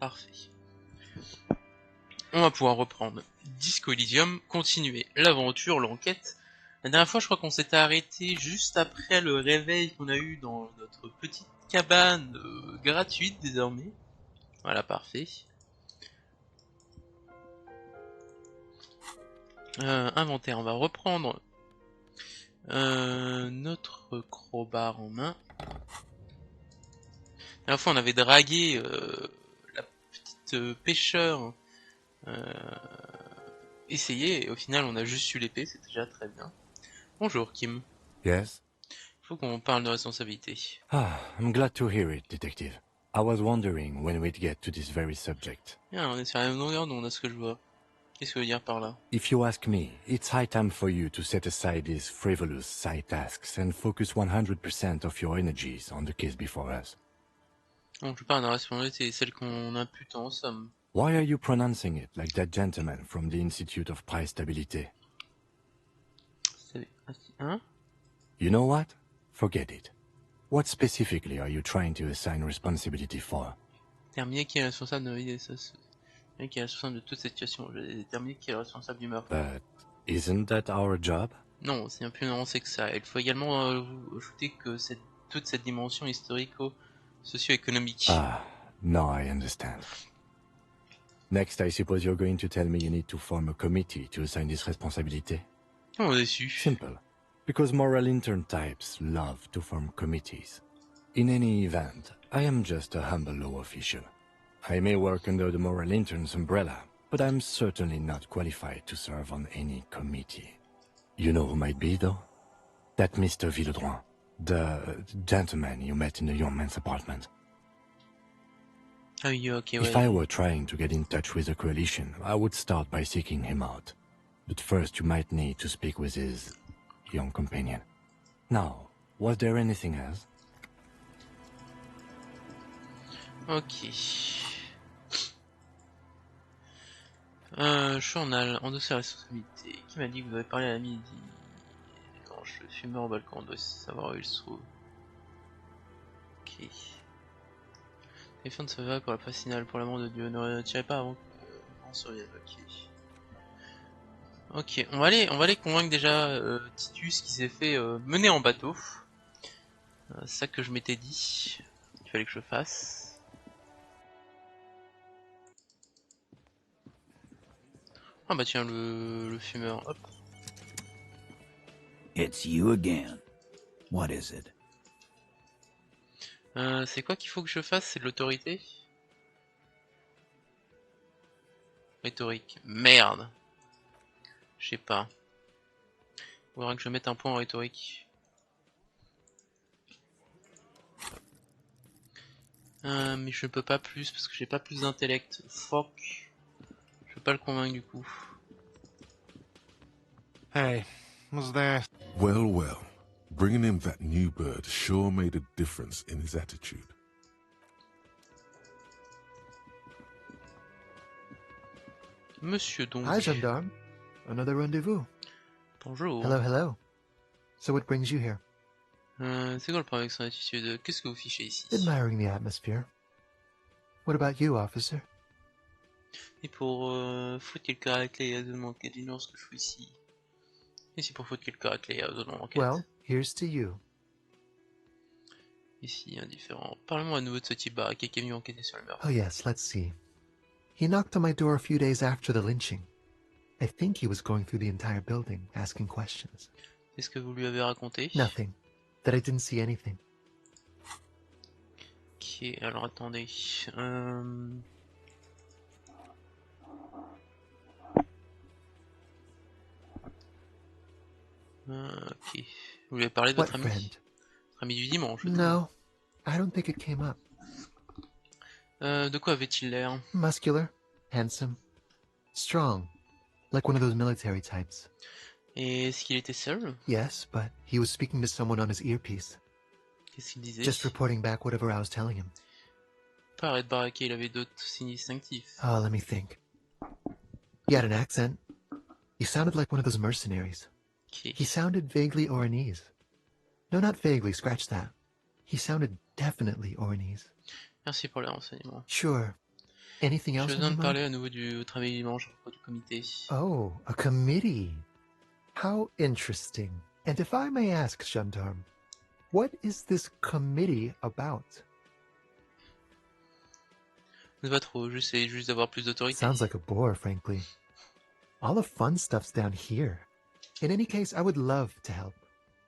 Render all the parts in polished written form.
Parfait. On va pouvoir reprendre Disco Elysium, continuer l'aventure, l'enquête. La dernière fois, je crois qu'on s'était arrêté juste après le réveil qu'on a eu dans notre petite cabane gratuite désormais. Voilà, parfait. Inventaire, on va reprendre notre crowbar en main. La dernière fois, on avait dragué la petite pêcheur essayé, et au final, on a juste eu l'épée, c'est déjà très bien. Bonjour, Kim. Yes? Faut qu'on parle de responsabilité. I'm glad to hear it, Detective. I was wondering when we'd get to this very subject. Bien, on est sur la même longueur d'onde, à ce que je vois. Qu'est-ce que veut dire par là? If you ask me, it's high time for you to set aside these frivolous side tasks and focus 100% of your energies on the case before us. Donc, je parle de la responsabilité, celle qu'on impute en somme. Why are you pronouncing it like that gentleman from the Institute of Price Stability? Hein? You know what? Forget it. What specifically are you trying to assign responsibility for? Déterminer qui est responsable de l'idée, ça, qui est responsable de toute cette situation. Je vais déterminer qui est responsable du meurtre. But isn't that our job? Non, c'est un peu nuancé que ça. Il faut également ajouter que toute cette dimension historico-socio-économique. Ah, now I understand. Next, I suppose you're going to tell me you need to form a committee to assign this responsibility? Oh, déçu. Simple. Because moral intern types love to form committees. In any event, I am just a humble law official. I may work under the moral intern's umbrella, but I'm certainly not qualified to serve on any committee. You know who might be, though? That Mr. Villodroit, the gentleman you met in the young man's apartment. Ah oui, ok, If ouais. I were trying to get in touch with the coalition, I would start by seeking him out. But first you might need to speak with his young companion. Now, was there anything else? Ok. Journal, endosser la responsabilité. Qui m'a dit que vous avez parlé à midi? Quand je suis mort au balcon, on doit savoir où il se trouve. Ok. Téléphone se va pour la fascinale, pour l'amour de Dieu. Ne tirez pas avant qu'on survive. Ok. Ok, on va aller convaincre déjà Titus qui s'est fait mener en bateau. C'est ça que je m'étais dit. Il fallait que je fasse. Ah bah tiens, le fumeur, hop. It's you again. What is it? C'est quoi qu'il faut que je fasse? C'est de l'autorité? Rhétorique. Merde. Je sais pas. Il faudra que je mette un point en rhétorique. Mais je peux pas plus parce que j'ai pas plus d'intellect. Fuck. Je peux pas le convaincre du coup. Hey, was there... Well, well. Bringing him that new bird sure made a difference in his attitude. Monsieur donc. Hi, gendarme. Another rendezvous. Bonjour. Hello, hello. So what brings you here? C'est quoi le problème avec son attitude? Qu'est-ce que vous fichez ici? Admiring the atmosphere. What about you, officer? Et pour foutre quelques raclés de l'enquête, ignore ce que je fais ici. Ici pour foutre quelques raclés de l'enquête. Well, here's to you. Ici, indifférent. Parlez-moi à nouveau de ce type baraqué qui est venu enquêter sur le meurtre. Oh yes, let's see. He knocked on my door a few days after the lynching. I think he was going through the entire building, asking questions. Qu'est-ce que vous lui avez raconté? Nothing. That I didn't see anything. Ok, alors attendez. Ok. Vous lui avez parlé de What votre ami? friend? Votre ami du dimanche? No, I don't think it came up. De quoi avait-il l'air? Muscular, handsome, strong, like one of those military types. Et est-ce qu'il était seul? Yes, but he was speaking to someone on his earpiece. Qu'est-ce qu'il disait? Just reporting back whatever I was telling him. Pas arrête de baraquer, il avait d'autres signes distinctifs. Oh, let me think. He had an accent. He sounded like one of those mercenaries. Ok. He sounded vaguely Oranese. No, not vaguely, scratch that. He sounded definitely Oranese. Merci pour les renseignements. Sure. Anything J'ai else on besoin your de mind? parler à nouveau du travail du dimanche du comité. Oh, a committee. How interesting. And if I may ask, Gendarme, what is this committee about? C'est pas trop, j'essaie juste d'avoir plus d'autorité. Sounds like a bore, frankly. All the fun stuff's down here. In any case, I would love to help.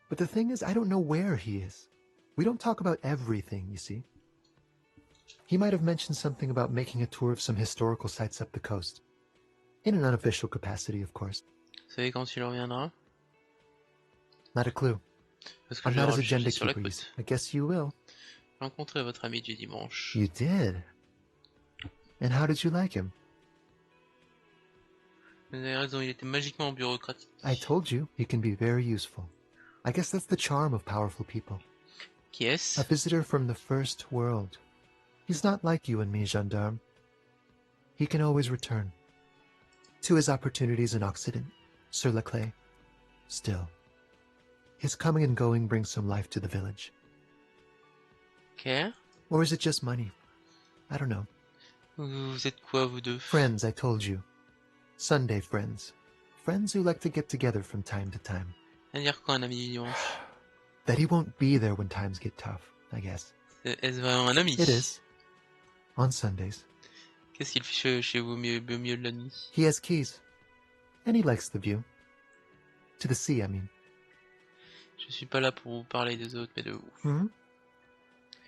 But the thing is, I don't know where he is. We don't talk about everything, you see. He might have mentioned something about making a tour of some historical sites up the coast. In an unofficial capacity, of course. Vous savez quand il reviendra? Not a clue. Parce que I'm je vais not his rechercher agenda sur la keeper, you see. côte. I guess you will. J'ai rencontré votre ami du dimanche. You did? And how did you like him? Vous avez raison, il était magiquement bureaucratique. I told you, he can be very useful. I guess that's the charm of powerful people. Qui est-ce? A visitor from the first world. He's not like you and me, gendarme. He can always return. To his opportunities in Occident, sur la clé. Still, his coming and going brings some life to the village. Ok. Or is it just money? I don't know. Vous êtes quoi, vous deux? Friends, I told you. Sunday friends. Friends who like to get together from time to time. À dire quoi, un ami du dimanche? That he won't be there when times get tough, I guess. Est-ce vraiment un ami? It is. On Sundays. Qu'est-ce qu'il fait chez vous au milieu de la nuit? He has keys. And he likes the view. To the sea, I mean. Je suis pas là pour vous parler des autres, mais de vous. Hmm?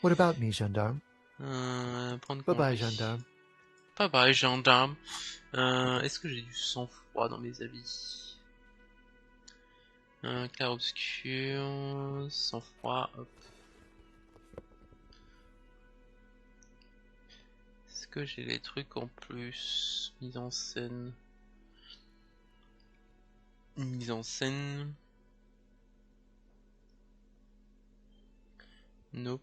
What about me, gendarme? Prendre Bye-bye, congé. gendarme. Bye bye, gendarme. Est-ce que j'ai du sang-froid dans mes habits? Clair obscur, sang-froid, hop. Est-ce que j'ai les trucs en plus? Mise en scène. Mise en scène. Nope.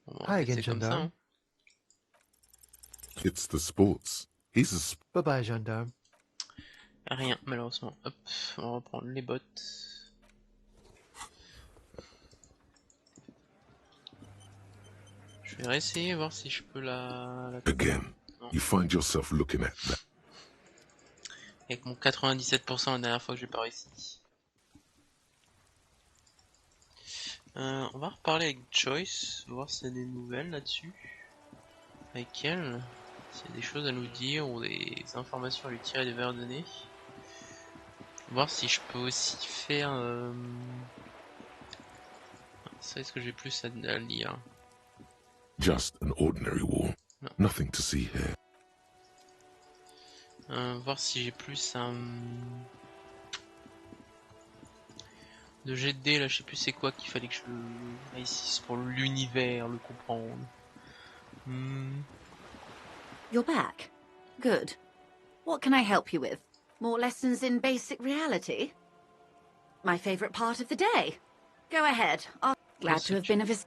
On va Hi laisser again, comme ça, gendarme. hein. It's the sports. He's a Bye-bye, gendarme. Rien, malheureusement. Hop, on va reprendre les bottes. Je vais réessayer, voir si je peux la... again. Non. You find yourself looking at that. Avec mon 97% la dernière fois que j'ai pas réussi. On va reparler avec Joyce, voir s'il y a des nouvelles là-dessus. Avec elle. S'il y a des choses à nous dire ou des informations à lui tirer des verres de nez. Voir si je peux aussi faire... Ça, est-ce que j'ai plus à lire? Just an ordinary wall. No. Nothing to see here. Voir si j'ai plus un... de jet de dés, là, je sais plus c'est quoi qu'il fallait que je réussisse pour l'univers, le comprendre. You're back. Good. What can I help you with? More lessons in basic reality? My favorite part of the day. Go ahead. I'm glad to have been of assistance.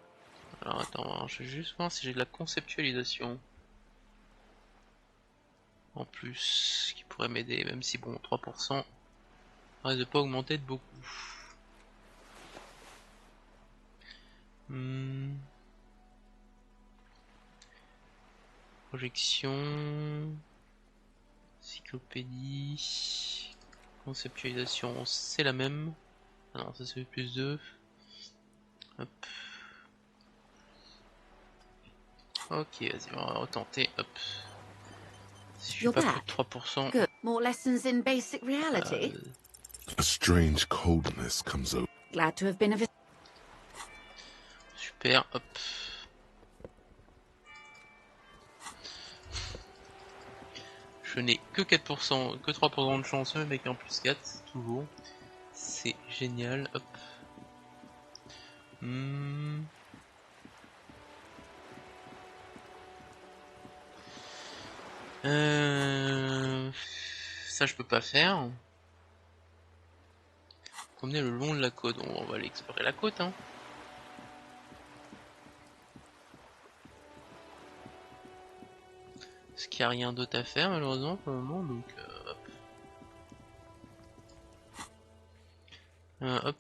Alors attends, je vais juste voir si j'ai de la conceptualisation. En plus, qui pourrait m'aider, même si bon, 3%, risque de pas augmenter de beaucoup. Projection, encyclopédie, conceptualisation, c'est la même. Ah non, ça c'est plus 2. Hop. Ok, vas-y, on va retenter. Hop. Si je suis You're pas plus back. de 3%. Good. More lessons in basic reality? A strange coldness comes over. Glad to have been of assistance. Super, hop. Je n'ai que 4%, que 3% de chance, même avec un plus 4, toujours. C'est génial, hop. Ça je peux pas faire. Promener le long de la côte, on va aller explorer la côte, hein. Parce qu'il n'y a rien d'autre à faire malheureusement pour le moment, donc hop,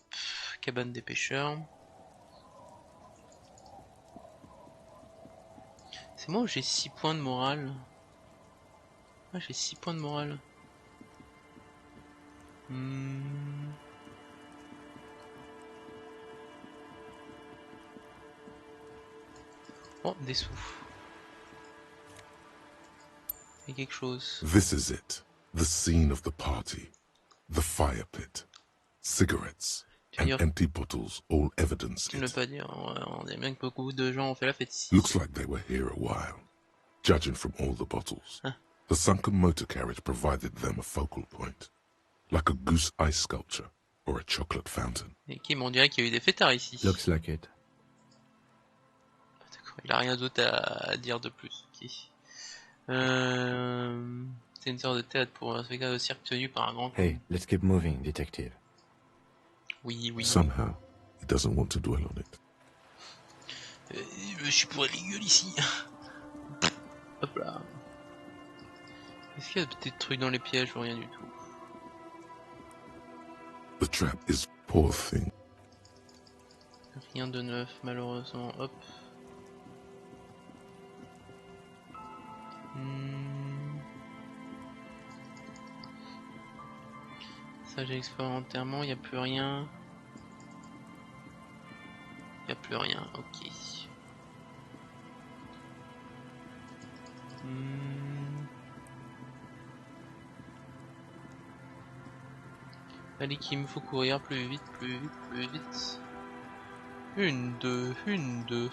cabane des pêcheurs. C'est moi où j'ai 6 points de morale? Ah, j'ai 6 points de morale. Oh, des sous. Il y a quelque chose. This is it. The scene of the party. The fire pit. Cigarettes. Tu veux And dire, empty bottles all evidence tu ne veux it. pas dire. On dirait bien que beaucoup de gens ont fait la fête ici. Looks like they were here a while, judging from all the bottles. Huh. The sunken motor carriage provided them a focal point, like a goose ice sculpture or a chocolate fountain. Et Kim, on dirait qu'il y a eu des fêtards ici. Looks like it. D'accord, il a rien d'autre à dire de plus. Ok. C'est une sorte de théâtre pour un spectacle de cirque tenu par un grand con. Hey, let's keep moving, detective. Oui, oui. Somehow, he doesn't want to dwell on it. Je suis pour les gueules ici. Hop là. Est-ce qu'il y a des trucs dans les pièges ou rien du tout? The trap is poor thing. Rien de neuf, malheureusement. Hop. Ça, j'ai exploré entièrement. Il n'y a plus rien. Il n'y a plus rien. Ok. Allez, Kim, faut courir plus vite, plus vite, plus vite. Une, deux, une, deux.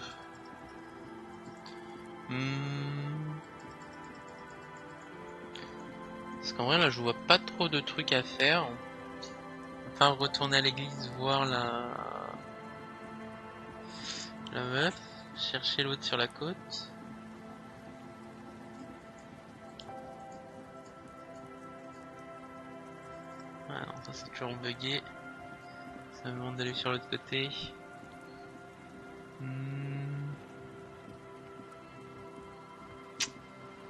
Parce qu'en vrai, là, je vois pas trop de trucs à faire. Enfin, retourner à l'église, voir la meuf, chercher l'autre sur la côte. Ah non, ça c'est toujours bugué. Ça me demande d'aller sur l'autre côté.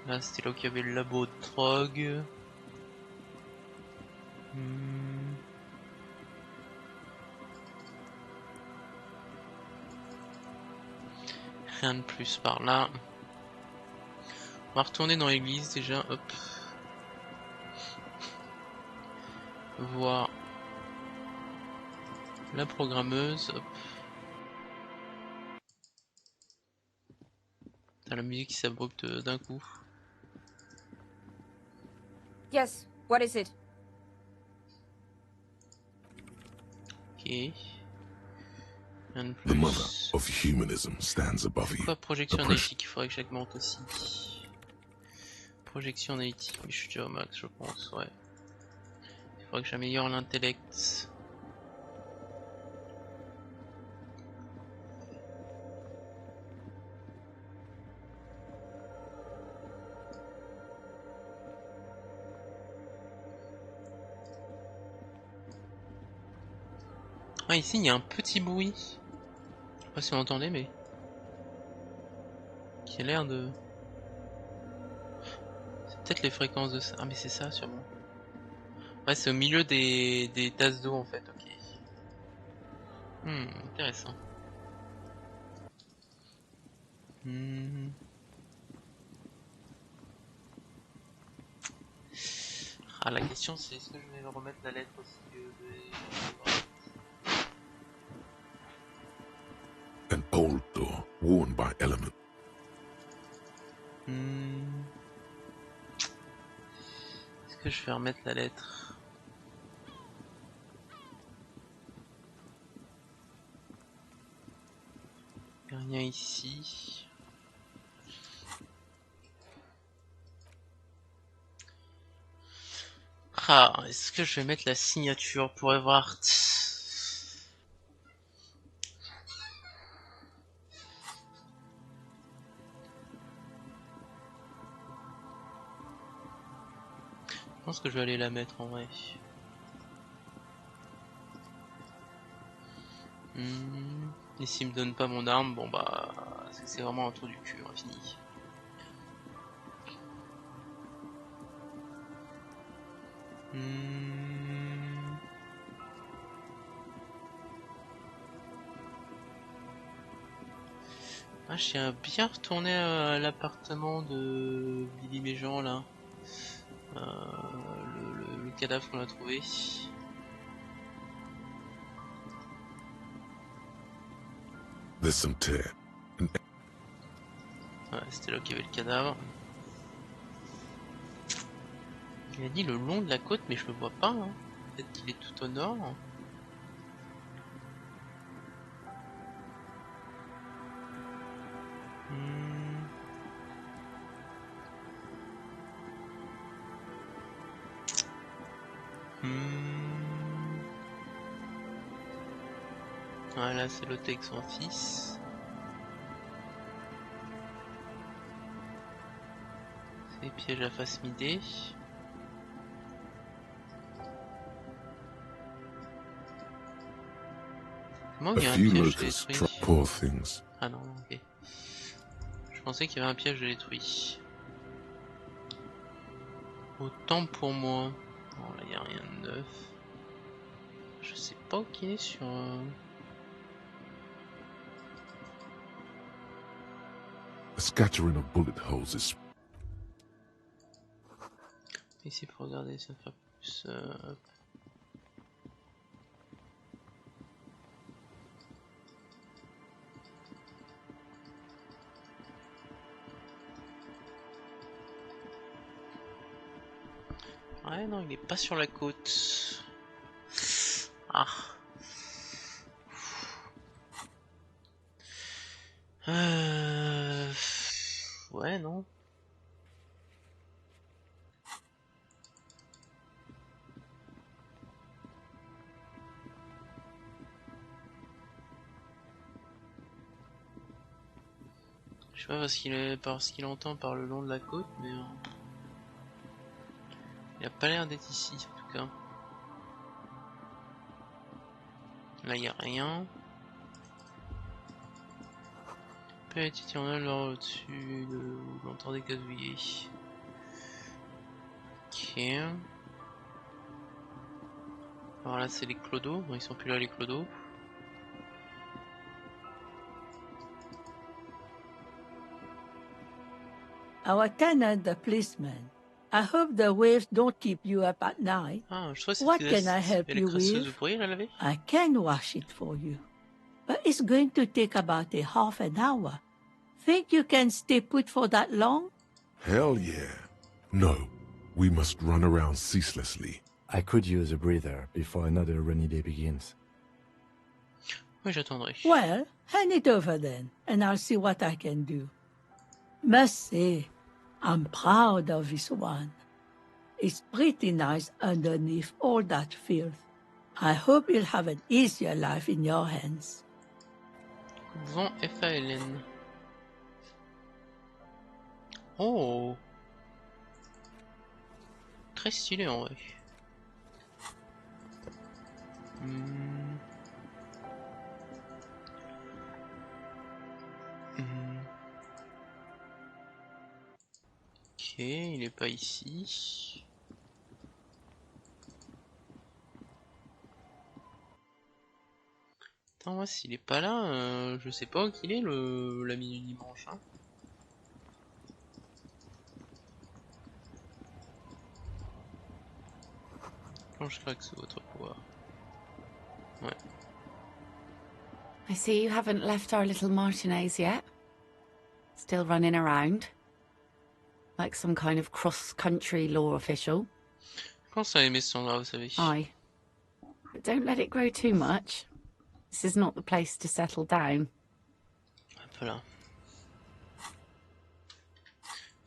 Là c'était là où il y avait le labo de drogue. Rien de plus par là. On va retourner dans l'église déjà, hop. Voir la programmeuse, hop. T'as la musique qui s'abrupte d'un coup. Yes, what is it? Ok. Rien de The mother plus. of humanism stands above C'est you. quoi projection Oppression. analytique? Il faudrait que j'augmente aussi. Projection analytique, mais je suis déjà au max je pense, ouais. Il faudrait que j'améliore l'intellect. Ah ici il y a un petit bruit. Je sais pas si vous entendez mais... qui a l'air de... C'est peut-être les fréquences de ça. Ah mais c'est ça sûrement. Ouais c'est au milieu des tasses d'eau en fait, ok. Intéressant. Ah la question c'est est-ce que je vais remettre la lettre aussi An old door worn by element. Est-ce que je vais remettre la lettre? Il n'y a rien ici. Ah, est-ce que je vais mettre la signature pour voir? Je pense que je vais aller la mettre en vrai. Et s'il me donne pas mon arme, bon bah c'est vraiment un trou du cul, infini. Ah, j'ai bien retourné à l'appartement de Billy Méjean là. Le cadavre qu'on a trouvé. There's some tear. Ouais, c'était là qu'il y avait le cadavre. Il a dit le long de la côte, mais je le vois pas. Hein. Peut-être qu'il est tout au nord. Hmm. Voilà, c'est l'autre avec son fils. C'est les pièges à face midée. Moi, A il y a un few piège locusts détruit. poor things. Ah non, ok. Je pensais qu'il y avait un piège détruit. Autant pour moi. Bon, là, il n'y a rien de neuf. Je sais pas où qu'il est sur... A scattering of bullet holes is Ici pour regarder, ça fait plus... hop. Ouais, non, il est pas sur la côte. Ah. Ouais, non. Je sais pas parce qu'il entend par le long de la côte, mais il a pas l'air d'être ici en tout cas. Là il y a rien. Petit tunnel là au-dessus de où l'entend des gazouiller. Ok. Alors là c'est les clodos, bon, ils sont plus là les clodos. Our tenant, the policeman. I hope the waves don't keep you up at night. Ah, je crois que What c'était can I help elle est you crasseuse de with? pourri à laver. I can wash it for you. But it's going to take about a half an hour. Think you can stay put for that long? hell yeah. No, we must run around ceaselessly. I could use a breather before another rainy day begins. Oui, j'attendrai. Well, hand it over then, and I'll see what I can do. Must say, I'm proud of this one. It's pretty nice underneath all that filth. I hope you'll have an easier life in your hands. Vent FALN. Oh, très stylé en vrai. Hmm. Hmm. Ok, il est pas ici. Attends, moi s'il est pas là, je sais pas où qu'il est l'ami du dimanche. Hein. Quand je craque sous votre pouvoir. Ouais. I see you haven't left our little Martinez yet. Still running around. Like some kind of cross-country law official. Je pense à aimer ce son-là, vous savez. Aye. But don't let it grow too much. This is not the place to settle down. Hop là.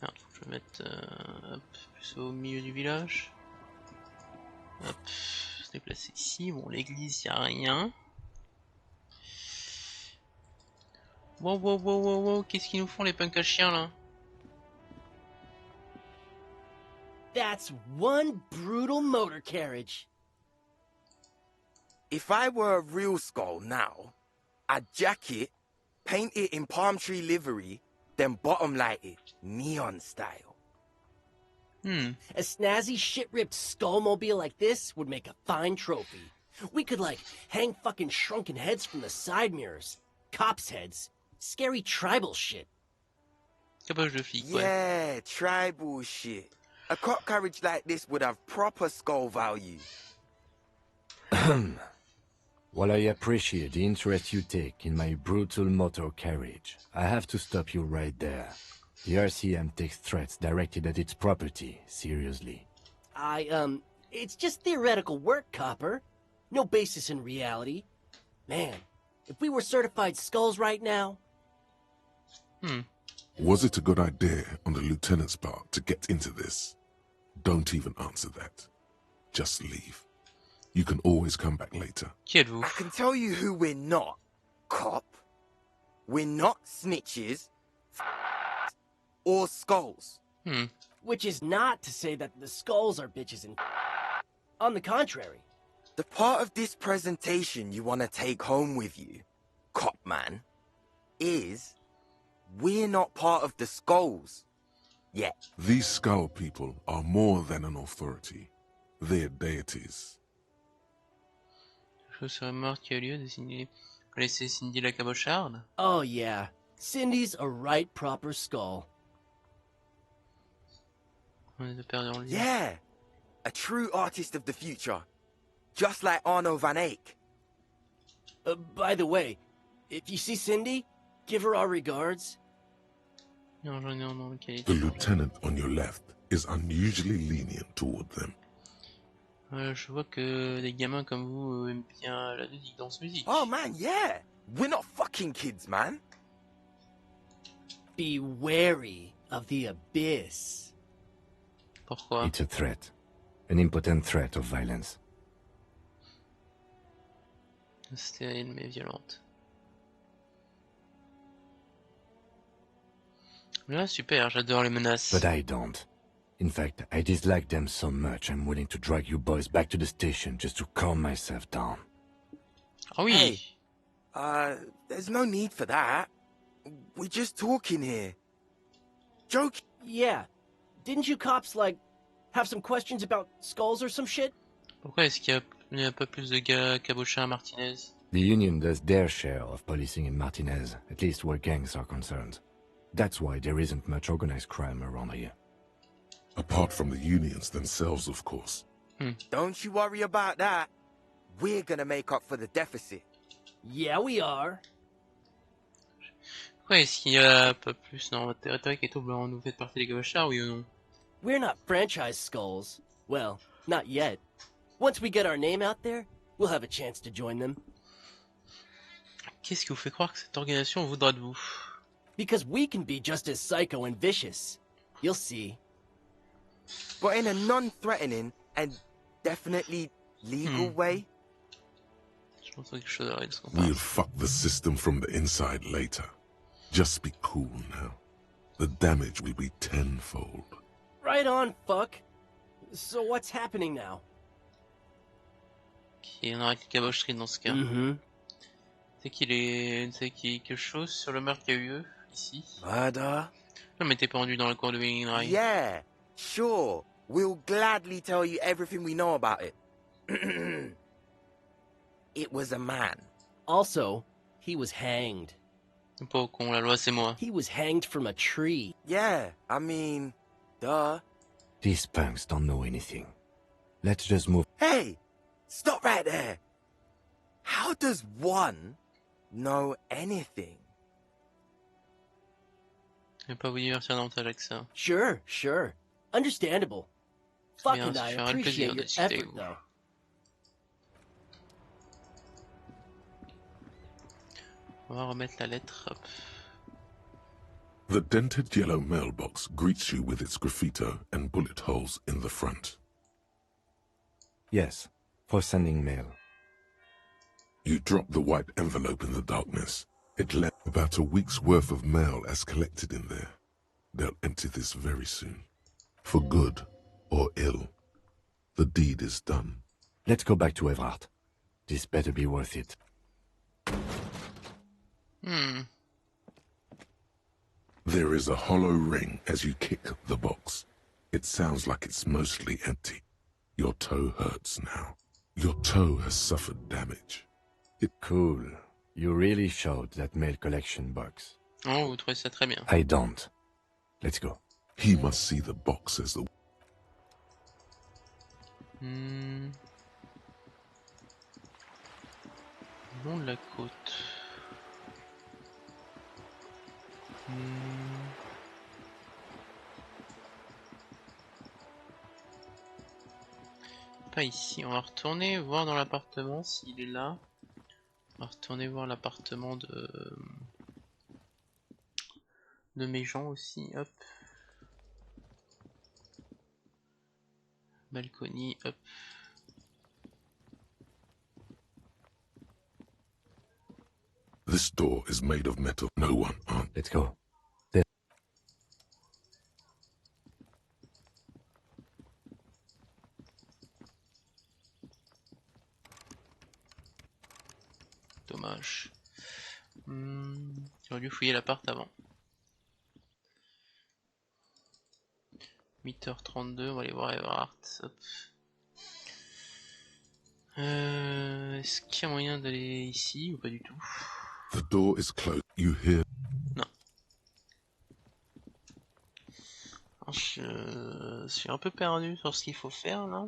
Alors, je vais mettre hop, plus au milieu du village. Hop, se déplacer ici. Bon, l'église, y a rien. Wow, wow, wow, wow, wow, qu'est-ce qu'ils nous font les punks à chiens là? That's one brutal motor carriage. If I were a real skull now, I'd jack it, paint it in palm tree livery, then bottom light it, neon style. A snazzy shit-ripped skullmobile like this would make a fine trophy. We could, like, hang fucking shrunken heads from the side mirrors. Cops' heads. Scary tribal shit. Caboche de flic, ouais. Yeah, tribal shit. A cop carriage like this would have proper skull value. While I appreciate the interest you take in my brutal motor carriage, I have to stop you right there. The RCM takes threats directed at its property seriously. It's just theoretical work, Copper. No basis in reality. Man, if we were certified skulls right now... Was it a good idea on the lieutenant's part to get into this? Don't even answer that. Just leave. You can always come back later. Qui êtes-vous? I can tell you who we're not, cop. We're not snitches or skulls. Which is not to say that the skulls are bitches and... On the contrary. The part of this presentation you want to take home with you, cop man, is we're not part of the skulls yet. These skull people are more than an authority. They're deities. Chose sur la mort qui a eu lieu de Cindy. Vous connaissez Cindy la cabocharde? Oh yeah, Cindy's a right proper skull. On est perdu en ligne. Yeah, a true artist of the future. Just like Arno van Eyck. By the way, if you see Cindy, give her our regards. Non, j'en ai un nom de The lieutenant on your left is unusually lenient toward them. Je vois que des gamins comme vous aiment bien la musique. Oh man, yeah. We're not fucking kids, man. Be wary of the abyss. Pourquoi? It's a threat. An impotent threat of violence. Stérile mais violente. Là, super, j'adore les menaces. But I don't. In fact, I dislike them so much I'm willing to drag you boys back to the station just to calm myself down. Ah oui. Hey, there's no need for that. We're just talking here. Joke. Yeah. Didn't you cops, like, have some questions about skulls or some shit? Pourquoi est-ce qu'il n'y a pas plus de gars cabochins à Martinez? The Union does their share of policing in Martinez, at least where gangs are concerned. That's why there isn't much organized crime around here. Apart from the unions themselves, of course. Don't you worry about that. We're gonna make up for the deficit. Yeah, we are. Pourquoi est-ce qu'il n'y a pas plus dans votre territoire et tout blanc? Vous faites partie des cabochards, oui ou non? We're not franchise skulls. Well, not yet. Once we get our name out there, we'll have a chance to join them. Qu'est-ce qui vous fait croire que cette organisation voudra de vous? Because we can be just as psycho and vicious. You'll see. But in a non-threatening and definitely legal way. Je pense quelque chose à ce qu'on We'll parle. fuck the system from the inside later. Just be cool now. The damage will be tenfold. Right on, fuck. So what's happening now? Il y en aura une cabocherie dans ce cas. C'est qu'il y a quelque chose sur le meurtre qui a eu lieu ici? Murder? Non, mais t'es pendu dans la cour de Wainwright. Yeah, sure. We'll gladly tell you everything we know about it. It was a man. Also, he was hanged. Pas au con, la loi c'est moi. He was hanged from a tree. Yeah, I mean, duh. These punks don't know anything. Let's just move. Hey, stop right there. How does one know anything? Je vais pas vous divertir davantage avec ça. Sure. Understandable. Fuck Bien, and ça I fera le plaisir appreciate de your discuter avec effort, vous. though. On va remettre la lettre. Hop. The dented yellow mailbox greets you with its graffito and bullet holes in the front. Yes, for sending mail. You drop the white envelope in the darkness. It left about a week's worth of mail as collected in there. They'll empty this very soon. For good or ill. The deed is done. Let's go back to Everard. This better be worth it. There is a hollow ring as you kick the box. It sounds like it's mostly empty. Your toe hurts now. Your toe has suffered damage. Cool. You really showed that mail collection box. Oh, vous trouvez ça très bien. I don't. Let's go. He must see the box as the... Long de la côte. Pas ici. On va retourner voir dans l'appartement s'il est là. On va retourner voir l'appartement de mes gens aussi. Hop. Balcony. Hop. This door is made of metal. No one on. Let's go. Dommage. J'aurais dû fouiller l'appart avant. 8h32, on va aller voir Everhart. Est-ce qu'il y a moyen d'aller ici ou pas du tout? The door is closed. You hear? Non. Alors, je suis un peu perdu sur ce qu'il faut faire là.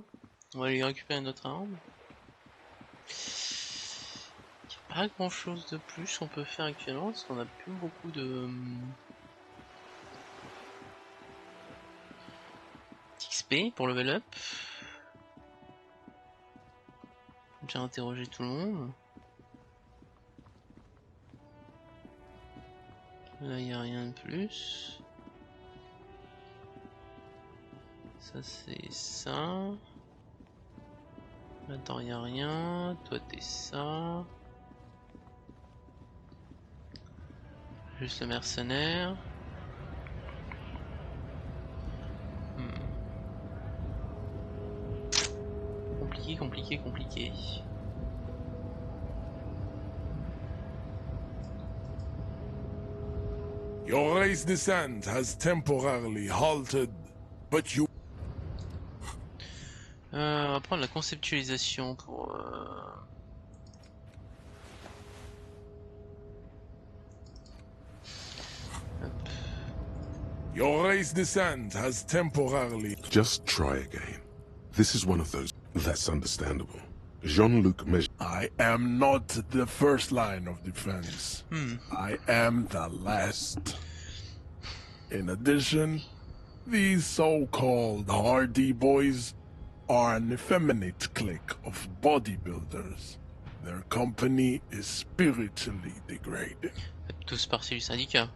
On va aller récupérer notre arme. Il n'y a pas grand chose de plus qu'on peut faire actuellement parce qu'on a plus beaucoup de XP pour level up. J'ai interrogé tout le monde. Là il n'y a rien de plus. Ça c'est ça. Attends, il n'y a rien. Toi t'es ça. Juste le mercenaire. Compliqué. Your race descent has temporarily halted, but you... On va prendre la conceptualisation pour... Your race descent has temporarily... Just try again. This is one of those... That's understandable. Jean-Luc measure... I am not the first line of defense. I am the last. In addition, these so-called Hardy boys are an effeminate clique of bodybuilders. Their company is spiritually degrading. Tous partis du syndicat.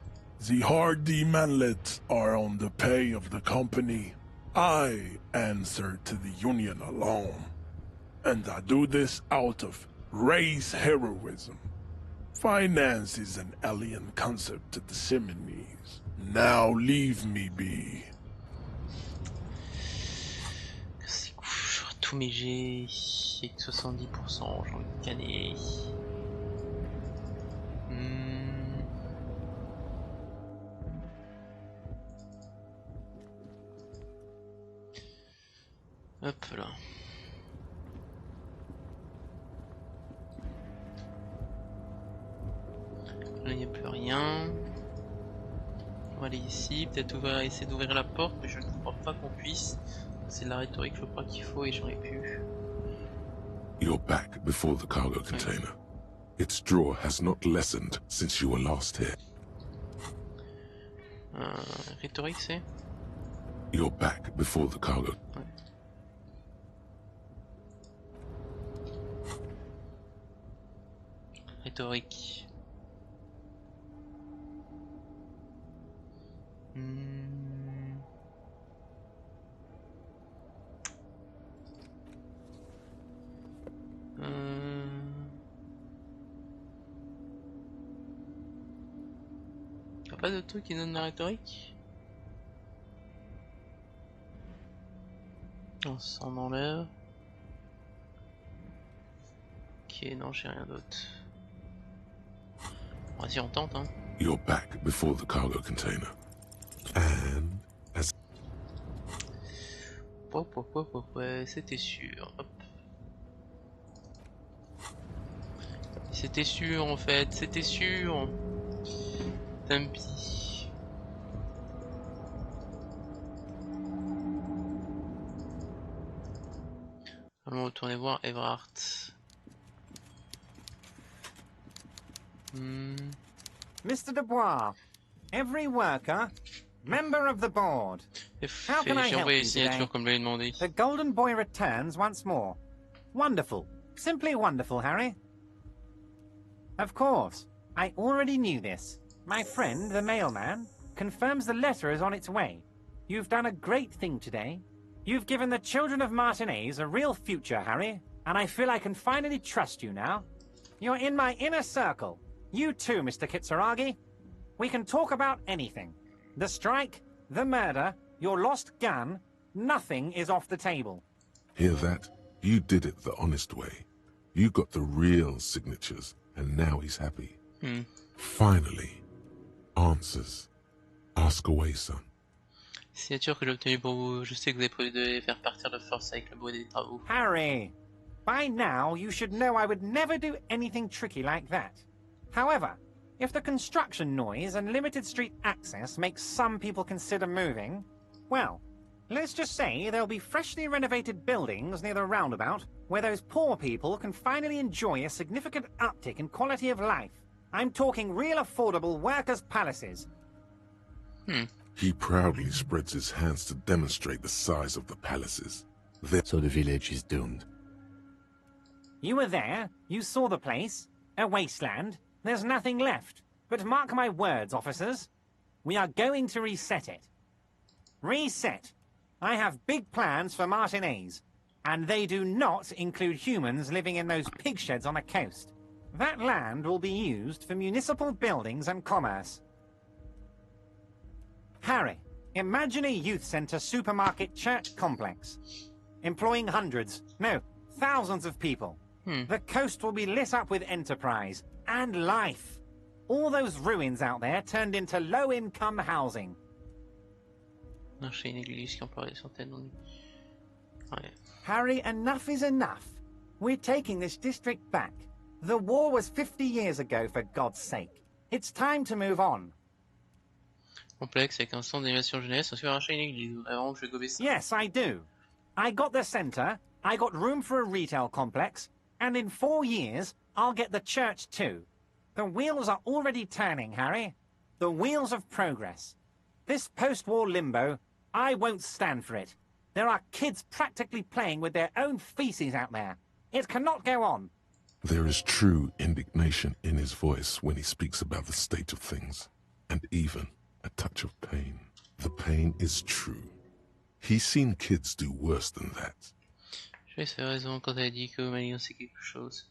The Hardy manlets are on the pay of the company. I answer to the union alone. And I do this out of race heroism. Finance is an alien concept to the Simonese. Now leave me be. C'est cool, tous mes jets avec 70%, j'ai envie de canner. Hop là. Là il n'y a plus rien. On va aller ici, peut-être essayer d'ouvrir la porte, mais je ne crois pas qu'on puisse. C'est de la rhétorique, je crois qu'il faut et j'aurais pu. You're back before the cargo container. Its drawer has not lessened since you were last here. Rhétorique c'est? You're back before the cargo. Ouais. Rhétorique. Y'a pas de truc qui donne la rhétorique? On s'en enlève. Ok, non, j'ai rien d'autre. Vas-y, on tente, hein. You're back before the cargo container. And as... Ouais, c'était sûr. Hop. C'était sûr en fait, c'était sûr. Tant pis. Allons retourner voir Everhart. Mr. Dubois, every worker, member of the board. How can I J'ai help envoyé you les signatures today? comme je l'ai demandé. The Golden Boy returns once more. Wonderful. Simply wonderful, Harry. Of course. I already knew this. My friend, the mailman, confirms the letter is on its way. You've done a great thing today. You've given the children of Martinez a real future, Harry, and I feel I can finally trust you now. You're in my inner circle. You too, Mr. Kitsuragi. We can talk about anything. The strike, the murder, your lost gun, nothing is off the table. Hear that? You did it the honest way. You got the real signatures, and now he's happy. Finally. Answers. Ask away, son. Signature que j'ai obtenue pour vous. Je sais que vous avez prévu de les faire partir de force avec le bruit des travaux. Harry, by now you should know I would never do anything tricky like that. However, if the construction noise and limited street access makes some people consider moving, well, let's just say there'll be freshly renovated buildings near the roundabout where those poor people can finally enjoy a significant uptick in quality of life. I'm talking real affordable workers' palaces. He proudly spreads his hands to demonstrate the size of the palaces. So the village is doomed. You were there, you saw the place, a wasteland, there's nothing left. But mark my words, officers, we are going to reset it. Reset. I have big plans for Martinez, and they do not include humans living in those pig sheds on the coast. That land will be used for municipal buildings and commerce. Harry, imagine a youth centre supermarket church complex, employing hundreds, no, thousands of people. The coast will be lit up with enterprise and life. All those ruins out there turned into low-income housing. Marcher une église qui emploie des centaines d'ennuis. Ouais. Harry, enough is enough. We're taking this district back. The war was 50 years ago, for God's sake. It's time to move on. Complexe avec un centre d'animation jeunesse, ensuite racheter une église. Vraiment, je vais gober ça. Yes, I do. I got the centre, I got room for a retail complex, and in 4 years, I'll get the church too. The wheels are already turning, Harry. The wheels of progress. This post-war limbo, I won't stand for it. There are kids practically playing with their own feces out there. It cannot go on. There is true indignation in his voice when he speaks about the state of things, and even a touch of pain. The pain is true. He's seen kids do worse than that. Joyce avait raison quand elle a dit que vous manigancez quelque chose.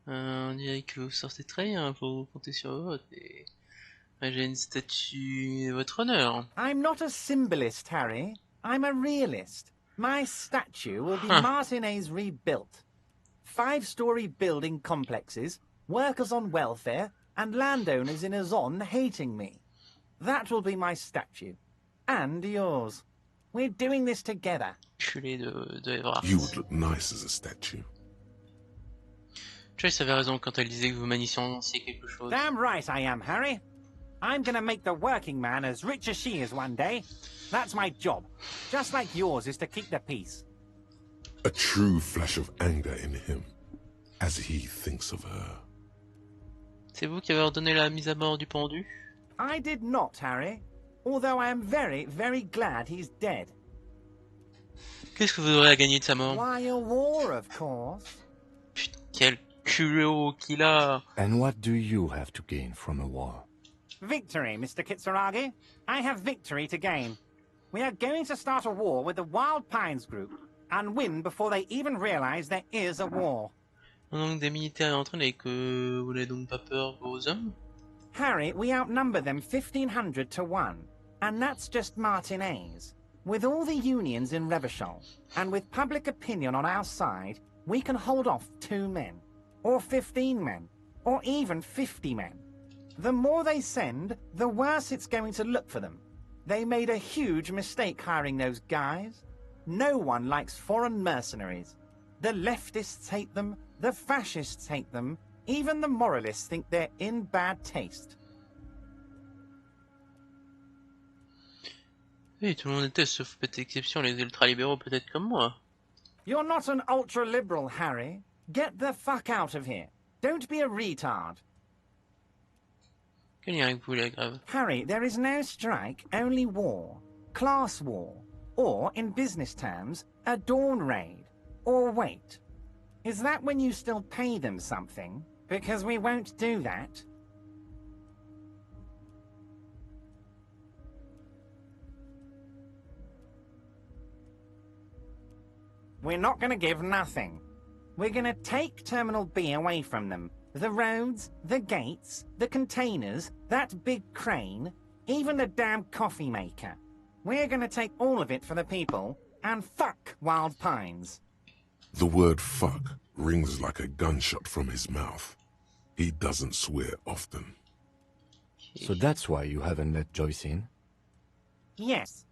On dirait que vous sortez très bien, faut compter sur votre et j'ai une statue de votre honneur. I'm not a symbolist, Harry. I'm a realist. My statue will be Martinez rebuilt. 5-story building complexes, workers on welfare, and landowners in Azon hating me. That will be my statue. And yours. We're doing this together. Culé de Everhart. You would look nice as a statue. Joyce avait raison quand elle disait que vous maniganciez quelque chose. Damn right I am, Harry. I'm gonna make the working man as rich as she is one day. That's my job. Just like yours is to keep the peace. A true flash of anger in him, as he thinks of her. C'est vous qui avez ordonné la mise à mort du pendu? I did not, Harry. Although I am very, very glad he's dead. Qu'est-ce que vous aurez à gagner de sa mort? Why, a war, of course. Putain, quel culot qu'il a! And what do you have to gain from a war? Victory, Mr. Kitsuragi. I have victory to gain. We are going to start a war with the Wild Pines group and win before they even realize there is a war. Donc des militaires entraînés que vous n'avez donc pas peur vos hommes? Harry, we outnumber them 1,500 to 1, and that's just Martinez. With all the unions in Revachol, and with public opinion on our side, we can hold off 2 men, or 15 men, or even 50 men. The more they send, the worse it's going to look for them. They made a huge mistake hiring those guys. No one likes foreign mercenaries. The leftists hate them, the fascists hate them, Even the moralists think they're in bad taste. Oui, tout le monde était, sauf peut-être exception, les ultra-libéraux peut-être comme moi. You're not an ultra-liberal, Harry. Get the fuck out of here. Don't be a retard. Quel lien avec vous, la grève? Harry, there is no strike, only war. Class war. Or, in business terms, a dawn raid. Or wait. Is that when you still pay them something? Because we won't do that. We're not going to give nothing. We're going to take Terminal B away from them. The roads, the gates, the containers, that big crane, even the damn coffee maker. We're going to take all of it for the people, and fuck Wild Pines. The word fuck rings like a gunshot from his mouth. He doesn't swear often. So that's why you haven't let Joyce in? Yes.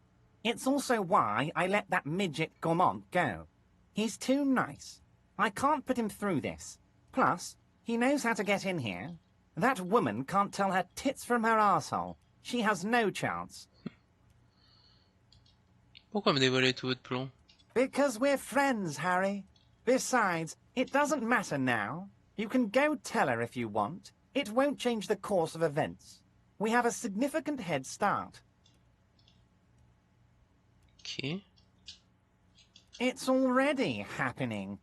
It's also why I let that midget Gaumont go. He's too nice. I can't put him through this. Plus, he knows how to get in here. That woman can't tell her tits from her arsehole. She has no chance. Pourquoi me dévoiler tout votre plomb? Because we're friends, Harry. Besides, it doesn't matter now. You can go tell her if you want. It won't change the course of events. We have a significant head start. Ok. It's already happening.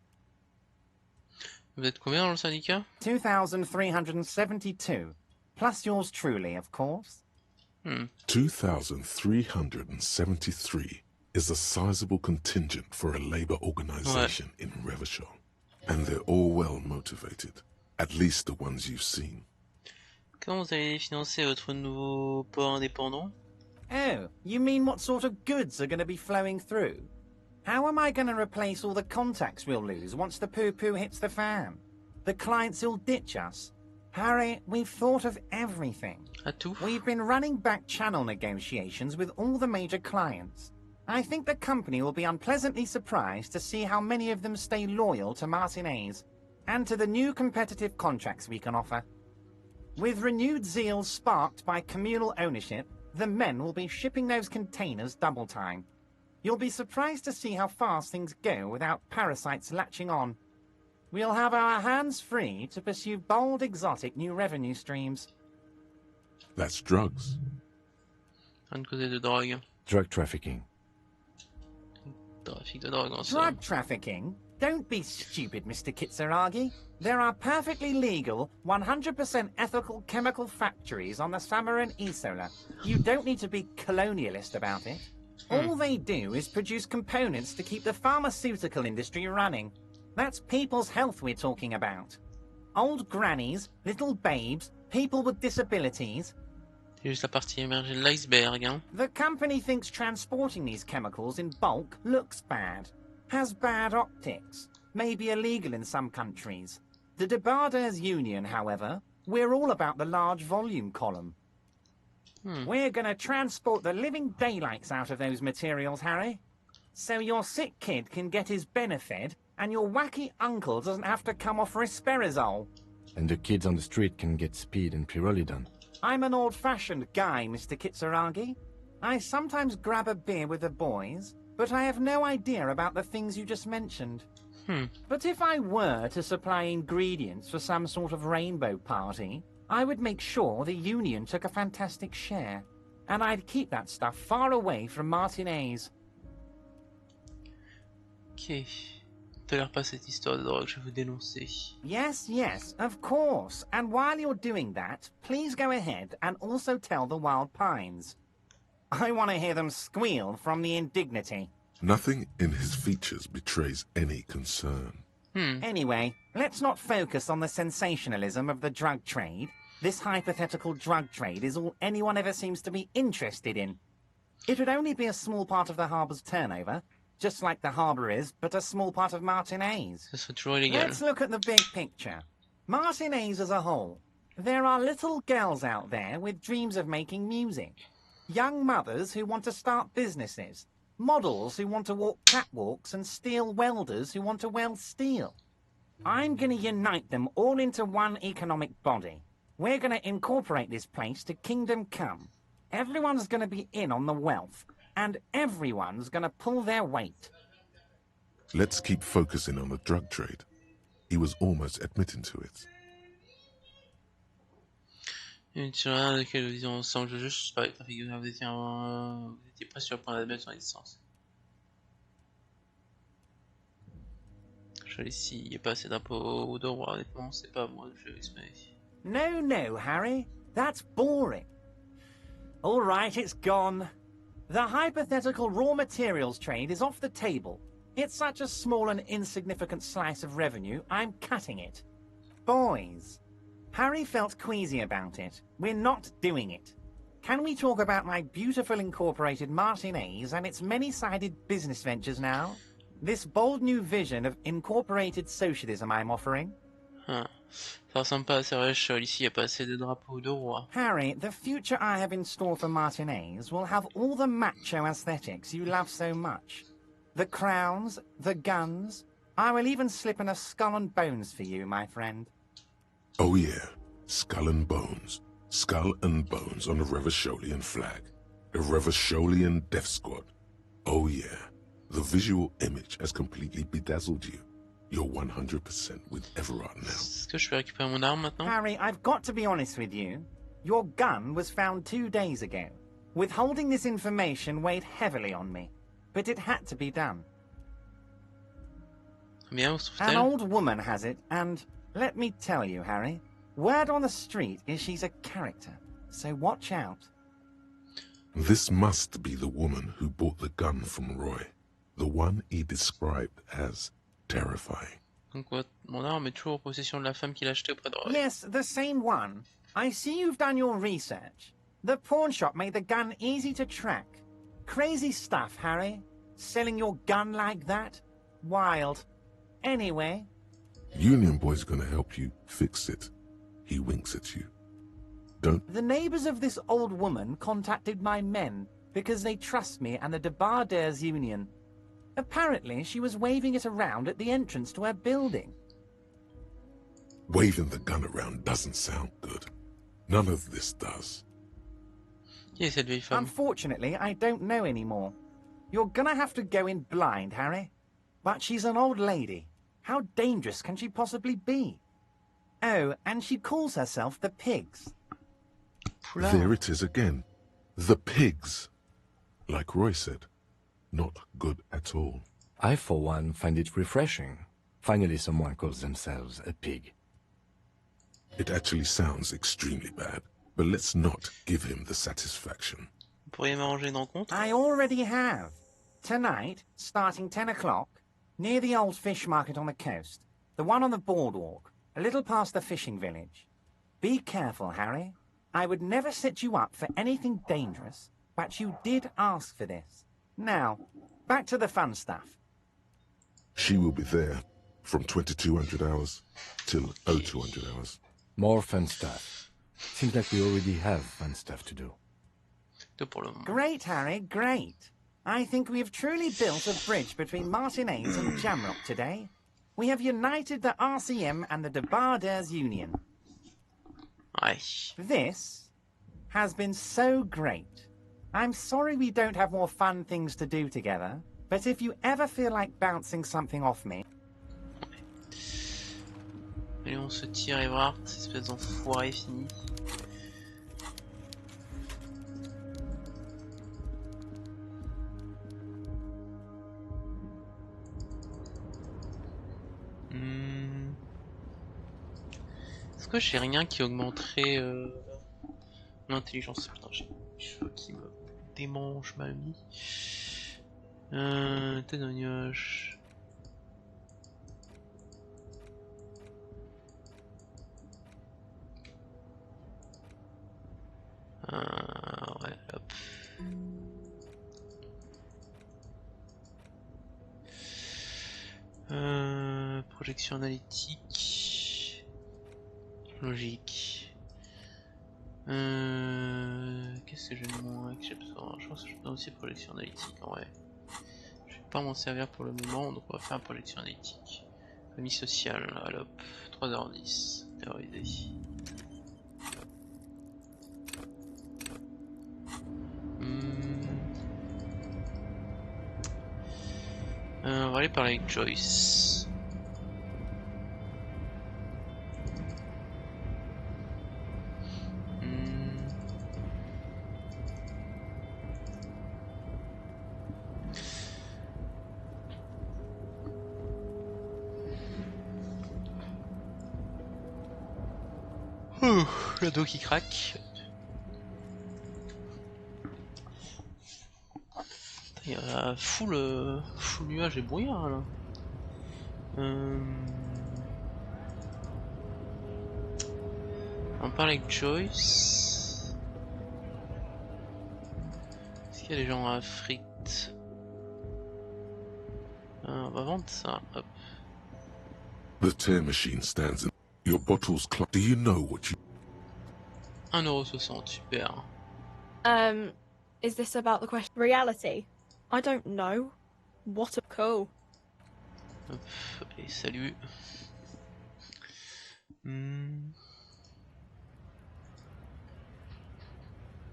Vous êtes combien dans le syndicat? 2,372. Plus yours truly, of course. 2,373 is a sizable contingent for a labor organization in Revachol. And they're all well motivated. At least the ones you've seen. Comment vous allez financer votre nouveau port indépendant? Oh, you mean what sort of goods are going to be flowing through? How am I going to replace all the contacts we'll lose once the poo-poo hits the fan? The clients who'll ditch us? Harry, we've thought of everything. We've been running back channel negotiations with all the major clients. I think the company will be unpleasantly surprised to see how many of them stay loyal to Martinez and to the new competitive contracts we can offer. With renewed zeal sparked by communal ownership, the men will be shipping those containers double time. You'll be surprised to see how fast things go without parasites latching on. We'll have our hands free to pursue bold, exotic new revenue streams. That's drugs. Un côté de drogue. Drug trafficking. Trafic de drogue en somme. Drug trafficking? Don't be stupid, Mr. Kitsuragi. There are perfectly legal, 100% ethical chemical factories on the Samaran Isola. You don't need to be colonialist about it. All they do is produce components to keep the pharmaceutical industry running. That's people's health we're talking about. Old grannies, little babes, people with disabilities. C'est juste la partie émergée de l'iceberg, hein. The company thinks transporting these chemicals in bulk looks bad, has bad optics, may be illegal in some countries. The Debarders Union, however, we're all about the large volume column. We're gonna transport the living daylights out of those materials, Harry. So your sick kid can get his benefed, and your wacky uncle doesn't have to come off risperazole. And the kids on the street can get speed and pyrrolidon. I'm an old-fashioned guy, Mr. Kitsuragi. I sometimes grab a beer with the boys, but I have no idea about the things you just mentioned. But if I were to supply ingredients for some sort of rainbow party, I would make sure the Union took a fantastic share. And I'd keep that stuff far away from Martinez. Ok. Ne tolère pas cette histoire de drogue, je vais vous dénoncer. Yes, yes, of course. And while you're doing that, please go ahead and also tell the Wild Pines. I want to hear them squeal from the indignity. Nothing in his features betrays any concern. Anyway, let's not focus on the sensationalism of the drug trade. This hypothetical drug trade is all anyone ever seems to be interested in. It would only be a small part of the harbour's turnover, just like the harbour is, but a small part of Martinez. Ce serait toujours illégal. Let's look at the big picture. Martinez as a whole. There are little girls out there with dreams of making music. Young mothers who want to start businesses. Models who want to walk catwalks and steel welders who want to weld steel. I'm gonna unite them all into one economic body. We're gonna incorporate this place to Kingdom Come. Everyone's gonna be in on the wealth, and everyone's gonna pull their weight. Let's keep focusing on the drug trade. He was almost admitting to it. Et tu rien de quelle vision ensemble, je juste pas être figuré, vous étiez pas sur le point d'admettre son existence. Je ici, il n'y a pas assez d'impôts d'euros, honnêtement, c'est pas moi, je vais exprimer. No, no, Harry. That's boring. All right, it's gone. The hypothetical raw materials trade is off the table. It's such a small and insignificant slice of revenue, I'm cutting it. Boys, Harry felt queasy about it. We're not doing it. Can we talk about my beautiful incorporated Martinez and its many-sided business ventures now? This bold new vision of incorporated socialism I'm offering? Ça ressemble pas à ça, ouais, ici, il n'y a pas assez de drapeaux de roi. Harry, the future I have in store for Martinez will have all the macho aesthetics you love so much. The crowns, the guns. I will even slip in a skull and bones for you, my friend. Oh yeah, skull and bones. Skull and bones on a Revacholian flag. A Revacholian death squad. Oh yeah, the visual image has completely bedazzled you. You're 100% with Everard now. Est-ce que je peux récupérer mon arme maintenant? Harry, I've got to be honest with you. Your gun was found 2 days ago. Withholding this information weighed heavily on me, but it had to be done. Bien, où se trouve-t-elle? An old woman has it, and let me tell you, Harry, word on the street is she's a character, so watch out. This must be the woman who bought the gun from Roy. The one he described as terrifying. Donc, mon arme est toujours en possession de la femme qui l'a achetée auprès de Roy. Yes, the same one. I see you've done your research. The pawn shop made the gun easy to track. Crazy stuff, Harry. Selling your gun like that? Wild. Anyway. Union Boy's gonna help you fix it. He winks at you. Don't... The neighbors of this old woman contacted my men because they trust me and the Debarders Union. Apparently, she was waving it around at the entrance to her building. Waving the gun around doesn't sound good. None of this does. Qui est cette vieille femme? Unfortunately, I don't know anymore. You're gonna have to go in blind, Harry. But she's an old lady. How dangerous can she possibly be? Oh, and she calls herself the Pigs. Poula. There it is again. The pigs. Like Roy said, not good at all. I, for one, find it refreshing. Finally, someone calls themselves a pig. It actually sounds extremely bad, but let's not give him the satisfaction. Vous pourriez m'arranger une rencontre? I already have. Tonight, starting 10 o'clock, near the old fish market on the coast. The one on the boardwalk, a little past the fishing village. Be careful, Harry. I would never set you up for anything dangerous, but you did ask for this. Now, back to the fun stuff. She will be there from 2200 hours till 0200 hours. More fun stuff. Seems like we already have fun stuff to do. Great, Harry, great. I think we have truly built a bridge between Martinez and Jamrock today. We have united the RCM and the Debarders Union. Aye. This has been so great. I'm sorry we don't have more fun things to do together, but if you ever feel like bouncing something off me... Allez, on se tire, Everard, cette espèce d'enfoiré fini. Est-ce que j'ai rien qui augmenterait l'intelligence? Putain, j'ai des cheveux qui me démangent ma vie. Tête d'un nuage. Ouais, hop. Projection analytique. Logique. Qu'est-ce que j'ai de moins que j'ai besoin? Je pense que j'ai besoin aussi de projection analytique en vrai. Je vais pas m'en servir pour le moment, donc on va faire une projection analytique. Famille sociale, allez hop, 3h10, terrorisé. On va aller parler avec Joyce. Le dos qui craque. Il y a full nuage et brouillard là. On parle avec Joyce. Est-ce qu'il y a des gens à frites? On va vendre ça. Hop. The tear machine stands in your bottles. Do you know what you? 1,60€, super. Is this about the question? Reality? I don't know. What a cool. Hop, allez, salut.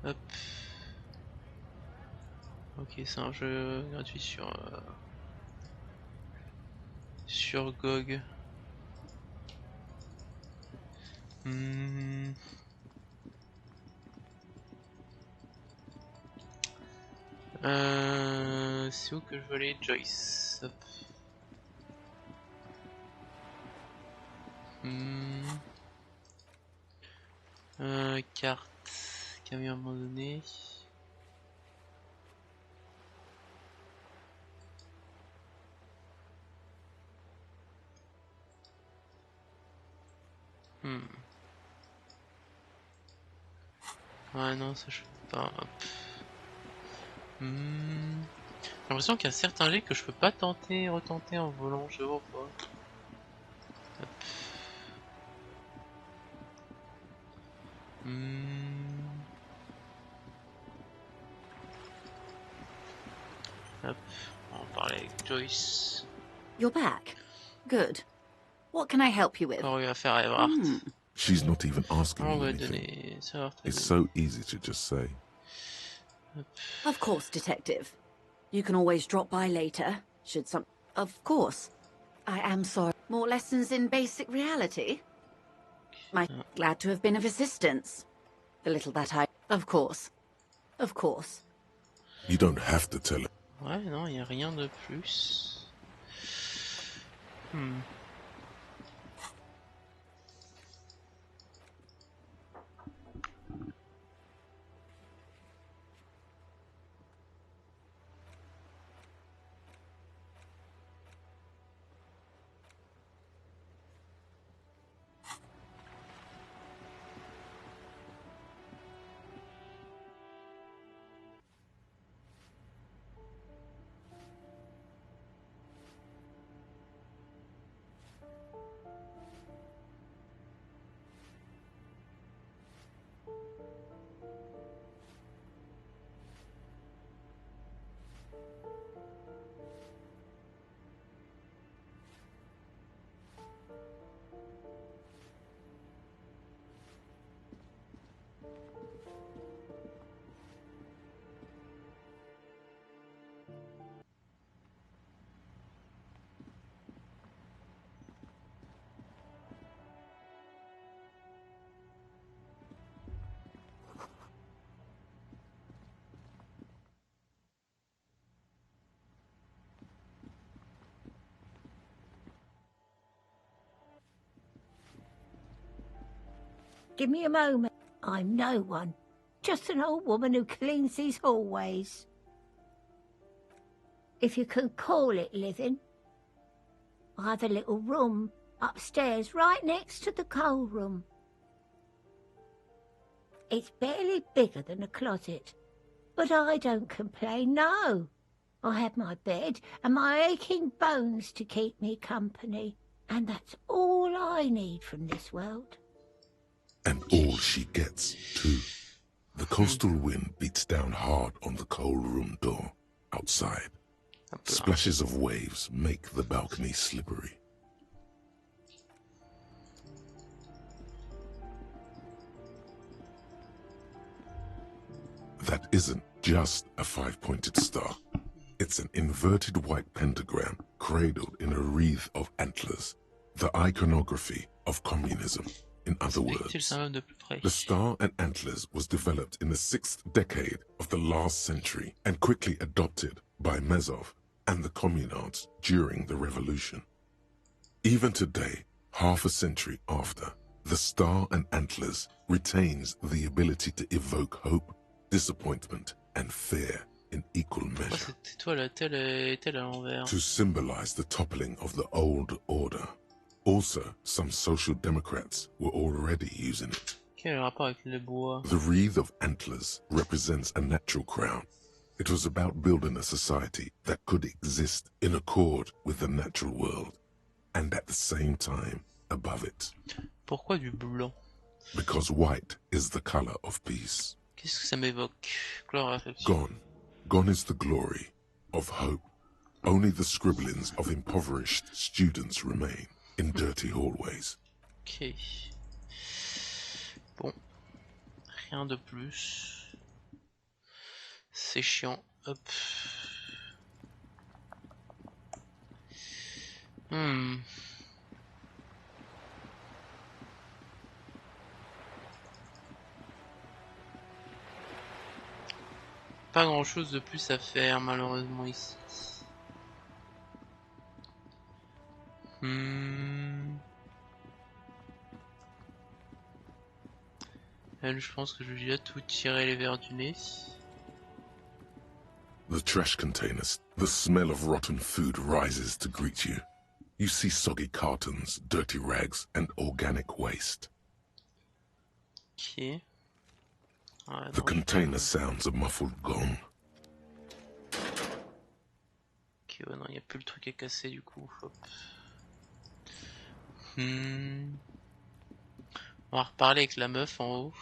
Hop. Ok, c'est un jeu gratuit sur GOG. C'est où que je veux aller, Joyce? Hop. Carte camion abandonné. Ouais, non, ça je peux pas. Hop. J'ai l'impression qu'il y a certains jets que je peux pas retenter en volant, je vois pas. Hop. Hop, on va parler avec Joyce. You're back. Good. What can I help you with? Oh, il va faire Everhart. She's not even asking On me va anything. donner ça. It's so easy to just say. Of course, Detective. You can always drop by later, should some... Of course. I am sorry. More lessons in basic reality? Glad to have been of assistance. The little that I... Of course. Of course. You don't have to tell her. Ouais, non, il n'y a rien de plus. Give me a moment. I'm no one. Just an old woman who cleans these hallways. If you could call it living. I have a little room upstairs right next to the coal room. It's barely bigger than a closet. But I don't complain, no. I have my bed and my aching bones to keep me company. And that's all I need from this world. And all she gets, too. The coastal wind beats down hard on the coal room door outside. Splashes of waves make the balcony slippery. that isn't just a five-pointed star. It's an inverted white pentagram cradled in a wreath of antlers, the iconography of communism. In other words, the star and antlers was developed in the 6th decade of the last century and quickly adopted by Mezov and the communards during the revolution. Even today, half a century after, the star and antlers retains the ability to evoke hope, disappointment, and fear in equal measure. To symbolize the toppling of the old order. Also, some social democrats were already using it. The wreath of antlers represents a natural crown. It was about building a society that could exist in accord with the natural world, and at the same time above it. Pourquoi du blanc? Because white is the color of peace. Qu'est-ce que ça m'évoque? Gone. Gone is the glory of hope. Only the scribblings of impoverished students remain in dirty hallways. Ok. Bon. Rien de plus. C'est chiant. Hop. Pas grand chose de plus à faire malheureusement ici. Elle, je pense que je vais déjà tout tirer les verres du nez. The trash containers, the smell of rotten food rises to greet you. You see soggy cartons, dirty rags, and organic waste. Ok. Ouais, The container sounds a muffled gong. Ok, ouais, non, il n'y a plus le truc à casser du coup. Hop. On va reparler avec la meuf en haut.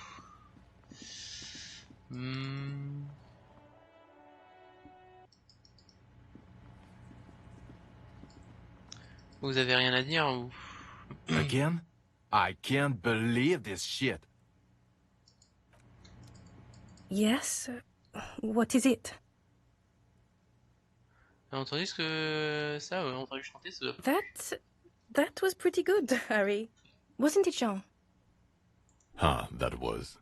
Vous avez rien à dire ou? Again? I can't believe this shit. Yes? What is it? T'as entendu ce que ça? On a entendu chanter ce. That was pretty good, Harry. Wasn't it, Jean? That was...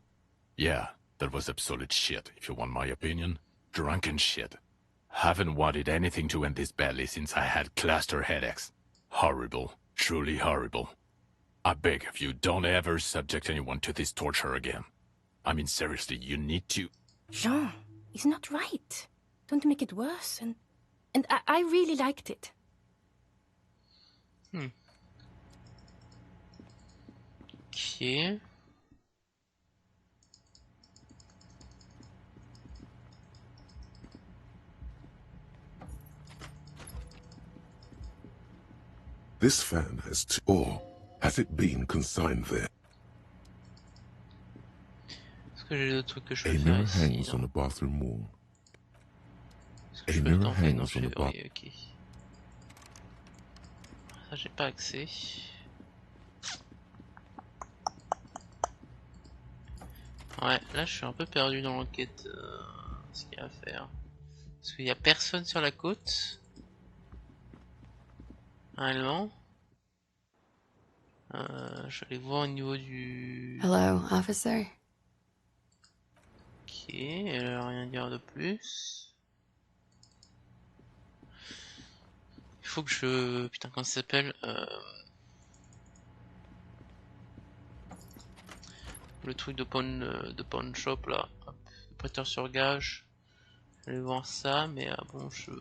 Yeah, that was absolute shit, if you want my opinion. Drunken shit. Haven't wanted anything to end this badly since I had cluster headaches. Horrible. Truly horrible. I beg of you, don't ever subject anyone to this torture again. I mean, seriously, you need to... Jean, it's not right. Don't make it worse, and I really liked it. Ok. This fan has or has it been consigned there? Est-ce que j'ai d'autres trucs que je peux A faire mirror ici? hangs on the bathroom wall. Est-ce que A je peux le mirror temps faire? Non, hangs on the bathroom. oui, ok. Ça, j'ai pas accès. Ouais, là je suis un peu perdu dans l'enquête. Ce qu'il y a à faire. Parce qu'il y a personne sur la côte. Réellement. Je vais aller voir au niveau du... Hello, officer. Ok, elle a rien à dire de plus. Il faut que je... Putain, comment ça s'appelle le truc de pawn shop là. Hop, prêteur sur gage. Je vais voir ça, mais bon, je...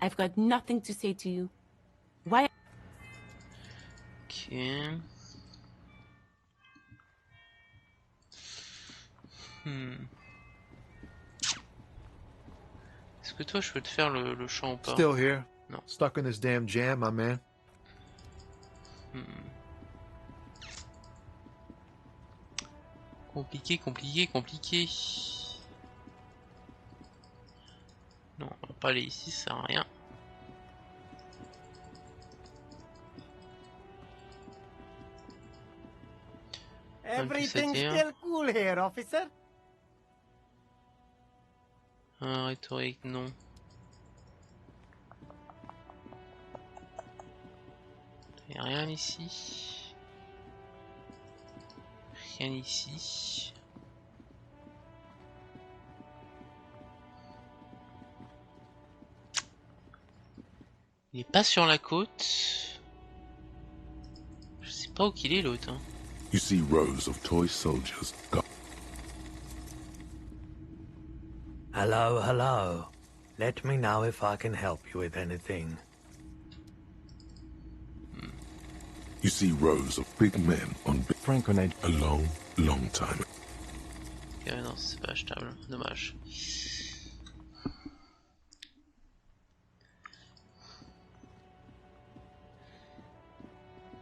I've got nothing to say to you. Why? Ok. Est-ce que toi je peux te faire le chant ou pas? Still here. Non. Stuck in this damn jam, my man. Compliqué, compliqué, compliqué. Non, on va pas aller ici, ça sert à rien. Everything's dire. still cool here, officer. Rhétorique, non. Y'a rien ici. Rien ici. Il est pas sur la côte. Je sais pas où qu'il est l'autre. Hein. You see rows of toy soldiers. Hello, hello. Let me know if I can help you with anything. You see rows of big men on big Franconade a long, long time. Ok, non, c'est pas achetable. Dommage.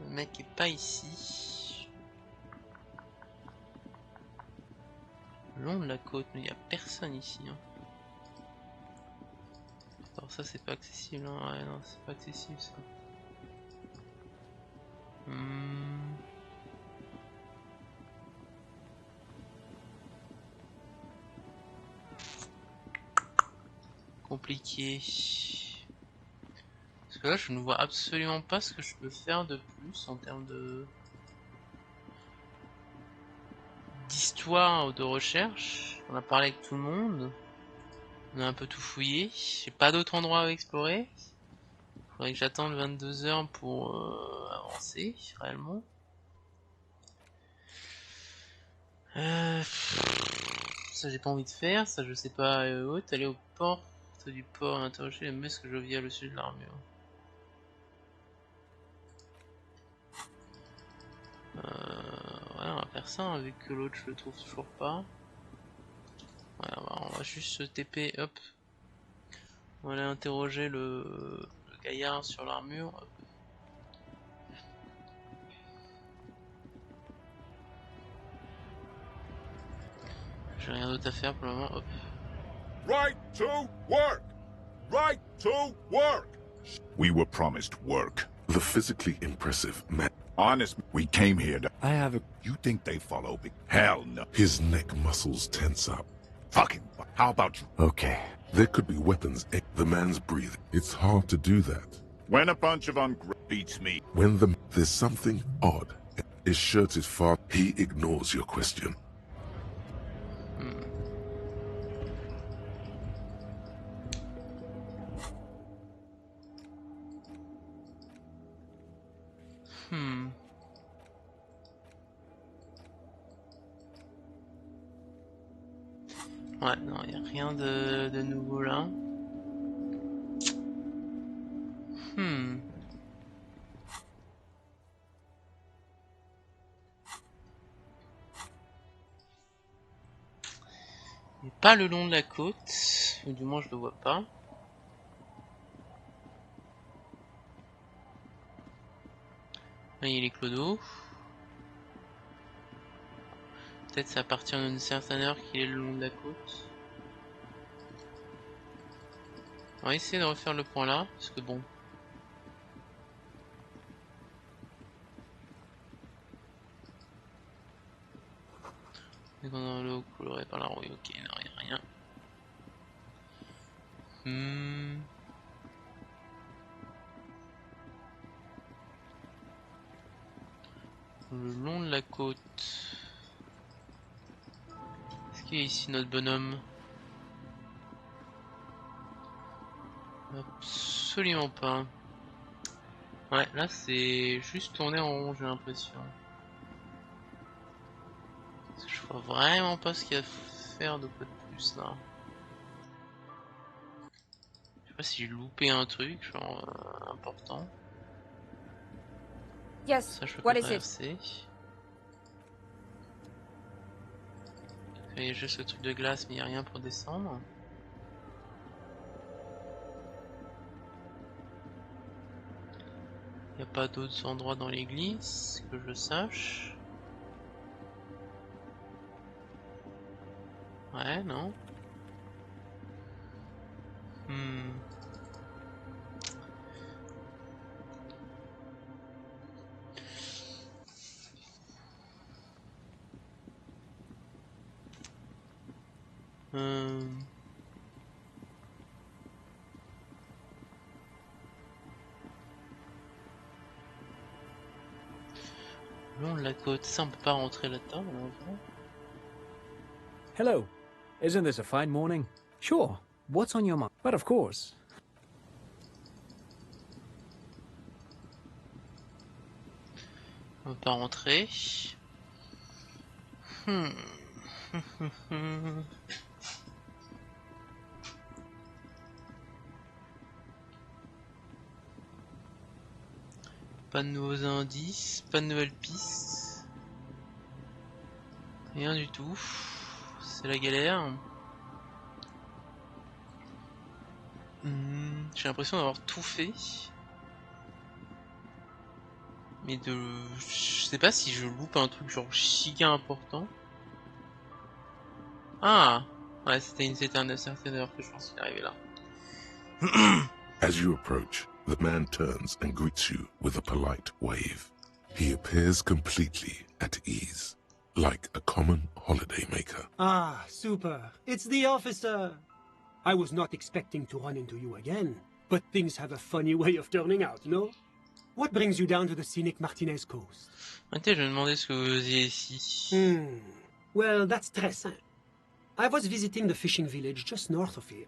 Le mec est pas ici. Le long de la côte, mais il n'y a personne ici. Hein. Alors ça c'est pas accessible. Hein. Ouais, non, c'est pas accessible ça. Compliqué. Parce que là je ne vois absolument pas ce que je peux faire de plus en termes de d'histoire ou de recherche. On a parlé avec tout le monde. On a un peu tout fouillé. J'ai pas d'autre endroit à explorer. Faudrait que j'attende 22 heures pour avancer réellement. Ça j'ai pas envie de faire. Ça je sais pas. Aller au port du port et interroger les muscles que je via le sud de l'armure. Ouais, on va faire ça hein, vu que l'autre je le trouve toujours pas. Ouais, on va juste se TP, hop. On va aller interroger le gaillard sur l'armure. J'ai rien d'autre à faire pour le moment, hop. Right to work! Right to work! We were promised work. The physically impressive man. Honest, we came here to... I have a... You think they follow me? Hell no. His neck muscles tense up. Fucking... How about you? Okay. There could be weapons. The man's breathing. It's hard to do that. When a bunch of beats me. When there's something odd. His shirt is far. He ignores your question. Ouais, non, y a rien de nouveau là. Il est pas le long de la côte, ou du moins je le vois pas. Là il y a les clodos. Peut-être c'est à partir d'une certaine heure qu'il est le long de la côte. On va essayer de refaire le point là, parce que bon. Dès qu'on a l'eau colorée par la rouille, ok, non, y a rien. Le long de la côte. Est-ce qu'il y a ici notre bonhomme? Absolument pas. Ouais, là c'est juste tourner en rond, j'ai l'impression. Je vois vraiment pas ce qu'il y a à faire de quoi de plus là. Je sais pas si j'ai loupé un truc, genre important. Yes, ça je peux what pas is traverser. Il y a juste le truc de glace mais il n'y a rien pour descendre. Il n'y a pas d'autres endroits dans l'église que je sache. Ouais, non. Long de la côte, ça on peut pas rentrer là-dedans. Hello. Isn't this a fine morning? Sure. What's on your mind? But of course. On peut pas rentrer. Pas de nouveaux indices, pas de nouvelles pistes. Rien du tout. C'est la galère. J'ai l'impression d'avoir tout fait. Mais je sais pas si je loupe un truc genre giga important. Ah ouais, c'était une certaine heure que je pense qu'il est arrivé là. As you approach, the man turns and greets you with a polite wave. He appears completely at ease, like a common holidaymaker. Ah, super. It's the officer. I was not expecting to run into you again, but things have a funny way of turning out, no? What brings you down to the scenic Martinez coast? Attends, je me demandais ce que vous faisiez ici. Well, that's très simple. I was visiting the fishing village just north of here.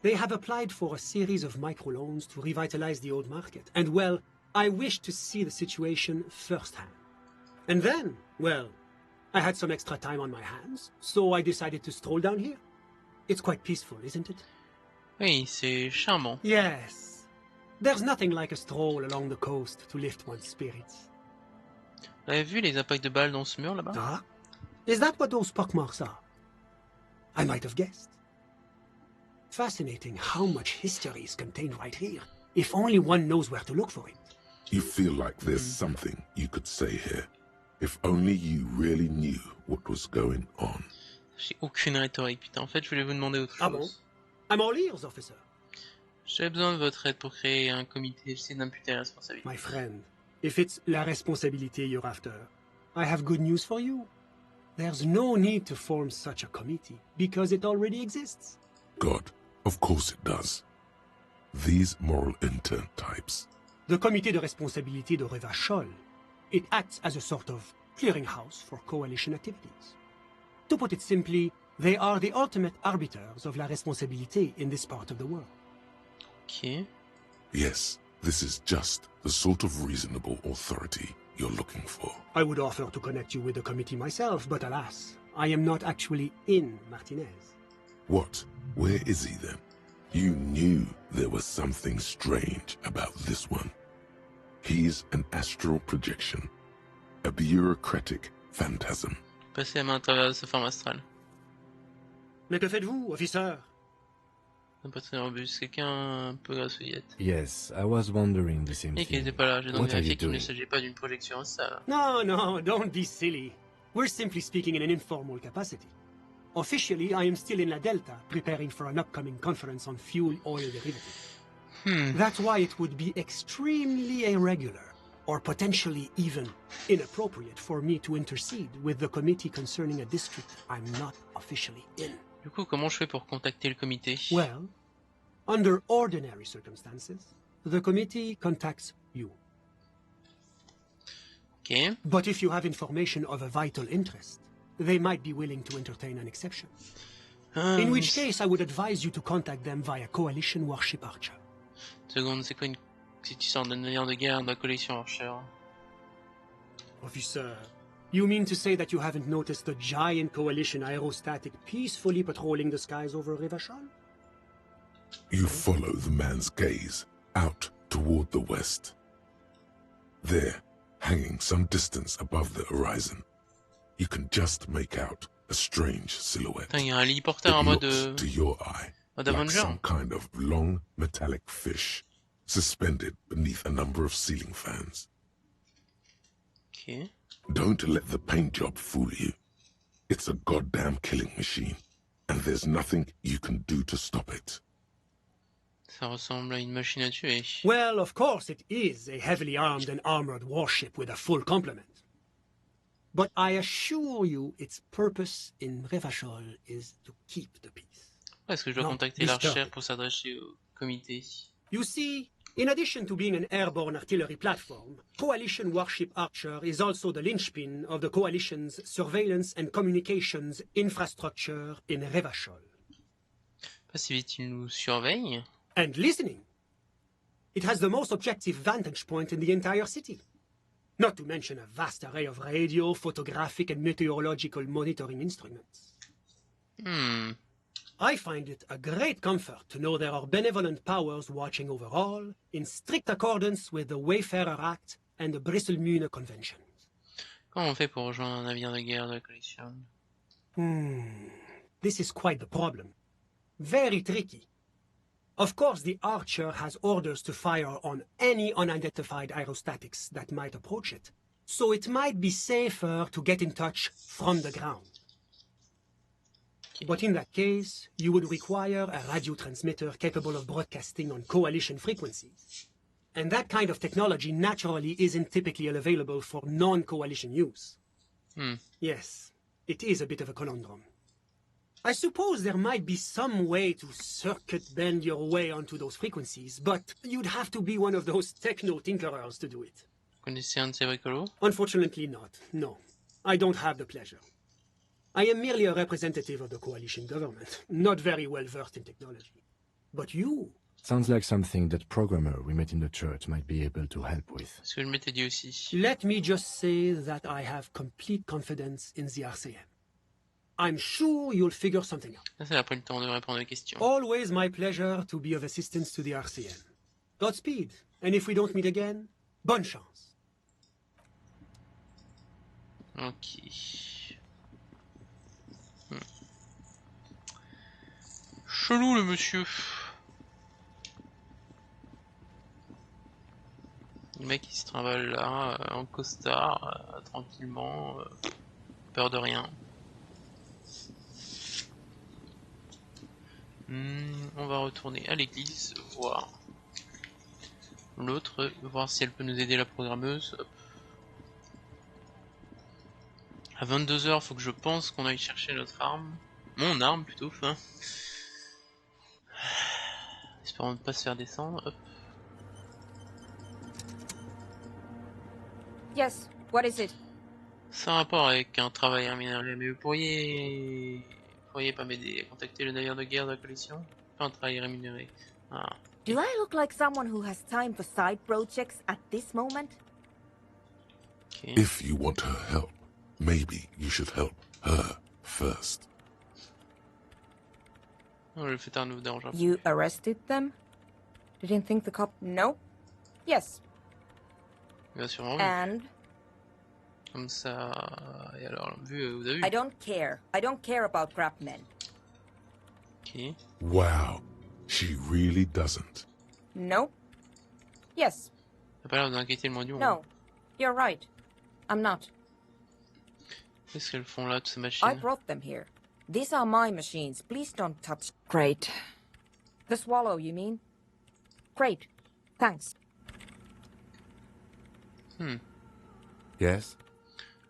They have applied for a series of microloans to revitalize the old market, and well, I wished to see the situation firsthand. And then, well, I had some extra time on my hands, so I decided to stroll down here. It's quite peaceful, isn't it? Oui, c'est charmant. Yes. There's nothing like a stroll along the coast to lift one's spirits. Vous avez vu les impacts de balles dans ce mur là-bas? Ah? Is that what those pockmarks are? I might have guessed. Fascinating how much history is contained right here, if only one knows where to look for it. You feel like there's something you could say here, if only you really knew what was going on. J'ai aucune rhétorique, putain. En fait, je voulais vous demander autre chose. Ah bon? I'm all ears, officer. J'avais besoin de votre aide pour créer un comité. J'essaie d'imputer la responsabilité. My friend, if it's la responsabilité you're after, I have good news for you. There's no need to form such a committee, because it already exists. God, of course it does. These moral intern types. The Comité de Responsabilité de Revachol. It acts as a sort of clearinghouse for coalition activities. To put it simply, they are the ultimate arbiters of la responsabilité in this part of the world. Okay. Yes, this is just the sort of reasonable authority you're looking for. I would offer to connect you with the committee myself, but alas, I am not actually in Martinez. What? Where is he then? You knew there was something strange about this one. He's an astral projection, a bureaucratic phantasm. Passer la main à travers sa forme astrale. Mais que faites-vous, officer? Un peu très robuste, quelqu'un un peu grassouillette. Yes, I was wondering the same Et qui thing. n'était pas là, j'ai donc What are vérifié you qu'il ne doing? s'agit pas d'une projection astrale. No, don't be silly. We're simply speaking in an informal capacity. Officially, I am still in La Delta, preparing for an upcoming conference on fuel oil derivatives. That's why it would be extremely irregular, or potentially even inappropriate for me to intercede with the committee concerning a district I'm not officially in. Du coup, comment je fais pour contacter le comité? Well, under ordinary circumstances, the committee contacts you. Okay. But if you have information of a vital interest, they might be willing to entertain an exception. In which case, I would advise you to contact them via Coalition Warship Archer. Seconde, c'est quoi une petite histoire de navire de guerre de la collection Archer? Officer, you mean to say that you haven't noticed the giant Coalition aerostatic peacefully patrolling the skies over Revachol? You follow the man's gaze out toward the west. There, hanging some distance above the horizon, you can just make out a strange silhouette. Putain, il y a un héliporteur en It mode looks to your eye like Avenger. some kind of long metallic fish suspended beneath a number of ceiling fans. Okay. Don't let the paint job fool you. It's a goddamn killing machine, and there's nothing you can do to stop it. Ça ressemble à une machine à tuer. Well, of course it is a heavily armed and armored warship with a full complement. but I assure you its purpose in Revachol is to keep the peace. Est-ce que je dois Not contacter disturb l'archère it. pour s'adresser au comité? You see, in addition to being an airborne artillery platform, Coalition Warship Archer is also the linchpin of the Coalition's surveillance and communications infrastructure in Revachol. Pas si vite il nous surveille. And listening. It has the most objective vantage point in the entire city. Not to mention a vast array of radio, photographic, and meteorological monitoring instruments. I find it a great comfort to know there are benevolent powers watching over all, in strict accordance with the Wayfarer Act and the Bristol-Mune Convention. Comment on fait pour rejoindre un navire de guerre de la collection? This is quite the problem. Very tricky. Of course, the Archer has orders to fire on any unidentified aerostatics that might approach it, so it might be safer to get in touch from the ground. But in that case, you would require a radio transmitter capable of broadcasting on Coalition frequencies. And that kind of technology naturally isn't typically available for non-Coalition use. Yes, it is a bit of a conundrum. I suppose there might be some way to circuit bend your way onto those frequencies, but you'd have to be one of those techno-tinkerers to do it. Connaissez un de ces bricolos? Unfortunately not, no. I don't have the pleasure. I am merely a representative of the Coalition government, not very well versed in technology. But you... Sounds like something that programmer we met in the church might be able to help with. Ce que je m'étais dit aussi. Let me just say that I have complete confidence in the RCM. I'm sure you'll figure something out. Ça, c'est après le temps de répondre aux questions. Always my pleasure to be of assistance to the RCM. Godspeed, and if we don't meet again, bonne chance. Ok. Chelou le monsieur. Le mec il se trimballe là, en costard, tranquillement, peur de rien. On va retourner à l'église, voir l'autre, voir si elle peut nous aider, la programmeuse. Hop. À 22 h, faut que je pense qu'on aille chercher notre arme. Mon arme plutôt, enfin. Espérons ne pas se faire descendre. Hop. Yes, what is it? Ça a un rapport avec un travail rémunéré, mais vous pourriez pas m'aider à contacter le navire de guerre de la collection? Pas un travail rémunéré. Ah. Do I look like someone who has time for side projects at this moment? Okay. If you want her help, maybe you should help her first. Oh, le fait nous dérange pas. You arrested them? Didn't think the cop... No? Yes. Bien sûr, oui. And? Comme ça... Et alors, vous avez vu? I don't care. I don't care about crap men. Ok. Wow, she really doesn't. No? Yes. T'as pas l'air d'inquiéter le moins du monde. No. You're right. I'm not. Qu'est-ce qu'elles font là, toutes ces machines? I brought them here. These are my machines. Please don't touch... Great. The swallow, you mean? Great. Thanks. Yes?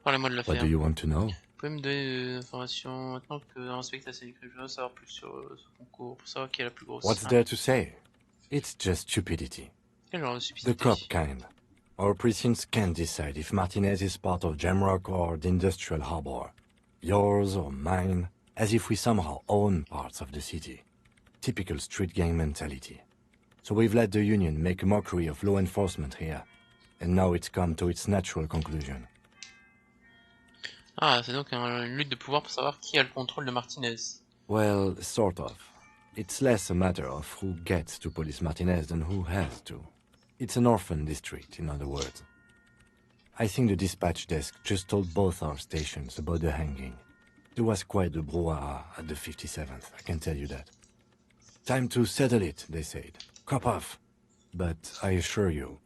Parlez-moi de What l'affaire. do you want to know? Vous pouvez me donner des informations maintenant que l'inspecteur s'est écrit. Je veux savoir plus sur ce concours, pour savoir qui est la plus grosse. What's there to say? It's just stupidity. Quel genre de stupidité? The cop kind. Our precincts can't decide if Martinez is part of Jamrock or the Industrial Harbor. Yours or mine, as if we somehow own parts of the city. Typical street gang mentality. So we've let the Union make a mockery of law enforcement here. And now it's come to its natural conclusion. Ah, c'est donc une lutte de pouvoir pour savoir qui a le contrôle de Martinez. Well, sort of. It's less a matter of who gets to police Martinez than who has to. It's an orphan district, in other words. I think the dispatch desk just told both our stations about the hanging. There was quite the brouhaha at the 57th, I can tell you that. Time to settle it, they said. Cop off. But I assure you,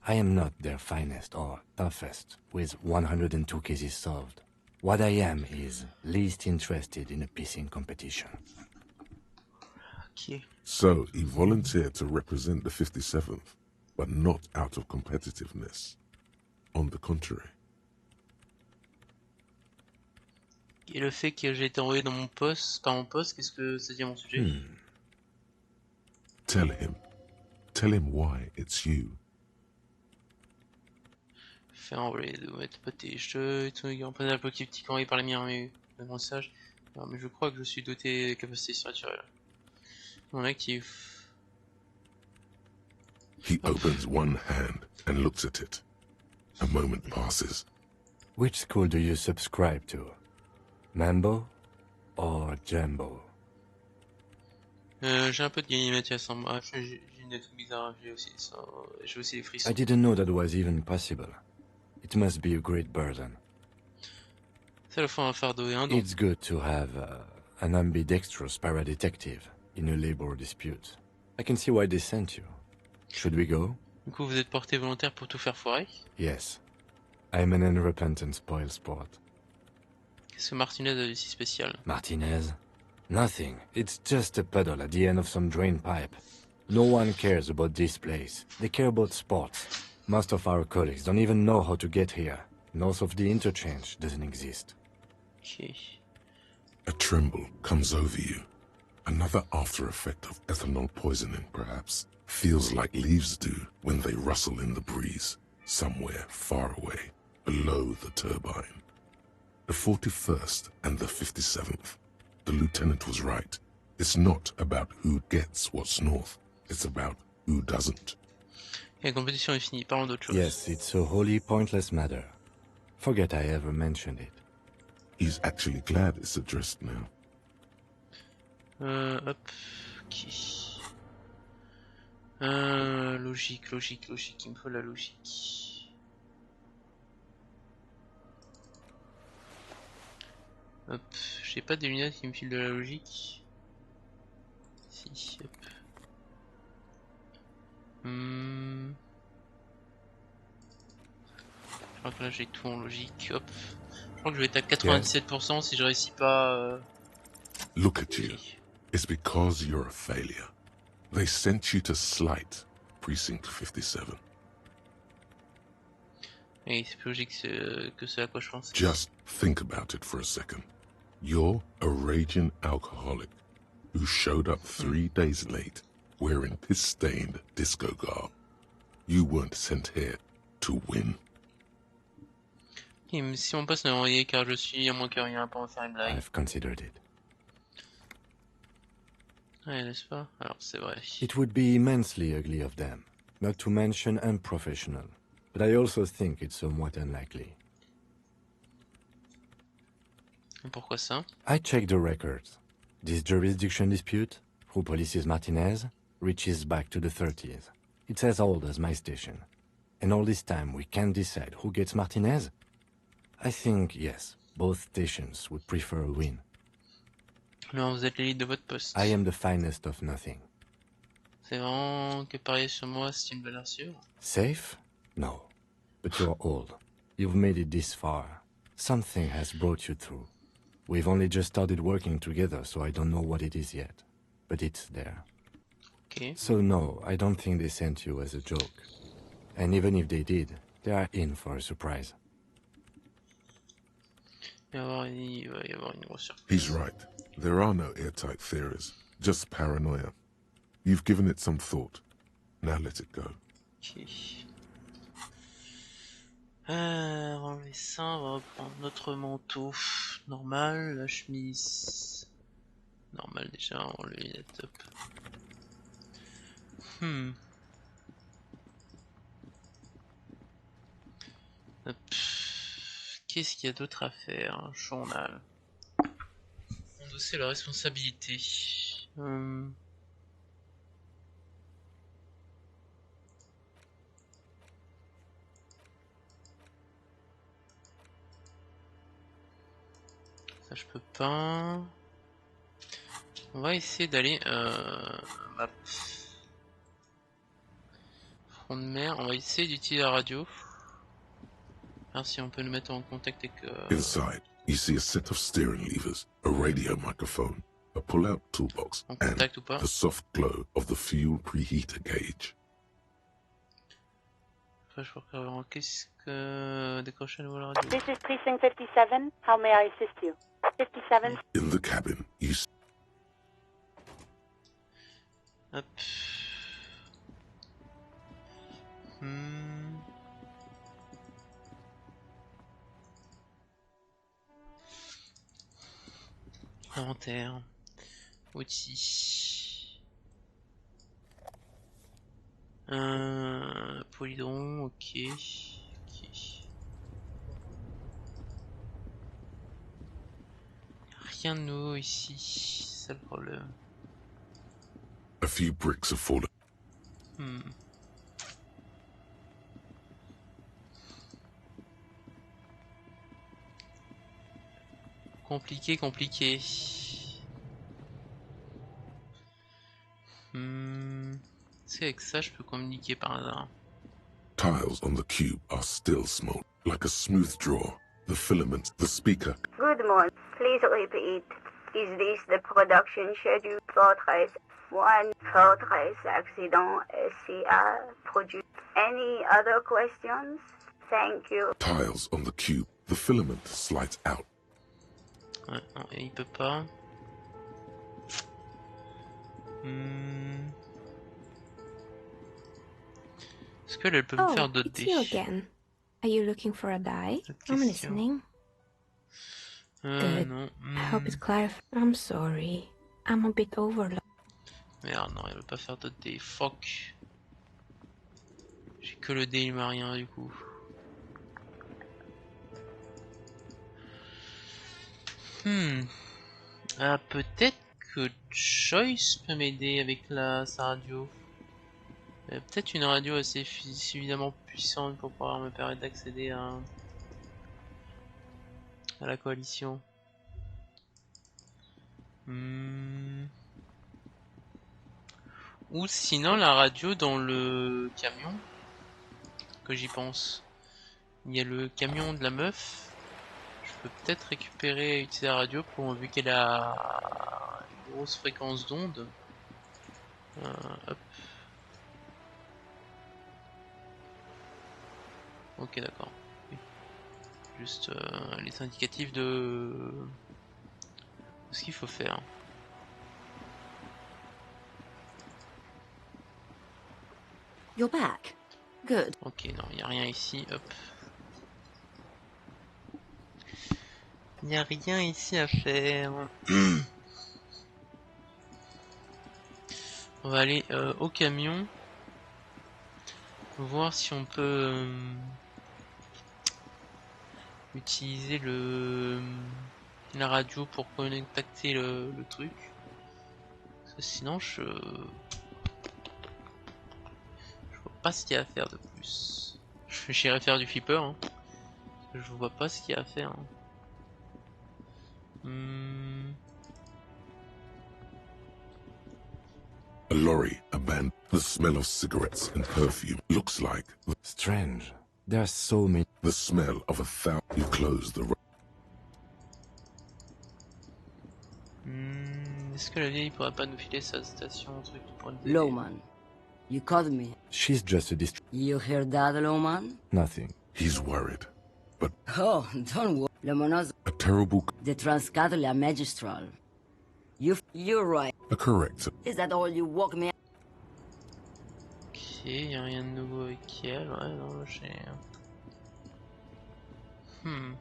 I am not their finest or toughest, with 102 cases solved. What I am is least interested in a pissing competition. Okay. So, he volunteered to represent the 57th, but not out of competitiveness. On the contrary. Et le fait que j'ai été envoyé dans mon poste, par mon poste, qu'est-ce que ça dit à mon sujet? Tell him why it's you. Faire envoler de mettre pas tes jeux, en prenant la petit quand il par la mienne, mais le message. Non, mais je crois que je suis doté de capacités surnaturelles. Non actif. He opens one hand and looks at it. A moment passes. Which school do you subscribe to? Mambo or Jumbo? J'ai un peu de galimatias en moi. J'ai une tête bizarre. J'ai aussi des frissons. I didn't know that was even possible. It must be a great burden. C'est à la fois un fardeau et un don. It's good to have an ambidextrous paradetective in a labor dispute. I can see why they sent you. Should we go? Du coup, vous êtes porté volontaire pour tout faire foirer? Yes. I'm an unrepentant spoilsport. Qu'est-ce que Martinez a de si spécial? Martinez? Nothing. It's just a puddle at the end of some drain pipe. No one cares about this place. They care about sports. Most of our colleagues don't even know how to get here. North of the interchange doesn't exist. Okay. A tremble comes over you. Another after effect of ethanol poisoning, perhaps. Feels like leaves do when they rustle in the breeze, somewhere far away, below the turbine. The 41st and the 57th. The lieutenant was right. It's not about who gets what's north. It's about who doesn't. La compétition est finie, parlons d'autre chose. Yes, it's a wholly pointless matter. Forget I ever mentioned it. He's actually glad it's addressed now. Hop. Ok. Logique. Il me faut la logique. Hop. J'ai pas des lunettes qui me filent de la logique. Si, hop. Je crois que là j'ai tout en logique. Hop. Je crois que je vais être à 97% si je réussis pas. Look at you. It's because you're a failure. They sent you to Slight, Precinct 57. Oui, c'est plus logique que ce à quoi je pense. Just think about it for a second. You're a raging alcoholic who showed up 3 days late wearing piss-stained disco garb. You weren't sent here to win. Okay, mais si mon poste m'a envoyé car je suis, à moins que rien, pas en faire une blague. I've considered it. Ouais, n'est-ce pas? Alors, c'est vrai. It would be immensely ugly of them, not to mention unprofessional. But I also think it's somewhat unlikely. Et pourquoi ça? I checked the records. This jurisdiction dispute, who polices Martinez, reaches back to the 30s. It's as old as my station. And all this time we can't decide who gets Martinez? I think, yes, both stations would prefer a win. Non, vous êtes l'élite de votre poste. I am the finest of nothing. C'est vraiment que parier sur moi, c'est une valeur sûre? Safe? No. But you're old. You've made it this far. Something has brought you through. We've only just started working together, so I don't know what it is yet. But it's there. Okay. So no, I don't think they sent you as a joke. And even if they did, they are in for a surprise. Il va y avoir une grosse surprise. He's right. There are no airtight theories, just paranoia. You've given it some thought. Now let it go. Okay. Enlever ça, on va reprendre notre manteau normal, la chemise normale déjà, on lui les top. Hop. Qu'est-ce qu'il y a d'autre à faire? Un journal. Endosser la responsabilité. Ça je peux pas. On va essayer d'aller map. Front de mer, on va essayer d'utiliser la radio. Alors si on peut nous mettre en contact avec... Inside, you see a set of steering levers, a radio microphone, a pull-out toolbox, and the soft glow of the fuel preheater gauge. Qu'est-ce que... Décrocher à nouveau la radio. This is Precinct 57. How may I assist you? 57. In the cabin, you Hop. Hmm. Inventaire. Outils. Polydron, ok. Ok. Rien de nouveau ici, c'est ça le problème. a few bricks have fallen. Hmm. Compliqué, compliqué. Est-ce qu'avec ça je peux communiquer par hasard? Tiles on the cube are still small, like a smooth draw. The filament, the speaker. Good morning. Please repeat. Is this the production schedule? Fortress 1, Fortress accident SCR produce. Any other questions? Thank you. Tiles on the cube. The filament slides out. Ouais, non, il peut pas. Est-ce qu'elle peut me faire d'autres it's dés? you again. Are you looking for a die? I'm listening. Good. Non. I hope it's clarified. I'm sorry. I'm a bit overloaded. Merde, non, elle veut pas faire d'autres dés. Fuck. J'ai que le dé, il m'a rien du coup. Ah, peut-être que Choice peut m'aider avec sa radio. Peut-être une radio assez suffisamment puissante pour pouvoir me permettre d'accéder à la coalition. Ou sinon la radio dans le camion, que j'y pense. Il y a le camion de la meuf. Je peux peut-être récupérer et utiliser la radio pour, vu qu'elle a une grosse fréquence d'onde. Hop. Ok, d'accord. Oui. Juste les indicatifs de ce qu'il faut faire. You're back. Good. Ok, non, il n'y a rien ici. Hop. Il n'y a rien ici à faire. On va aller au camion. Voir si on peut utiliser la radio pour contacter le truc. Parce que sinon je vois pas ce qu'il y a à faire de plus. J'irai faire du flipper. Hein. Je vois pas ce qu'il y a à faire. Hein. A lorry abandoned. The smell of cigarettes and perfume looks like... Strange. There are so many... The smell of 1,000... You close the... Est-ce que la vieille pourrait pas nous filer sa station, truc pour une... Lowman, you called me. She's just a You hear that, Lowman? Nothing. He's worried, but... Oh, don't worry. Le monos... A terrible... The Transcatholia Magistral. You're right. A corrector. Is that all you woke me? Ok, y'a rien de nouveau avec elle, ouais, non, j'ai... On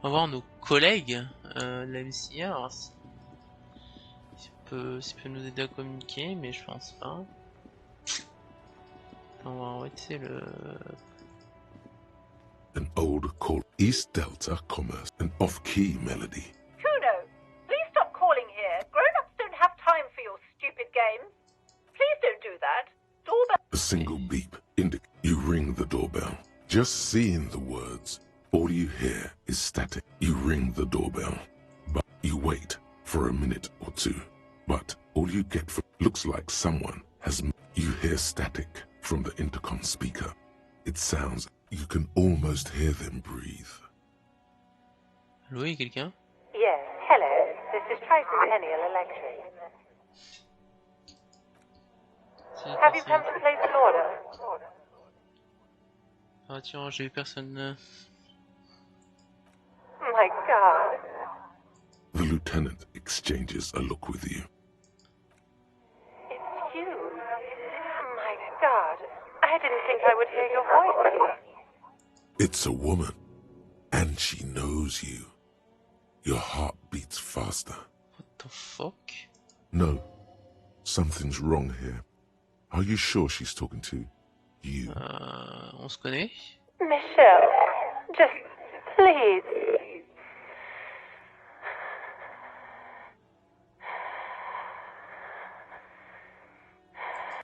va voir nos collègues de la MCA, alors si peut nous aider à communiquer, mais je pense pas. On va arrêter le... An old call. East Delta Commerce. An off-key melody. Kuno, please stop calling here. Grown-ups don't have time for your stupid games. Please don't do that. Doorbell. A single beep. You ring the doorbell. Just seeing the words. All you hear is static. You ring the doorbell. But you wait for a minute or two. But all you get looks like someone has... You hear static from the intercom speaker. It sounds... You can almost hear them breathe. Allô, y'a quelqu'un? Yes, hello. This is Tracy Peniel Electric. Have you come to place an order? Ah tiens, j'ai eu personne. My God. The lieutenant exchanges a look with you. It's you. My God. I didn't think I would hear your voice. It's a woman, and she knows you. Your heart beats faster. What the fuck? No, something's wrong here. Are you sure she's talking to you? On se connaît? Michelle, just please.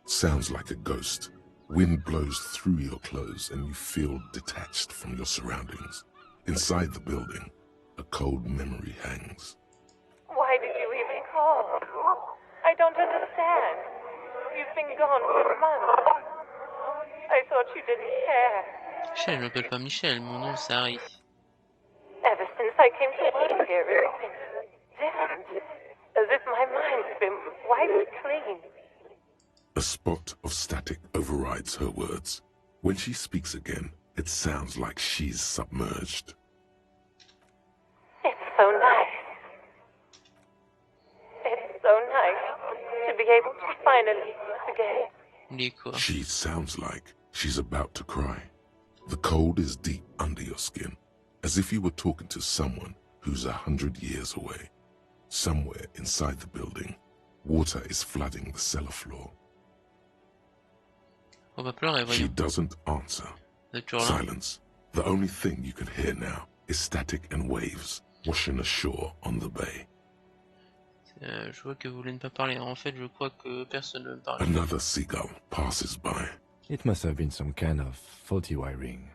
Sounds like a ghost. Wind blows through your clothes and you feel detached from your surroundings. Inside the building, a cold memory hangs. Why did you even call? I don't understand. You've been gone for months. I thought you didn't care. Michel, je m'appelle pas Michel, mon nom c'est Harry. Ever since I came to work here, it's been different. As if my mind's been wiped clean. A spot of static overrides her words. When she speaks again, it sounds like she's submerged. It's so nice. It's so nice to be able to finally again. She sounds like she's about to cry. The cold is deep under your skin, as if you were talking to someone who's 100 years away. Somewhere inside the building, water is flooding the cellar floor. On va pleurer, She voyons. doesn't answer. Silence. The only thing you can hear now is static and waves washing ashore on the bay. Je vois que vous voulez ne pas parler. En fait, je crois que personne ne veut parler. Another seagull passes by. It must have been some kind of faulty wiring.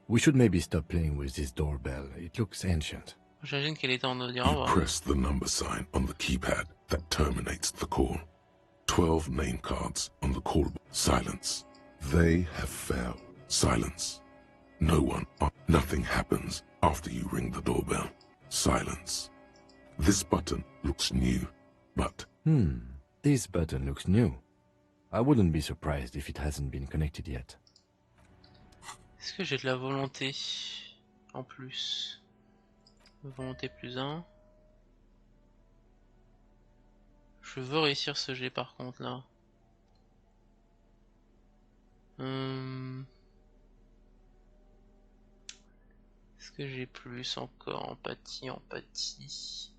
We should maybe stop playing with this doorbell. It looks ancient. J'imagine qu'elle est en train de dire au You revoir. press the number sign on the keypad that terminates the call. 12 name cards on the call. Silence. They have failed. Silence. No one. Nothing happens after you ring the doorbell. Silence. This button looks new, but... This button looks new. I wouldn't be surprised if it hasn't been connected yet. Est-ce que j'ai de la volonté en plus? Volonté plus 1. Je veux réussir ce jet par contre là. Est-ce que j'ai plus encore? Empathie, empathie.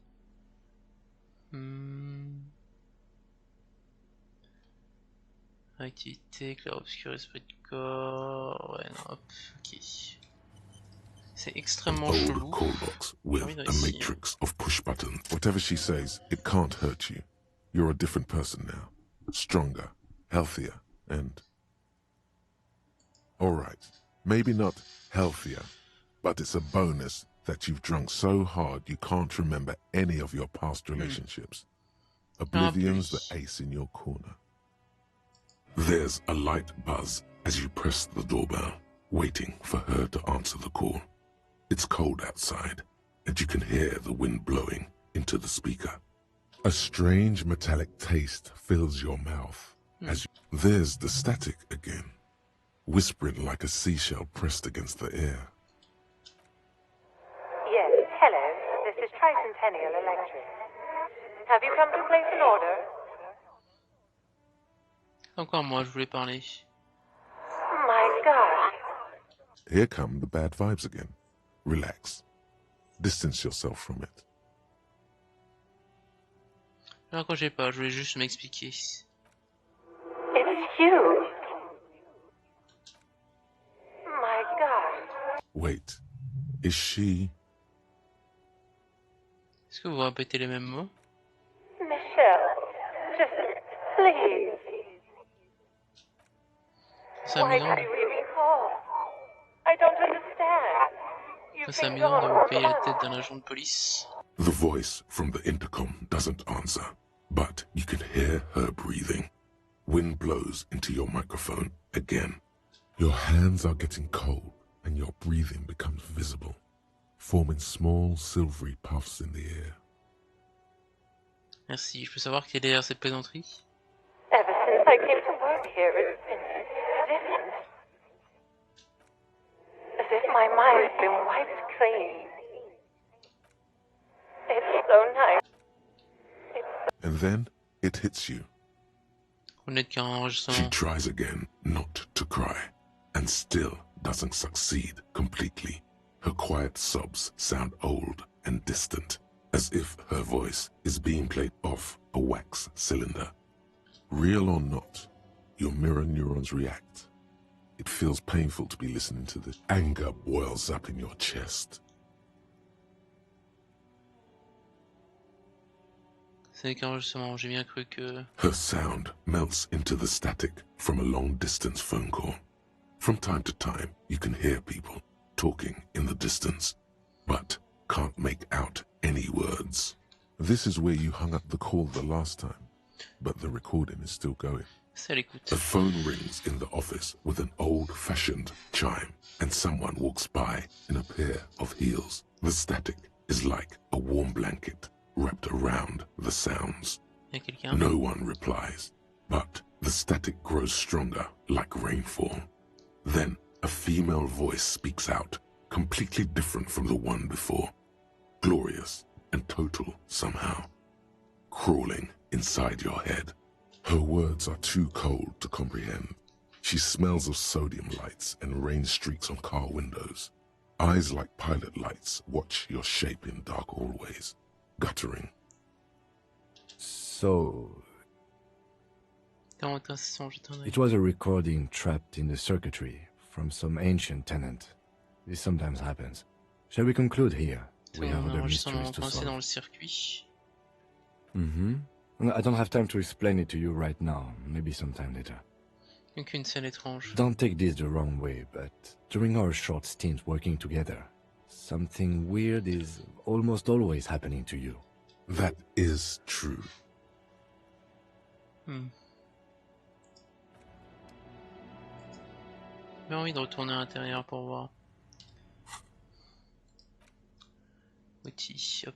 Activité, clair obscur, esprit de corps. Ouais, non, hop, ok. C'est extrêmement Old chelou. call box with a matrix of push buttons. Whatever she says, it can't hurt you. You're a different person now. Stronger, healthier, and... Alright, maybe not healthier, but it's a bonus that you've drunk so hard you can't remember any of your past relationships. Oblivion's the ace in your corner. There's a light buzz as you press the doorbell, waiting for her to answer the call. It's cold outside, and you can hear the wind blowing into the speaker. A strange metallic taste fills your mouth as you... There's the static again, whispering like a seashell pressed against the air. Yes, hello. This is Tricentennial Electric. Have you come to place an order? Encore moi, je voulais parler. My God. Here come the bad vibes again. Relax. Distance yourself from it. Alors quand j'ai pas, je voulais juste m'expliquer. It's you. My God. Wait, is she... Est-ce que vous répétez les mêmes mots? Michelle, just please. C'est Why amusant. did you even call? I don't understand. C'est amusant de vous payer la tête d'un agent de police. The voice from the intercom doesn't answer, but you can hear her breathing. Wind blows into your microphone again. Your hands are getting cold and your breathing becomes visible, forming small silvery puffs in the air. Merci. Je peux savoir qui est derrière cette plaisanterie? Ever since I came to work here, it's been different. As if my mind's been wiped clean. so nice. And then it hits you. Honnête qu'un She enregistrement. tries again not to cry, and still doesn't succeed completely. Her quiet sobs sound old and distant, as if her voice is being played off a wax cylinder. Real or not, your mirror neurons react. It feels painful to be listening to this. Anger boils up in your chest. C'est qu'un enregistrement, j'ai bien cru que... Her sound melts into the static from a long-distance phone call. From time to time, you can hear people talking in the distance, but can't make out any words. This is where you hung up the call the last time, but the recording is still going. C'est à l'écoute. The phone rings in the office with an old-fashioned chime, and someone walks by in a pair of heels. The static is like a warm blanket wrapped around the sounds. Y a quelqu'un? No one replies, but the static grows stronger like rainfall. Then a female voice speaks out, completely different from the one before. Glorious and total somehow. Crawling inside your head. Her words are too cold to comprehend. She smells of sodium lights and rain streaks on car windows. Eyes like pilot lights watch your shape in dark hallways. Guttering. So... It It was a recording trapped in the circuitry from some ancient tenant. This sometimes happens. Shall we conclude here? We have other mysteries to dans le solve. circuit. I don't have time to explain it to you right now. Maybe sometime later. Donc une scène étrange. Don't take this the wrong way, but during our short stints working together, something weird is almost always happening to you. That is true. J'ai envie de retourner à l'intérieur pour voir. Outils, hop.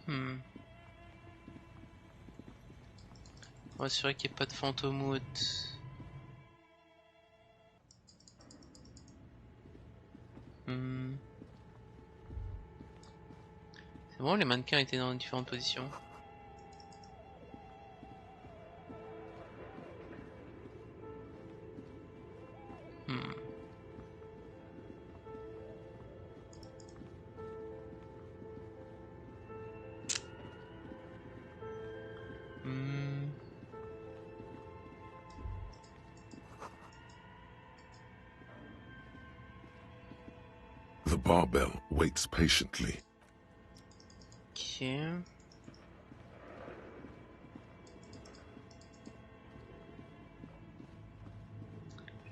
On va s'assurer qu'il n'y ait pas de fantôme ou autre. C'est bon, les mannequins étaient dans différentes positions. The barbell waits patiently. Ok. J'ai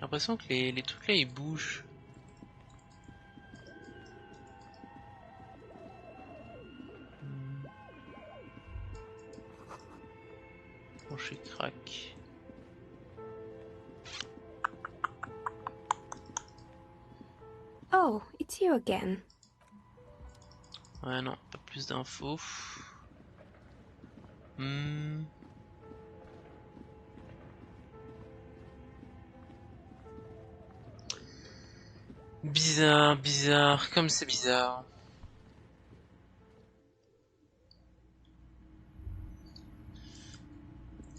l'impression que les trucs là ils bougent. Plancher crack. Oh, it's you again. Ouais, non, pas plus d'infos. Bizarre, bizarre, comme c'est bizarre.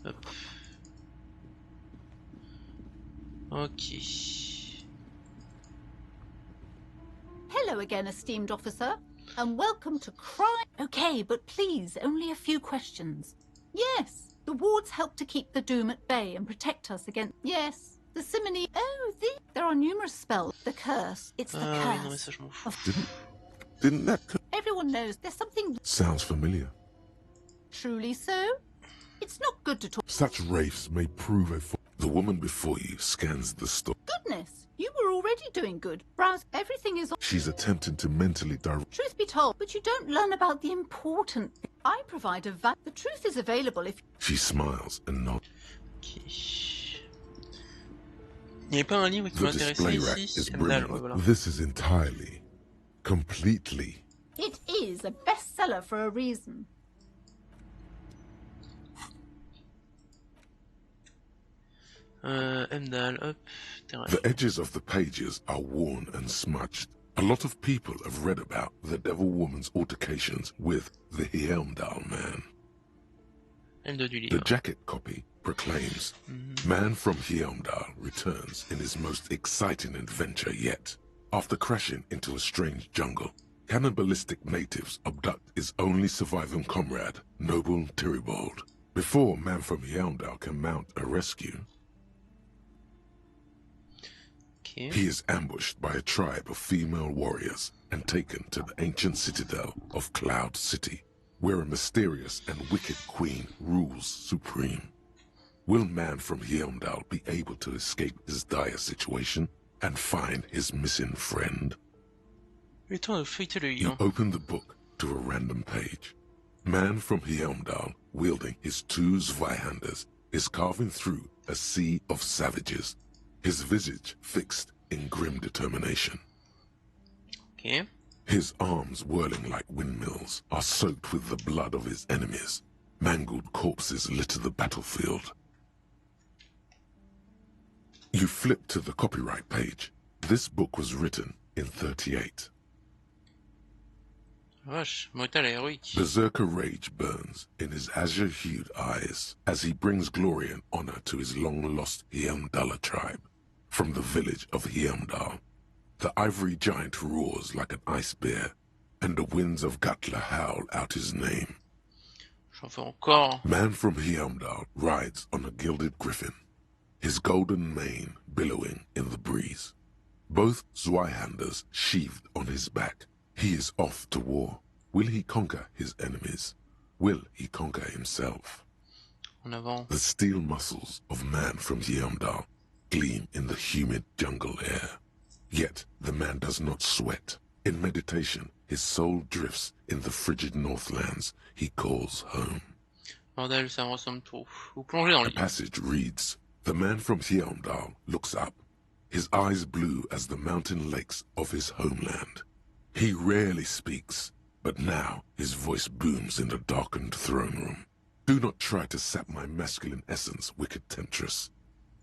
Hop. Ok. Hello again, esteemed officer, and welcome to Crime. Okay, but please, only a few questions. Yes, the wards help to keep the doom at bay and protect us against... Yes, the simony... Oh, there are numerous spells. The curse. It's the curse. Non, mais ça, je m'en fous. Didn't that... Everyone knows there's something... Sounds familiar. Truly so? It's not good to talk... Such wraiths may prove a... The woman before you scans the store. Goodness, you were already doing good. Browse, everything is... She's attempting to mentally direct... Truth be told, but you don't learn about the important... I provide a The truth is available if... She smiles and nods. Ok. Il n'y avait pas un livre qui The display m'intéressait rack ici. is Là, brilliant. voilà. This is entirely, completely... It is a bestseller for a reason. Heimdall, hop, terrain. The edges of the pages are worn and smudged. A lot of people have read about the Devil Woman's altercations with the Heimdall man. The jacket copy proclaims, Man from Heimdall returns in his most exciting adventure yet. After crashing into a strange jungle, cannibalistic natives abduct his only surviving comrade, Noble Tyribald. Before Man from Heimdall can mount a rescue, he is ambushed by a tribe of female warriors and taken to the ancient citadel of Cloud City, where a mysterious and wicked queen rules supreme. Will Man from Heimdall be able to escape his dire situation and find his missing friend? You open the book to a random page. Man from Heimdall, wielding his two Zweihanders, is carving through a sea of savages, his visage fixed in grim determination. His arms, whirling like windmills, are soaked with the blood of his enemies. Mangled corpses litter the battlefield. You flip to the copyright page. This book was written in 38. Vache, mortal héroïque. Berserker rage burns in his azure-hued eyes as he brings glory and honor to his long-lost Heimdall tribe. From the village of Heimdall, the ivory giant roars like an ice bear, and the winds of Gatla howl out his name. J'en fais encore. Man from Heimdall rides on a gilded griffin, his golden mane billowing in the breeze. Both Zweihanders sheathed on his back. He is off to war. Will he conquer his enemies? Will he conquer himself? En avant. The steel muscles of Man from Heimdall gleam in the humid jungle air. Yet the man does not sweat. In meditation, his soul drifts in the frigid northlands he calls home. Bordel, ça me ressemble trop. Vous plongez dans le The passage reads, The man from Heimdall looks up, his eyes blue as the mountain lakes of his homeland. He rarely speaks, but now his voice booms in the darkened throne room. Do not try to sap my masculine essence, wicked temptress.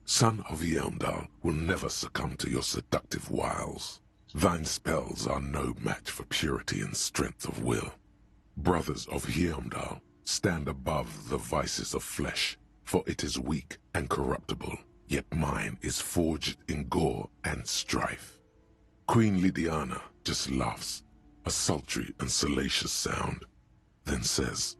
Son of Heimdall will never succumb to your seductive wiles. Thine spells are no match for purity and strength of will. Brothers of Heimdall, stand above the vices of flesh, for it is weak and corruptible, yet mine is forged in gore and strife. Queen Lydiana just laughs, a sultry and salacious sound, then says,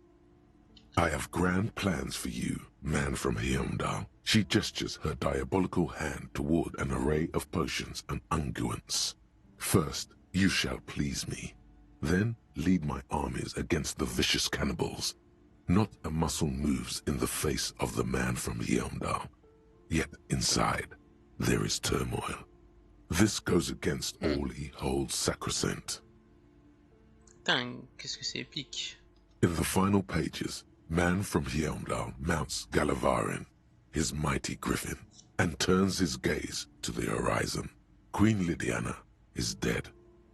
I have grand plans for you, man from Heimdall. She gestures her diabolical hand toward an array of potions and unguents. First, you shall please me. Then lead my armies against the vicious cannibals. Not a muscle moves in the face of the man from Heimdall. Yet inside, there is turmoil. This goes against all he holds sacrosanct. Putain, qu'est-ce que c'est épique. In the final pages, Man from Heimdall mounts Gallavarin, his mighty griffin, and turns his gaze to the horizon. Queen Lydiana is dead,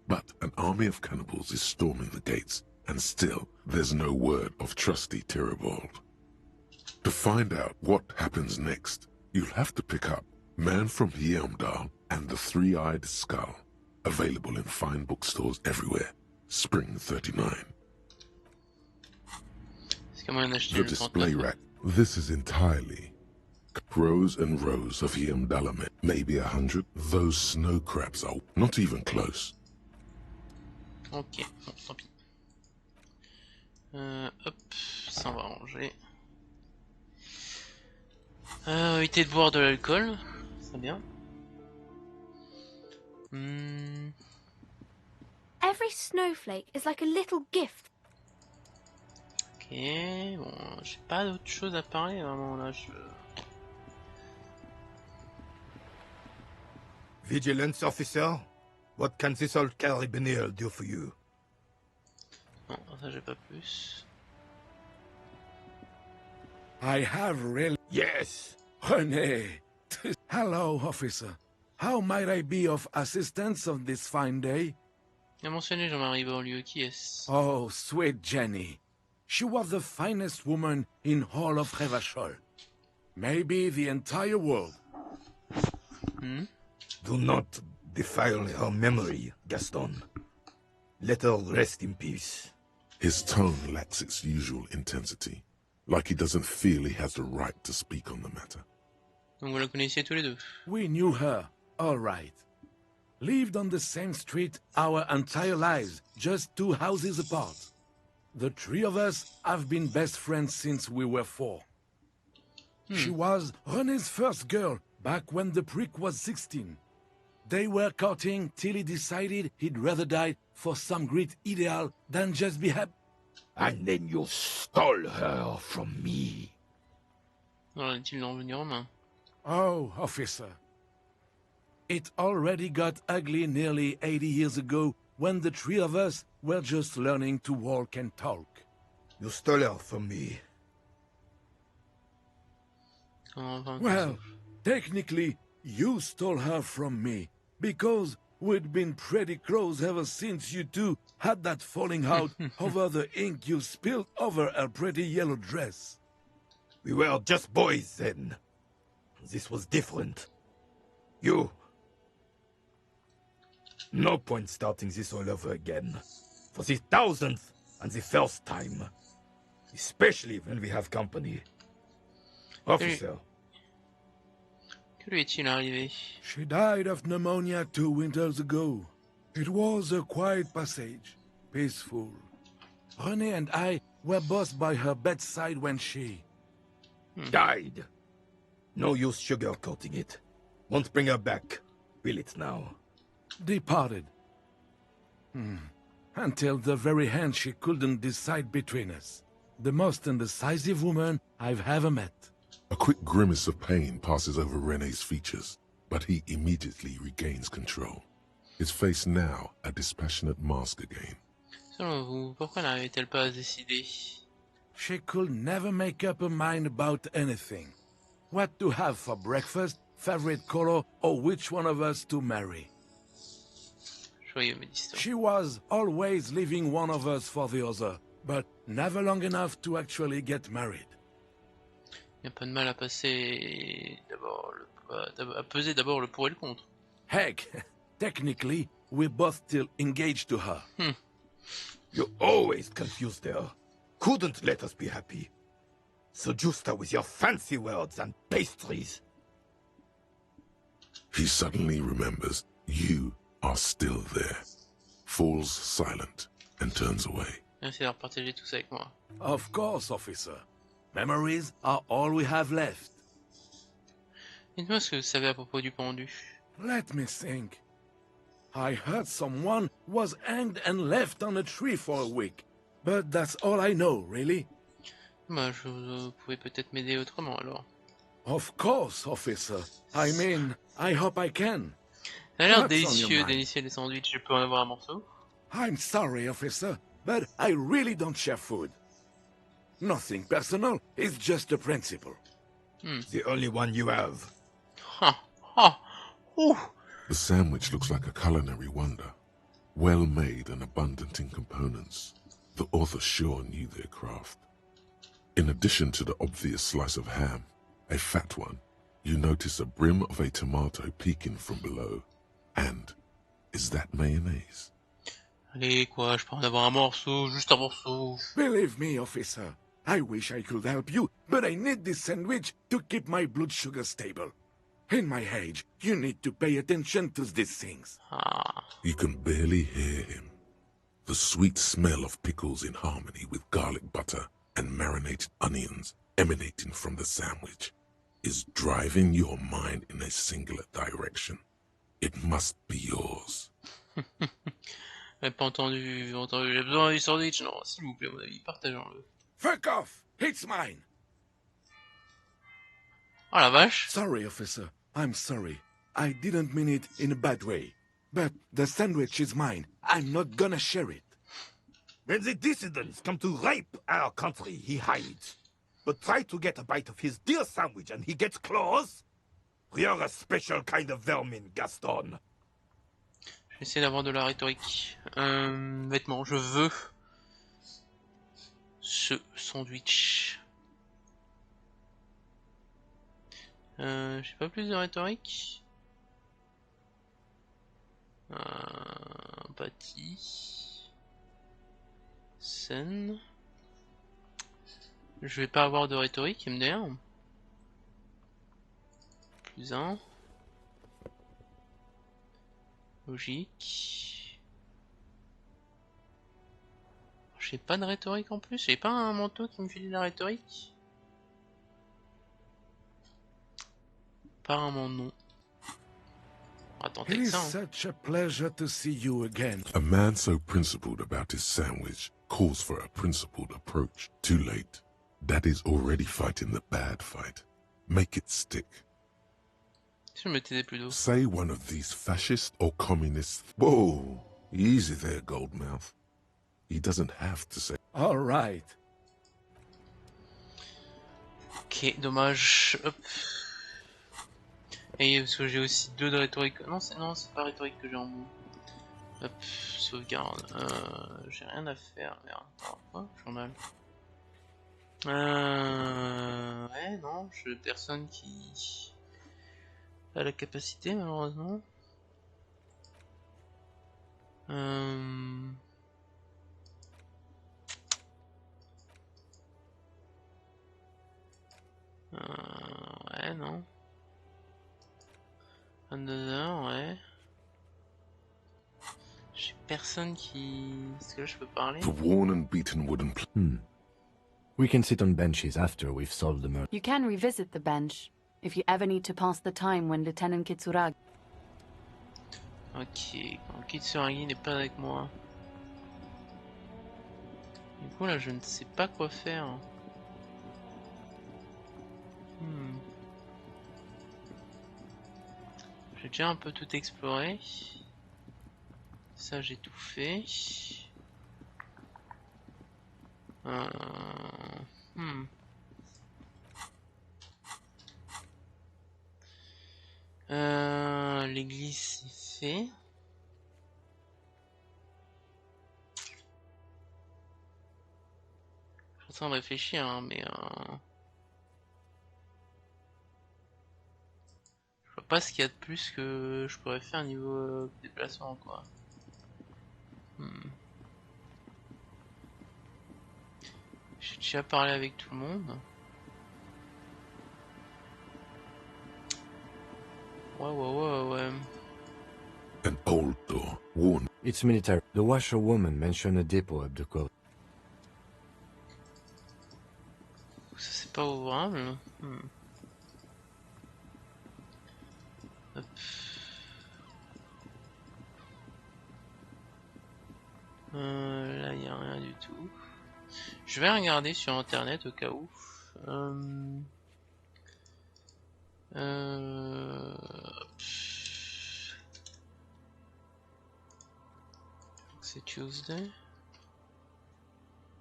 but an army of cannibals is storming the gates, and still there's no word of trusty Tyribald. To find out what happens next, you'll have to pick up Man from Heimdall and the Three-Eyed Skull, available in fine bookstores everywhere. Spring 39. The display rack. This is entirely rows and rows of Heimdall, maybe 100. Those snow crabs are not even close. Ok, bon, tant pis. Hop, ça on va ranger. Éviter de boire de l'alcool, c'est bien. Every snowflake is like a little gift. Ok, bon, j'ai pas d'autre chose à parler vraiment là. Vigilance officer, what can this old carabiner do for you? Non, ça j'ai pas plus. I have really... Yes. René. Hello, officer. How might I be of assistance on this fine day? Il a mentionné Jean-Marie Beaulieu, qui est-ce? Oh, sweet Jenny. She was the finest woman in all of Revachol. Maybe the entire world. Do not defile her memory, Gaston. Let her rest in peace. His tone lacks its usual intensity, like he doesn't feel he has the right to speak on the matter. Donc vous la connaissiez tous les deux. We knew her, all right. Lived on the same street our entire lives, just 2 houses apart. The 3 of us have been best friends since we were 4. She was René's first girl, back when the prick was 16. They were courting till he decided he'd rather die for some great ideal than just be happy. And then you stole her from me. Alors, est-il d'en venir en main? Oh, officer. It already got ugly nearly 80 years ago when the 3 of us were just learning to walk and talk. You stole her from me. Well, technically, you stole her from me, because we'd been pretty close ever since you two had that falling out over the ink you spilled over her pretty yellow dress. We were just boys then. This was different. You... No point starting this all over again. For the 1000th and the first time. Especially when we have company. Officer. Que lui est-il arrivé? She died of pneumonia 2 winters ago. It was a quiet passage, peaceful. René and I were both by her bedside when she... Died. No use sugarcoating it. Won't bring her back. Will it now? Departed. Until the very hand she couldn't decide between us. The most indecisive woman I've ever met. A quick grimace of pain passes over René's features, but he immediately regains control. His face now a dispassionate mask again. Selon vous, pourquoi n'arrivait-elle pas à se décider? She could never make up her mind about anything. What to have for breakfast, favorite color, or which one of us to marry. Joyeux mais distant. She was always leaving one of us for the other, but never long enough to actually get married. Il n'y a pas de mal à passer d'abord à peser d'abord le pour et le contre. Heck, technically, we're both still engaged to her. You always confused her. Couldn't let us be happy. Seduced her with your fancy words and pastries. He suddenly remembers you are still there, falls silent, and turns away. Merci d'avoir partagé tout ça avec moi. Of course, officer. Memories are all we have left. Dites-moi ce que vous savez à propos du pendu. Let me think. I heard someone was hanged and left on a tree for a week. But that's all I know, really. Bah, vous pouvez peut-être m'aider autrement alors. Of course, officer. I mean, I hope I can. Ça a l'air What's on your délicieux mind? d'initier les sandwichs. Je peux en avoir un morceau? I'm sorry, officer, but I really don't share food. Nothing personal, it's just a principle. The only one you have. The sandwich looks like a culinary wonder. Well made and abundant in components. The author sure knew their craft. In addition to the obvious slice of ham, a fat one, you notice a brim of a tomato peeking from below. And, is that mayonnaise? Allez, quoi, je peux en avoir un morceau, juste un morceau. Believe me, officer, I wish I could help you, but I need this sandwich to keep my blood sugar stable. In my age, you need to pay attention to these things. You can barely hear him. The sweet smell of pickles in harmony with garlic butter and marinated onions emanating from the sandwich is driving your mind in a singular direction. It must be yours. J'ai pas entendu, j'ai besoin du sandwich, non, s'il vous plaît, mon avis, partageons-le. Fuck off! It's mine! Oh la vache! Sorry, officer. I'm sorry. I didn't mean it in a bad way. But the sandwich is mine. I'm not gonna share it. When the dissidents come to rape our country, he hides. But try to get a bite of his dear sandwich and he gets claws? You're a special kind of vermin, Gaston. Je vais essayer d'avoir de la rhétorique. Vêtements, je veux ce sandwich. J'ai pas plus de rhétorique. empathie. Scène. Je vais pas avoir de rhétorique, MDR. Plus 1. Logique. J'ai pas de rhétorique en plus. J'ai pas un manteau qui me fait de la rhétorique. Apparemment non. Attends, It is ça, hein. such a pleasure to see you again. A man so principled about his sandwich calls for a principled approach. Too late. Daddy's already fighting the bad fight. Make it stick. Je me taisais plus d'eau. Say one of these fascist or communist... Whoa! Easy there, Goldmouth. He doesn't have to say... All right. Ok, dommage. Hop. Et parce que j'ai aussi 2 de rhétorique. Non, c'est pas rhétorique que j'ai en bout. Hop, sauvegarde. J'ai rien à faire. Merde. Alors, quoi, journal. Ouais, non, je personne qui a la capacité malheureusement. Ouais, non. 22h, ouais. J'ai personne qui... Est-ce que là je peux parler? The worn and beaten wooden... We can sit on benches after we've solved the murder. You can revisit the bench if you ever need to pass the time when Lieutenant Kitsuragi. Ok, quand Kitsuragi n'est pas avec moi. Du coup là je ne sais pas quoi faire. J'ai déjà un peu tout exploré. Ça j'ai tout fait. L'église c'est fait. Je suis en train de réfléchir, hein, mais je vois pas ce qu'il y a de plus que je pourrais faire niveau déplacement, quoi. J'ai déjà parlé avec tout le monde. Ouais. An old door, worn. It's military. The washerwoman mentioned a depot up the coast. Ça c'est pas ouvrable. Hop. Là y a rien du tout. Je vais regarder sur internet au cas où. C'est Tuesday.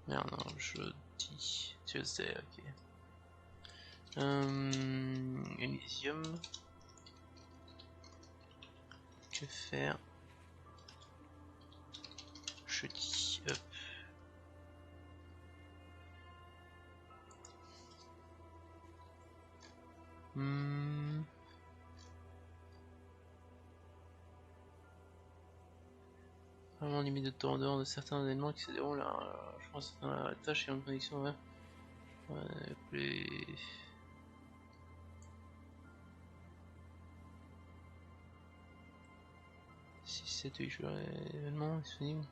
Merde, non, jeudi. Tuesday, ok. Elysium. Que faire? Jeudi, hop. Vraiment limite de temps en dehors de certains événements qui se déroulent là, je pense dans la tâche et en connexion ouais. Plus... Si 7 8 jours événements disponibles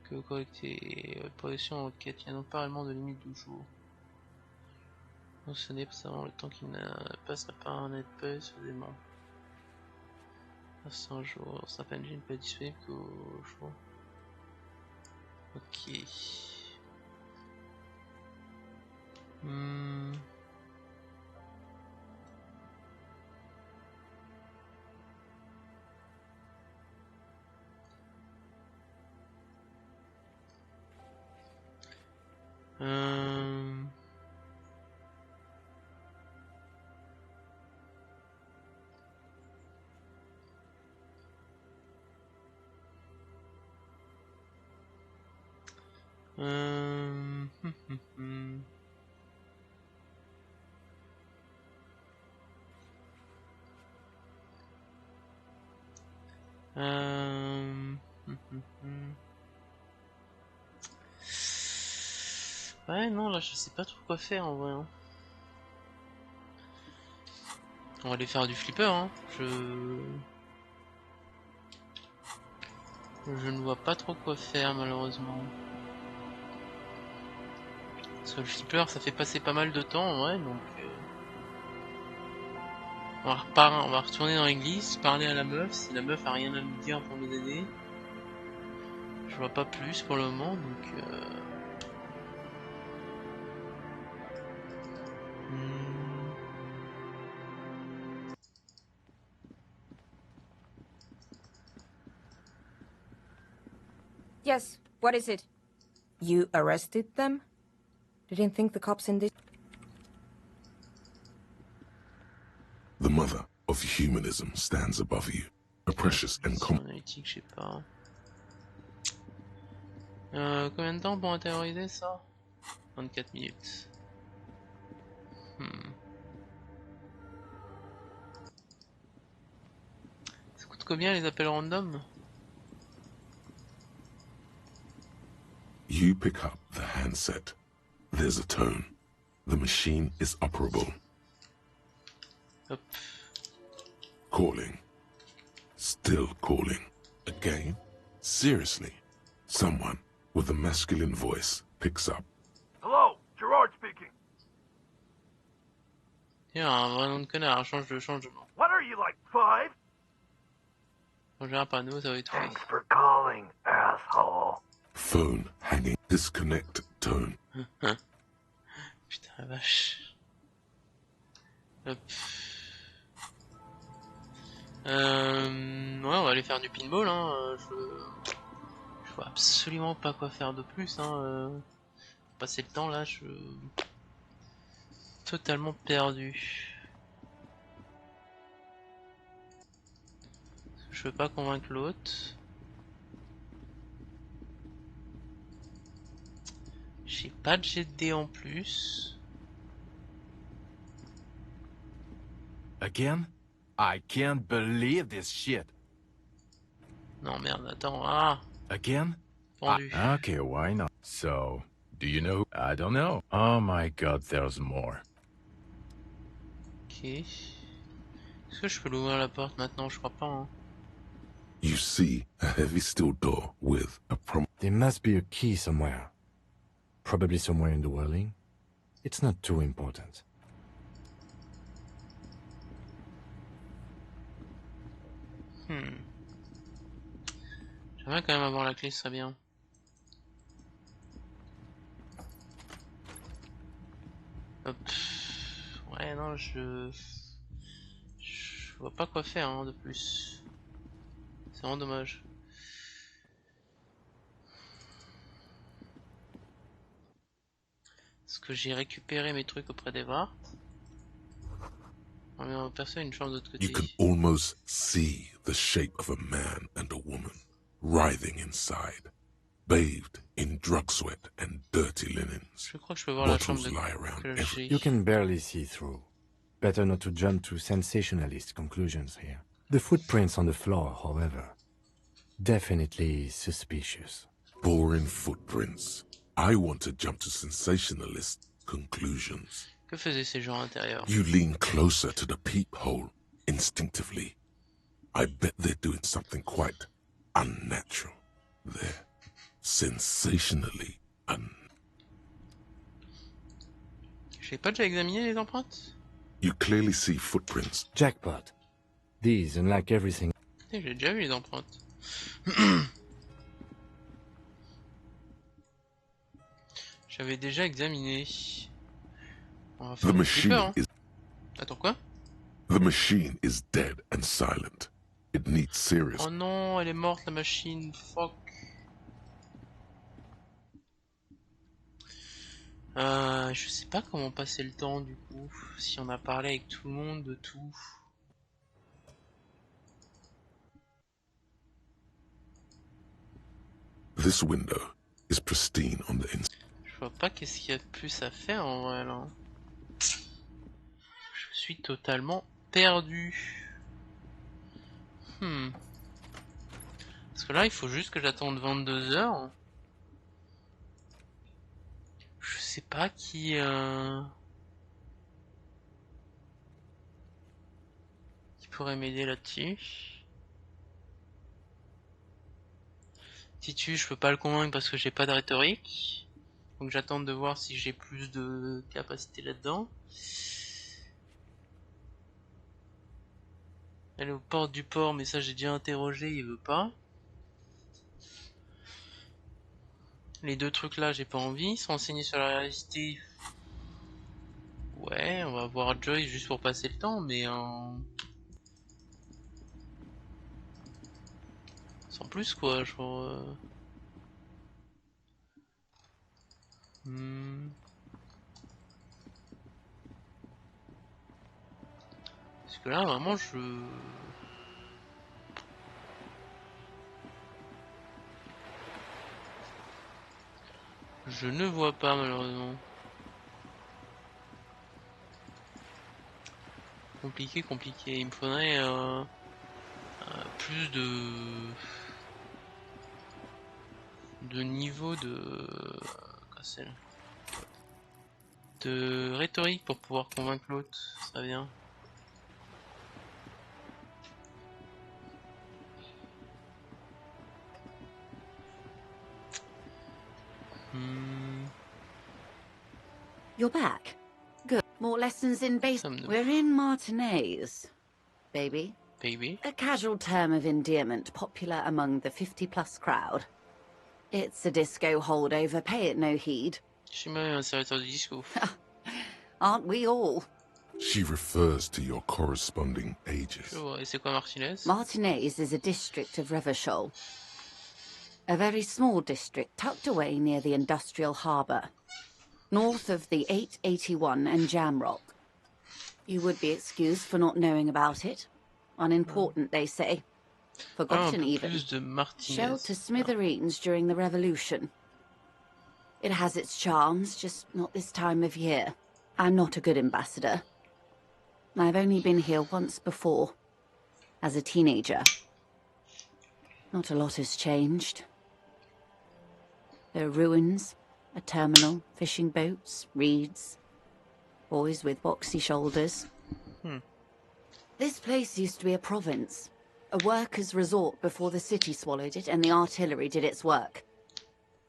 que vous collectez progression en quête, il n'y a donc pas réellement de limite de jours. Ce n'est pas seulement le temps qui passe n'a pas un être peu sur des éléments. 100 jours, Snap Engine peut être disponible qu'au jour. Ok. Ouais, non, là, je sais pas trop quoi faire en vrai. Hein. On va aller faire du flipper, hein. Je ne vois pas trop quoi faire, malheureusement. Parce que le flipper, ça fait passer pas mal de temps, ouais, donc... on va retourner dans l'église, parler à la meuf, si la meuf a rien à nous dire pour nous aider. Je vois pas plus pour le moment, donc... Yes, what is it? You arrested them? Didn't think the cops in this... The mother of humanism stands above you, a precious and analytique, je sais pas. Combien de temps pour intérioriser ça? 24 minutes. Ça coûte combien les appels random? You pick up the handset. There's a tone. The machine is operable. Hop. Calling. Still calling. Again? Seriously? Someone with a masculine voice picks up. Hello, Gerard speaking. Tiens, un vrai nom de connard, change de changement. What are you, like 5? Changer un panneau, ça va être fait. Thanks for calling, asshole. Phone hanging. Disconnect tone. Putain la vache. Hop. Ouais, on va aller faire du pinball, hein. Je vois absolument pas quoi faire de plus, hein. Passer le temps là, totalement perdu. Je veux pas convaincre l'autre. J'ai pas de jet de dés en plus. Again? I can't believe this shit. Non merde, attends, ah. Again? Pendu. Okay, why not? So, do you know? I don't know. Oh my god, there's more. Ok. Est-ce que je peux l'ouvrir la porte maintenant? Je crois pas, hein. You see a heavy steel door with a There must be a key somewhere. Probably somewhere in the whirling. It's not too important. J'aimerais quand même avoir la clé, ce serait bien. Hop. Ouais, non, je vois pas quoi faire, hein, de plus. C'est vraiment dommage. Est-ce que j'ai récupéré mes trucs auprès des Vart? On va percer une chambre de l'autre côté. You can almost see the shape of a man and a woman writhing inside, bathed in drug sweat and dirty linens. Je crois que je peux voir la chambre Bottles lie around que everywhere. You can barely see through. Better not to jump to sensationalist conclusions here. The footprints on the floor, however, definitely suspicious. Boring footprints. I want to jump to sensationalist conclusions. Que faisaient ces gens à l'intérieur? You lean closer to the peephole instinctively. I bet they're doing something quite unnatural there. Sensationally J'ai pas déjà examiné les empreintes? You clearly see footprints. Jackpot. These, unlike everything. J'ai déjà vu les empreintes. J'avais déjà examiné. On va faire The du machine flipper, hein. is Attends quoi? The machine is dead and silent. It needs serious. Oh non, elle est morte la machine. Fuck. Je sais pas comment passer le temps du coup. Si on a parlé avec tout le monde de tout. This window is pristine on the inside. Je vois pas qu'est-ce qu'il y a de plus à faire en vrai là. Je suis totalement perdu. Parce que là il faut juste que j'attende 22 heures. Je sais sais pas qui pourrait m'aider là-dessus. Titu, je peux pas le convaincre parce que j'ai pas de rhétorique. Donc j'attends de voir si j'ai plus de capacité là-dedans. Elle est aux portes du port, mais ça j'ai déjà interrogé, il veut pas. Les deux trucs là, j'ai pas envie. Se renseigner sur la réalité. Ouais, on va voir Joy juste pour passer le temps, mais sans plus quoi, genre. Parce que là, vraiment, je ne vois pas malheureusement. Compliqué, compliqué. Il me faudrait plus de niveau de rhétorique pour pouvoir convaincre l'autre. Ça vient. You're back. Good. More lessons in basic. We're in Martinez, baby. Baby? A casual term of endearment popular among the 50-plus crowd. It's a disco holdover, pay it no heed. Je suis même un serviteur du disco. Aren't we all? She refers to your corresponding ages. Je vois. Et c'est quoi Martinez? Martinez is a district of Revachol. A very small district tucked away near the industrial harbour. North of the 881 and Jamrock. You would be excused for not knowing about it. Unimportant, they say. Forgotten even. Shelled to smithereens during the Revolution. It has its charms, just not this time of year. I'm not a good ambassador. I've only been here once before, as a teenager. Not a lot has changed. There are ruins, a terminal, fishing boats, reeds, boys with boxy shoulders. This place used to be a province, a workers' resort before the city swallowed it and the artillery did its work.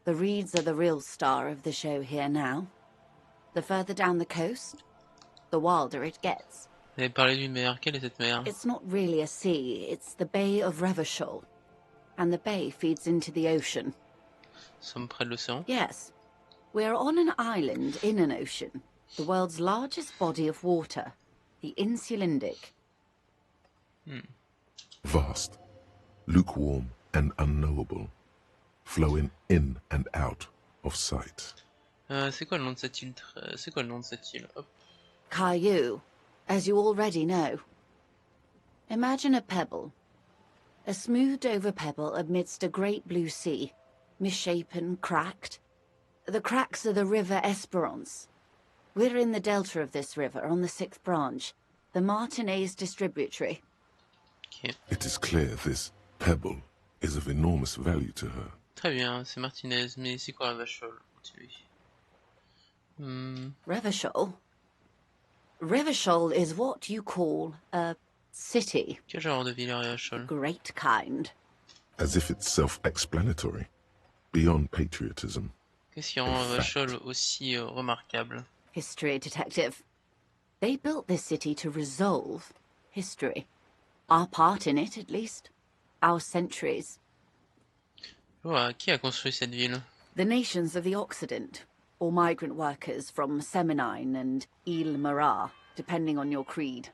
The reeds are the real star of the show here now. The further down the coast, the wilder it gets. Vous avez parlé d'une mer. Quelle est cette mer? It's not really a sea, it's the Bay of Revachol. And the bay feeds into the ocean. Sommes près de l'océan? Yes. We're on an island in an ocean. The world's largest body of water. The Insulindic. Vast, lukewarm and unknowable, flowing in and out of sight. C'est quoi le nom de cette île? C'est quoi le nom de cette île? Hop. Caillou, as you already know. Imagine a pebble. A smoothed over pebble amidst a great blue sea. Misshapen, cracked. The cracks are the river Esperance. We're in the delta of this river, on the 6th branch. The Martinez distributary. Okay. It is clear this pebble is of enormous value to her. Très bien, c'est Martinez, mais c'est quoi Revachol? Revachol? Revachol is what you call a city. Quel genre de ville est Revachol? Great kind. As if it's self-explanatory, beyond patriotism. Qu'est-ce qui rend Revachol aussi remarquable? History detective. They built this city to resolve history. Our part in it, at least. Our centuries. Ouais, qui a construit cette ville? The nations of the Occident, or migrant workers from Seminine and Ile-Marat, depending on your creed.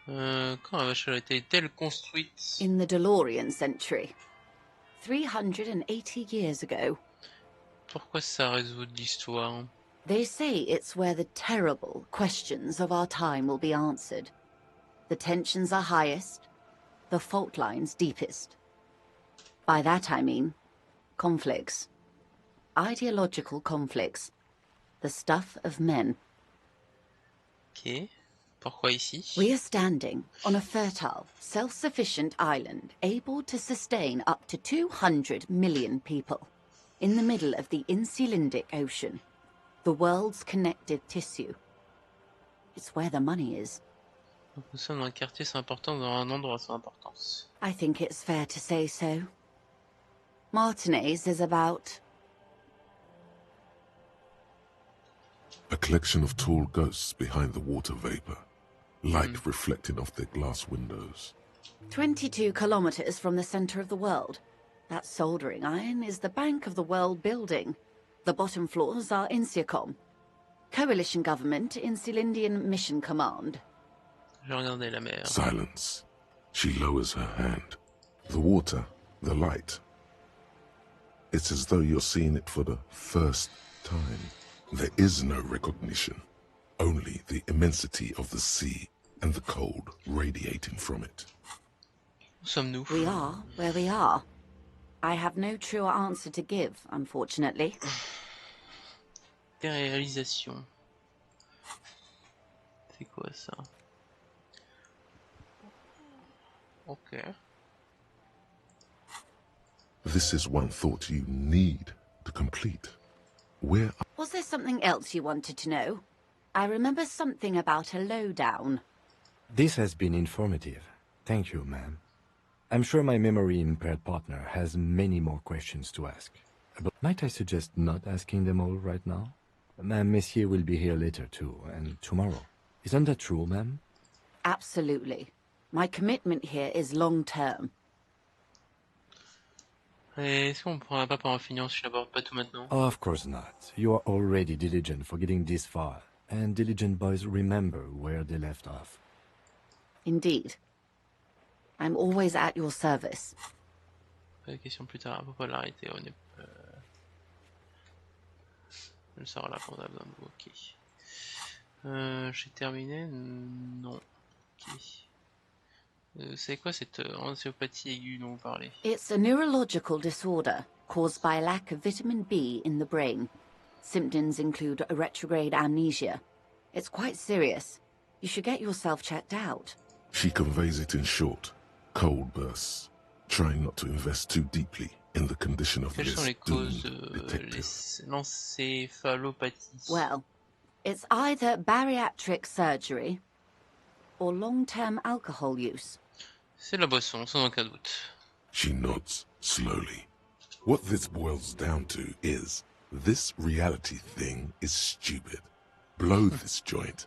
Quand Revachol a été-elle construite? In the DeLorean century. 380 years ago. Pourquoi ça résout de l'histoire? They say it's where the terrible questions of our time will be answered. The tensions are highest, the fault lines deepest. By that I mean conflicts. Ideological conflicts. The stuff of men. Ok. Pourquoi ici? We are standing on a fertile, self-sufficient island able to sustain up to 200 million people. in the middle of the Insulindic Ocean, the world's connective tissue. It's where the money is. Donc nous sommes dans un quartier, c'est important, dans un endroit, c'est importance. I think it's fair to say so. Martinez is about... A collection of tall ghosts behind the water vapor, light reflecting off their glass windows. 22 kilometers from the center of the world. That soldering iron is the bank of the world building. The bottom floors are Insiacom. Coalition government, Insulindian Mission Command. Je regardais la mer. Silence. She lowers her hand. The water, the light. It's as though you're seeing it for the first time. There is no recognition, only the immensity of the sea and the cold radiating from it. Où sommes-nous? We are where we are. I have no truer answer to give, unfortunately. Des réalisations. C'est quoi ça? Ok. This is one thought you need to complete. Where Was there something else you wanted to know? I remember something about a lowdown. This has been informative. Thank you, ma'am. I'm sure my memory-impaired partner has many more questions to ask. But might I suggest not asking them all right now? Ma'am, Messier will be here later too, and tomorrow. Isn't that true, ma'am? Absolutely. My commitment here is long-term. Est-ce qu'on prendra pas pour un feignant si je n'aborde pas tout maintenant? Of course not. You are already diligent for getting this far, and diligent boys remember where they left off. Indeed. I'm always at your service. Question plus tard, pourquoi l'arrêter? On est... Je sors là quand on a besoin de vous, ok. J'ai terminé? Non. Ok. C'est quoi cette anxiopathie aiguë dont vous parlez? It's a neurological disorder caused by lack of vitamin B in the brain. Symptoms include a retrograde amnesia. It's quite serious. You should get yourself checked out. She conveys it in short, cold bursts, trying not to invest too deeply in the condition of Quelles this sont les doomed causes detective. l'encéphalopathie? Well, it's either bariatric surgery or long-term alcohol use. C'est la boisson, sans aucun doute. She nods slowly. What this boils down to is, this reality thing is stupid. Blow this joint,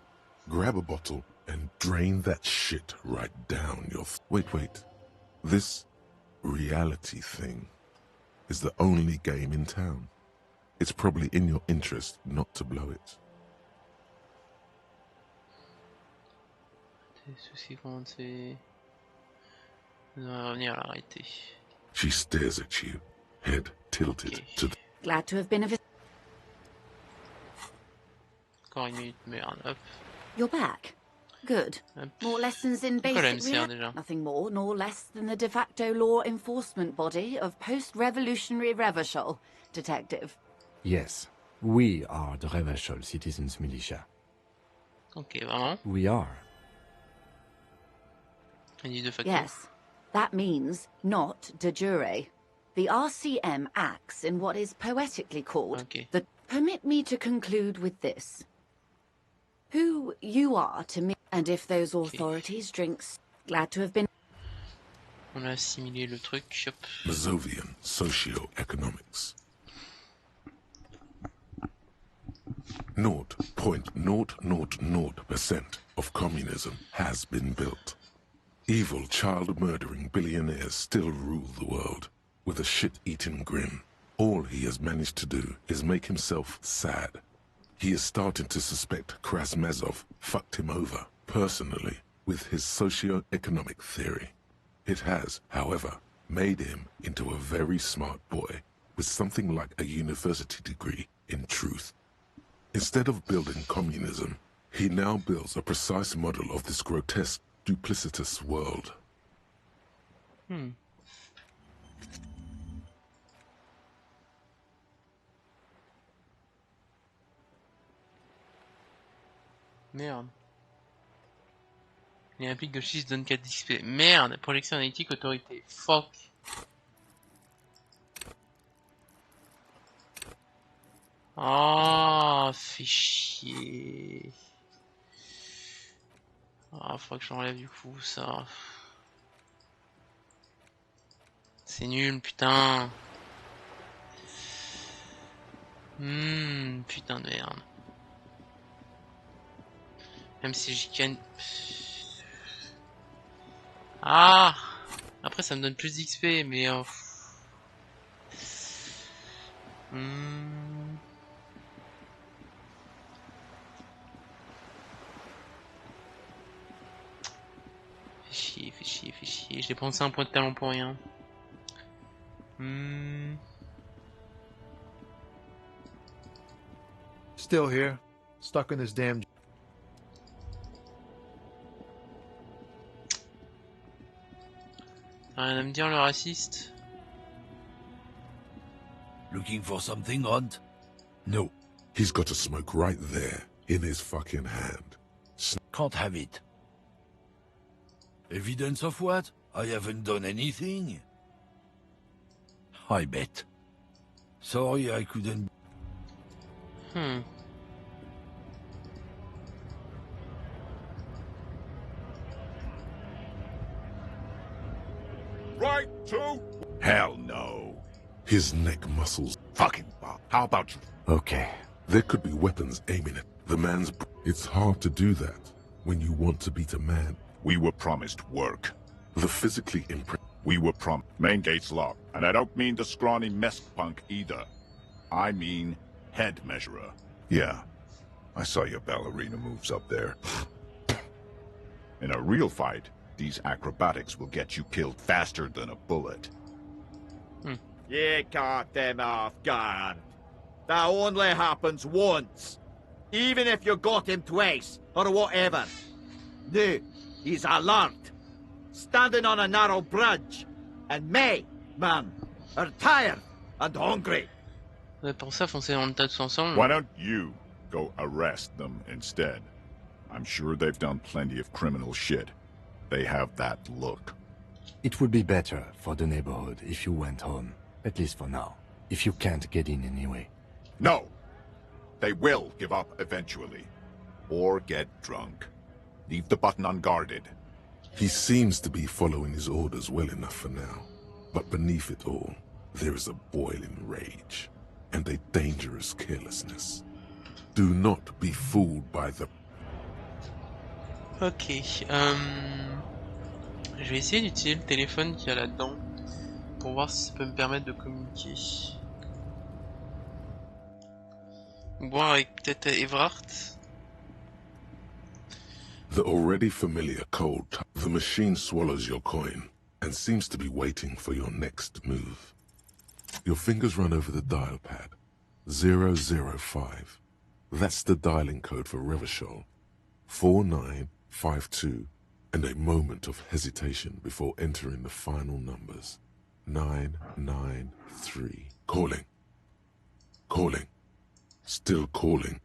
grab a bottle, and drain that shit right down your... Wait. This reality thing is the only game in town. It's probably in your interest not to blow it. Des soucis comment c'est... On va revenir à l'arrêter. She stares at you, head tilted to the... Glad to have been of... Encore une minute, merde, hop. You're back. Good. More lessons in Pourquoi la basic MCR déjà? Nothing more nor less than the de facto law enforcement body of post-revolutionary Revachol, Detective. Yes, we are the Revachol Citizens Militia. Ok, vraiment? We are. Elle dit de facto. Yes, that means not de jure. The RCM acts in what is poetically called the... Permit me to conclude with this. Who you are to me, and if those authorities drinks, glad to have been... On a assimilé le truc, hop. Mazovian socio-economics. 0.000% of communism has been built. Evil child-murdering billionaires still rule the world, with a shit-eating grin. All he has managed to do is make himself sad. He is starting to suspect Krasmezov fucked him over, personally, with his socio-economic theory. It has, however, made him into a very smart boy, with something like a university degree in truth. Instead of building communism, he now builds a precise model of this grotesque, duplicitous world. Merde. Les répliques gauchistes donnent 4 XP. Merde, projection analytique autorité. Fuck. Ah, fais chier. Ah, faudrait que j'enlève du coup ça. C'est nul, putain. Putain de merde. Même si j'y gagne... Ah! Après ça me donne plus d'XP, mais... Fais chier, fais chier, fais chier. J'ai pensé un point de talent pour rien. Still here, stuck in this damn... Rien à me dire le raciste. Looking for something, Hunt? No. He's got a smoke right there, in his fucking hand. Can't have it. Evidence of what? I haven't done anything. I bet. Sorry I couldn't... Right to... Hell no. His neck muscles... Fucking Bob. How about you? Okay. There could be weapons aiming at the man's... It's hard to do that when you want to beat a man. We were promised work. The physically We were Main gate's locked, and I don't mean the scrawny mess punk either. I mean head measurer. Yeah. I saw your ballerina moves up there. In a real fight, these acrobatics will get you killed faster than a bullet. You caught them off guard. That only happens once. Even if you got him twice, or whatever. Now, he's alert. Standing on a narrow bridge. And me, man, are tired and hungry. On a pensé à foncer dans le tas tous ensemble. Why don't you go arrest them instead? I'm sure they've done plenty of criminal shit. They have that look. It would be better for the neighborhood if you went home. At least for now. If you can't get in anyway. No! They will give up eventually. Or get drunk. Leave the button unguarded. He seems to be following his orders well enough for now. But beneath it all, there is a boiling rage. And a dangerous carelessness. Do not be fooled by the... Ok. Je vais essayer d'utiliser le téléphone qu'il y a là-dedans. Pour voir si ça peut me permettre de communiquer. Voir avec peut-être Everard. The already familiar cold. The machine swallows your coin and seems to be waiting for your next move. Your fingers run over the dial pad. 005. That's the dialing code for Revachol. 4952. And a moment of hesitation before entering the final numbers. 993. Calling. Calling. Still calling.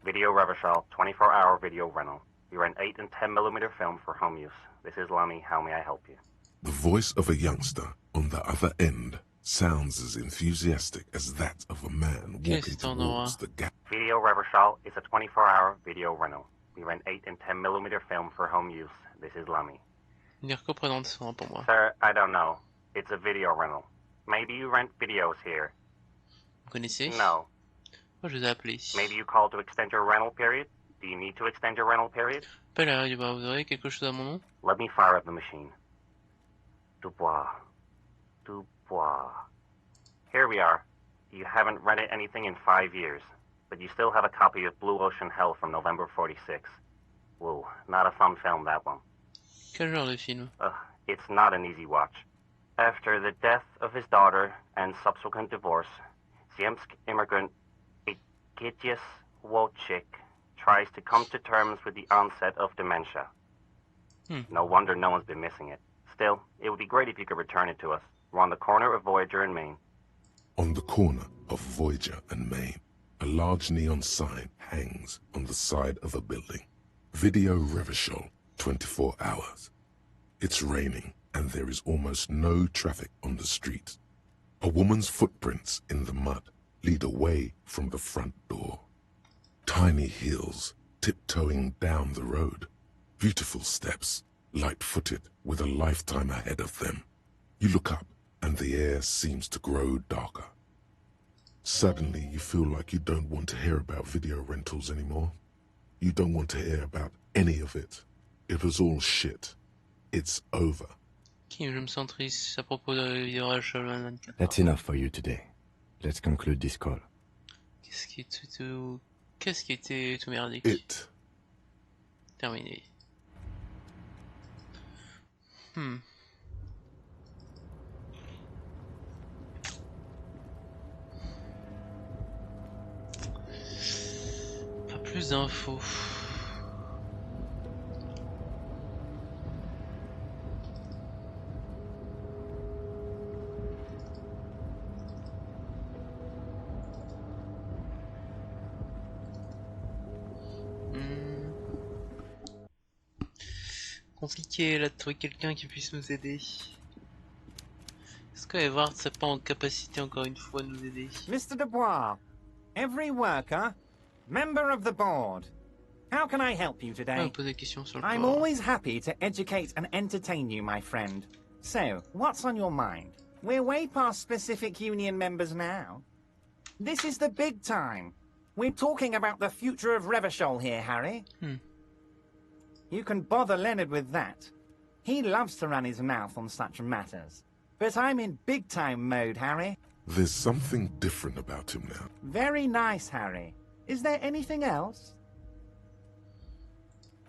Video Revachol, 24-hour video rental. We rent 8 and 10mm film for home use. This is Lummy. How may I help you? The voice of a youngster on the other end sounds as enthusiastic as that of a man walking towards the gap. Video Revachol is a 24-hour video rental. We rent 8 and 10mm film for home use. This is Lummy. Sir, I don't know. It's a video rental. Maybe you rent videos here. Vous connaissez? No. Oh, je vous ai appelé. Maybe you called to extend your rental period? Do you need to extend your rental period? Pas là, vous aurez quelque chose à mon nom? Let me fire up the machine. Dubois. Dubois. Here we are. You haven't rented anything in 5 years, but you still have a copy of Blue Ocean Hell from November 46. Whoa, not a fun film, that one. Quel genre de film? It's not an easy watch. After the death of his daughter and subsequent divorce, Ziemsk immigrant Igitis Wojcik tries to come to terms with the onset of dementia. No wonder no one's been missing it. Still, it would be great if you could return it to us. We're on the corner of Voyager and Maine. On the corner of Voyager and Maine, a large neon sign hangs on the side of a building. Video Revachol, 24 hours. It's raining and there is almost no traffic on the street. A woman's footprints in the mud lead away from the front door. Tiny heels tiptoeing down the road. Beautiful steps, light-footed with a lifetime ahead of them. You look up and the air seems to grow darker. Suddenly you feel like you don't want to hear about video rentals anymore. You don't want to hear about any of it. It was all shit. It's over. Ok, je me sens triste à propos de virage 24. That's enough for you today. Let's conclude this call. Qu'est-ce qui était tout merdique? It. Terminé. Pas plus d'infos. Compliqué là de trouver quelqu'un qui puisse nous aider. Est-ce que Edward serait pas en capacité encore une fois de nous aider? Mr. Dubois, every worker, member of the board. How can I help you today? Poser des questions sur le I'm port. always happy to educate and entertain you, my friend. So, what's on your mind? We're way past specific union members now. This is the big time. We're talking about the future of Revachol here, Harry. You can bother Leonard with that. He loves to run his mouth on such matters. But I'm in big-time mode, Harry. There's something different about him now. Very nice, Harry. Is there anything else?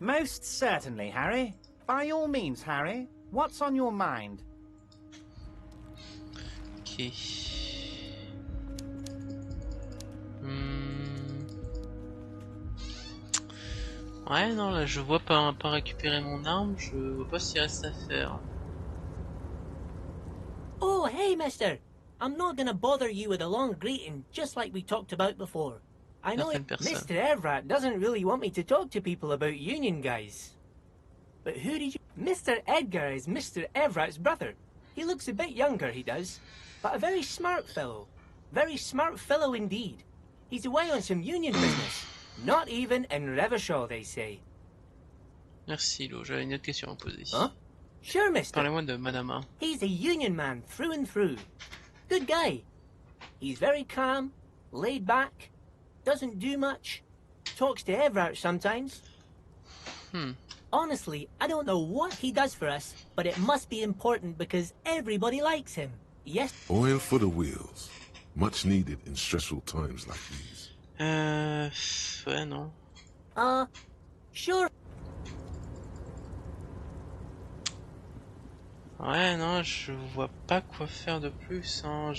Most certainly, Harry. By all means, Harry. What's on your mind? Ok. Ouais, non, là je vois pas récupérer mon arme, je vois pas s'il reste à faire. Oh, hey, mister. I'm not gonna bother you with a long greeting, just like we talked about before. I know Mr. Everett doesn't really want me to talk to people about union guys. But who did you... Mr. Edgar is Mr. Everett's brother. He looks a bit younger, he does. But a very smart fellow. Very smart fellow indeed. He's away on some union business. Not even in Revachol, they say. Merci, Lo, j'avais une autre question à poser. Huh? Sure, mister. Parlez-moi de Madame A. He's a union man through and through. Good guy. He's very calm, laid back, doesn't do much, talks to Everett sometimes. Honestly, I don't know what he does for us, but it must be important because everybody likes him. Yes? Oil for the wheels. Much needed in stressful times like these. Ouais, non. Sure. Ouais, non, je vois pas quoi faire de plus, hein,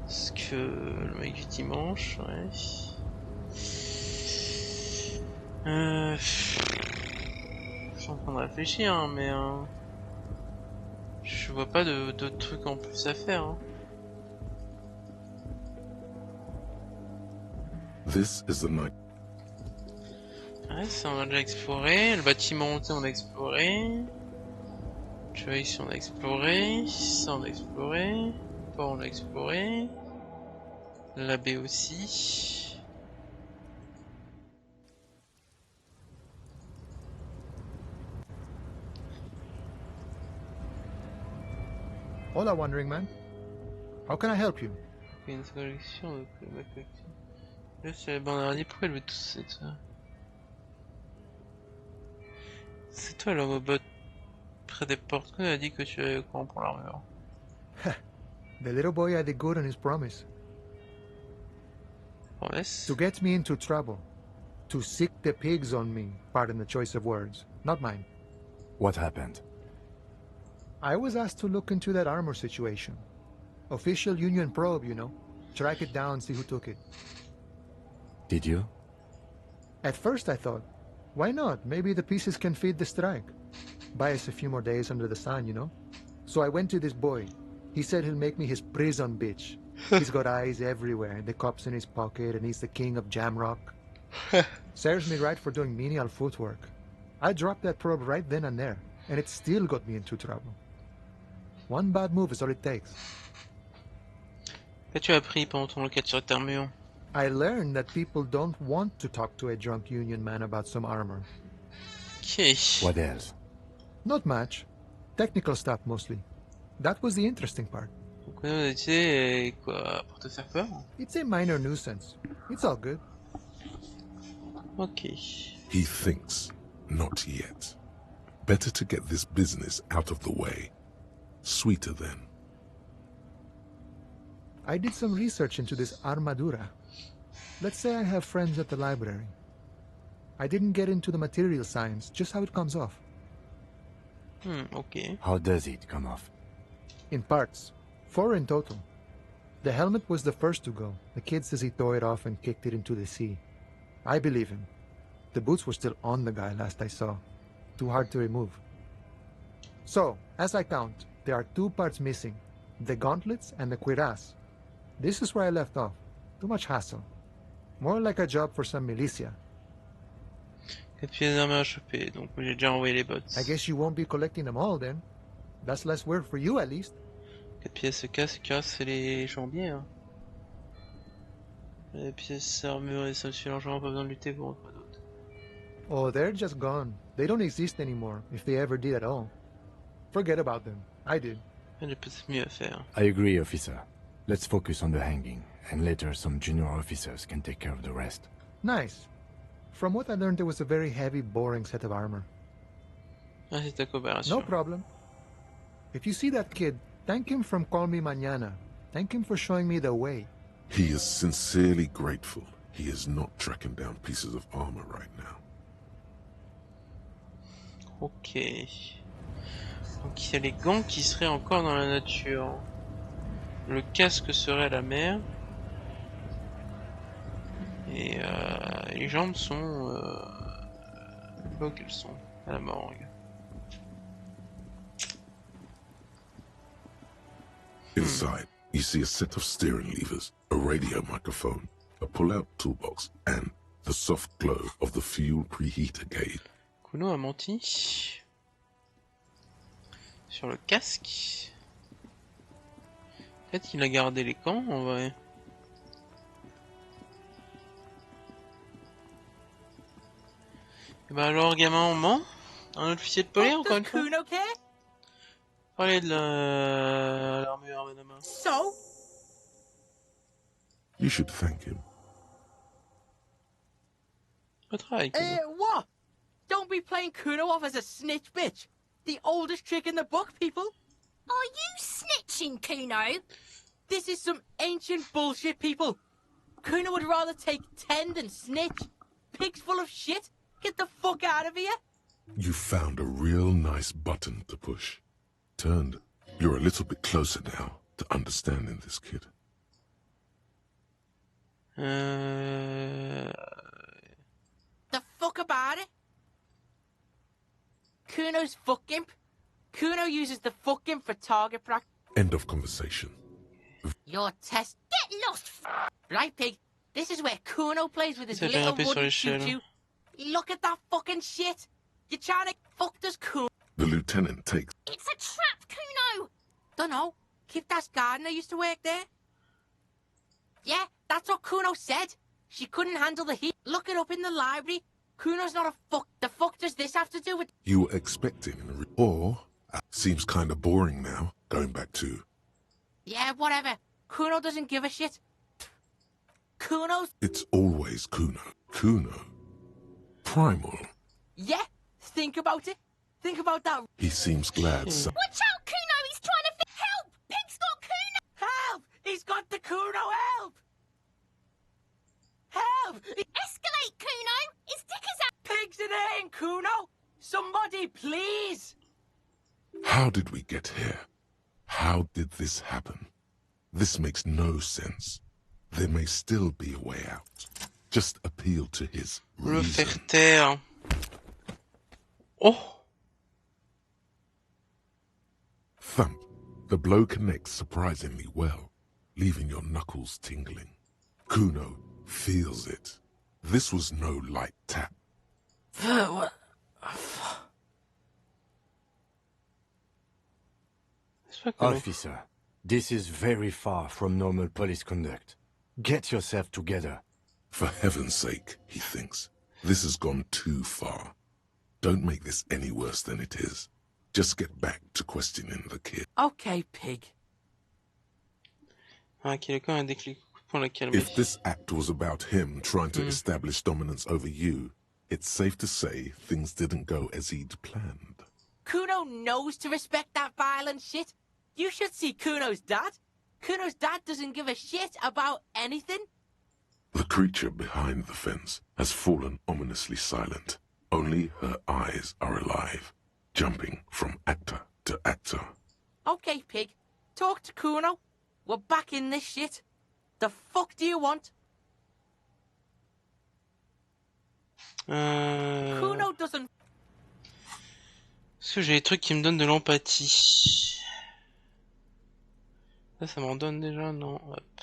Parce que le mec du dimanche, ouais. Je suis en train de réfléchir, hein, mais je vois pas d'autres trucs en plus à faire. Hein. This is the night. Ouais, ça on a déjà exploré. Le bâtiment hanté on a exploré. Tu vois ici on a exploré. Ça on a exploré. Pas on a exploré. La baie aussi. Hola, Wandering Man. How can I help you? Une collection de là c'est la bande dernier, pourquoi elle veut tout ça? C'est toi l'homme au bot près des portes, qu'on a dit que tu avais au courant pour l'armure. The little boy had it good on his promise. Promise? To get me into trouble. To sick the pigs on me, pardon the choice of words, not mine. What happened? I was asked to look into that armor situation. Official union probe, you know. Track it down, see who took it. Did you? At first I thought, why not? Maybe the pieces can feed the strike. Buy us a few more days under the sun, you know? So I went to this boy. He said he'll make me his prison bitch. He's got eyes everywhere, the cops in his pocket, and he's the king of Jamrock. Serves me right for doing menial footwork. I dropped that probe right then and there. and it still got me into trouble. One bad move is all it takes. Qu'as-tu appris pendant ton enquête sur cette armure? I learned that people don't want to talk to a drunk Union man about some armor. Okay. What else? Not much. Technical stuff mostly. That was the interesting part. Pourquoi tu quoi pour te faire peur? It's a minor nuisance. It's all good. Okay. He thinks, not yet. Better to get this business out of the way. Sweeter then. I did some research into this armadura. Let's say I have friends at the library. I didn't get into the material science, just how it comes off. Okay. How does it come off? In parts. 4 in total. The helmet was the first to go. The kid says he tore it off and kicked it into the sea. I believe him. The boots were still on the guy last I saw. Too hard to remove. So, as I count, there are 2 parts missing. The gauntlets and the cuirass. This is where I left off. Too much hassle. More like a job for some militia. 4 pièces d'armure à choper, donc j'ai déjà envoyé les bots. I guess you won't be collecting them all then. That's less work for you at least. 4 pièces casque, c'est les jambiers. Hein. Les pièces armure et ceinture largement pas besoin de lutter pour quoi d'autre. Oh, they're just gone. They don't exist anymore, if they ever did at all. Forget about them. I did. Il y a peut-être mieux à faire. I agree, officer. Let's focus on the hanging, and later some junior officers can take care of the rest. Nice. From what I learned, it was a very heavy, boring set of armor. Ah, c'est ta coopération. No problem. If you see that kid, thank him from Call Me Mañana. Thank him for showing me the way. He is sincerely grateful he is not tracking down pieces of armor right now. Ok. Donc il y a les gants qui seraient encore dans la nature. Le casque serait à la mer. Et les jambes sont là où qu'elles sont, à la morgue. Inside, you see a set of steering levers, a radio microphone, a pull-out toolbox, and the soft glow of the fuel preheater gauge. Kuno a menti sur le casque. En fait, il a gardé les camps en vrai. Et bah alors, gamin, on ment? Un officier de police encore une fois? Kuno care? Parlez de l'armure, madame. So? You should thank him. Good try, Kuno. What? Don't be playing Kuno off as a snitch bitch. The oldest trick in the book, people. Are you snitching, Kuno? This is some ancient bullshit, people. Kuno would rather take 10 than snitch. Pig's full of shit. Get the fuck out of here. You found a real nice button to push. Turned. You're a little bit closer now to understanding this kid. The fuck about it? Kuno's fuck imp. Kuno uses the fuck imp for target practice. End of conversation. Your test. Get lost. Right, pig. This is where Kuno plays with his C'est little grimpé sur wooden l'échelle. choo-choo. Look at that fucking shit. You're trying to fuck this Kuno. The lieutenant takes. It's a trap, Kuno! Dunno. Kiptas Gardner used to work there. Yeah, that's what Kuno said. She couldn't handle the heat. Look it up in the library. Kuno's not a fuck. The fuck does this have to do with... You were expecting, or seems kind of boring now. Going back to. Yeah, whatever. Kuno doesn't give a shit. Kuno's... It's always Kuno. Kuno. Primal. Yeah, think about it. Think about that. He seems glad. Watch out, Kuno! He's trying to help! Pig's got Kuno! Help! He's got the Kuno! Help! Help! Escalate, Kuno! His dick is out! Pig's in here, Kuno! Somebody, please! How did we get here? How did this happen? This makes no sense. There may still be a way out. Just appeal to his Le reason. faire taire. Oh! Thump. The blow connects surprisingly well, leaving your knuckles tingling. Kuno feels it. This was no light tap. What? pas Kuno. Officer, this is very far from normal police conduct. Get yourself together. For heaven's sake, he thinks. This has gone too far. Don't make this any worse than it is. Just get back to questioning the kid. Okay, pig. Ah, qu'il a quand même un déclic pour la calmer. If this act was about him trying to establish dominance over you, it's safe to say things didn't go as he'd planned. Kuno knows to respect that violent shit. You should see Kuno's dad. Kuno's dad doesn't give a shit about anything. The creature behind the fence has fallen ominously silent. Only her eyes are alive, jumping from actor to actor. Okay, pig. Talk to Kuno. We're back in this shit. The fuck do you want? Kuno doesn't... Est-ce que j'ai des trucs qui me donnent de l'empathie? Ça m'en donne déjà? Non. Hop.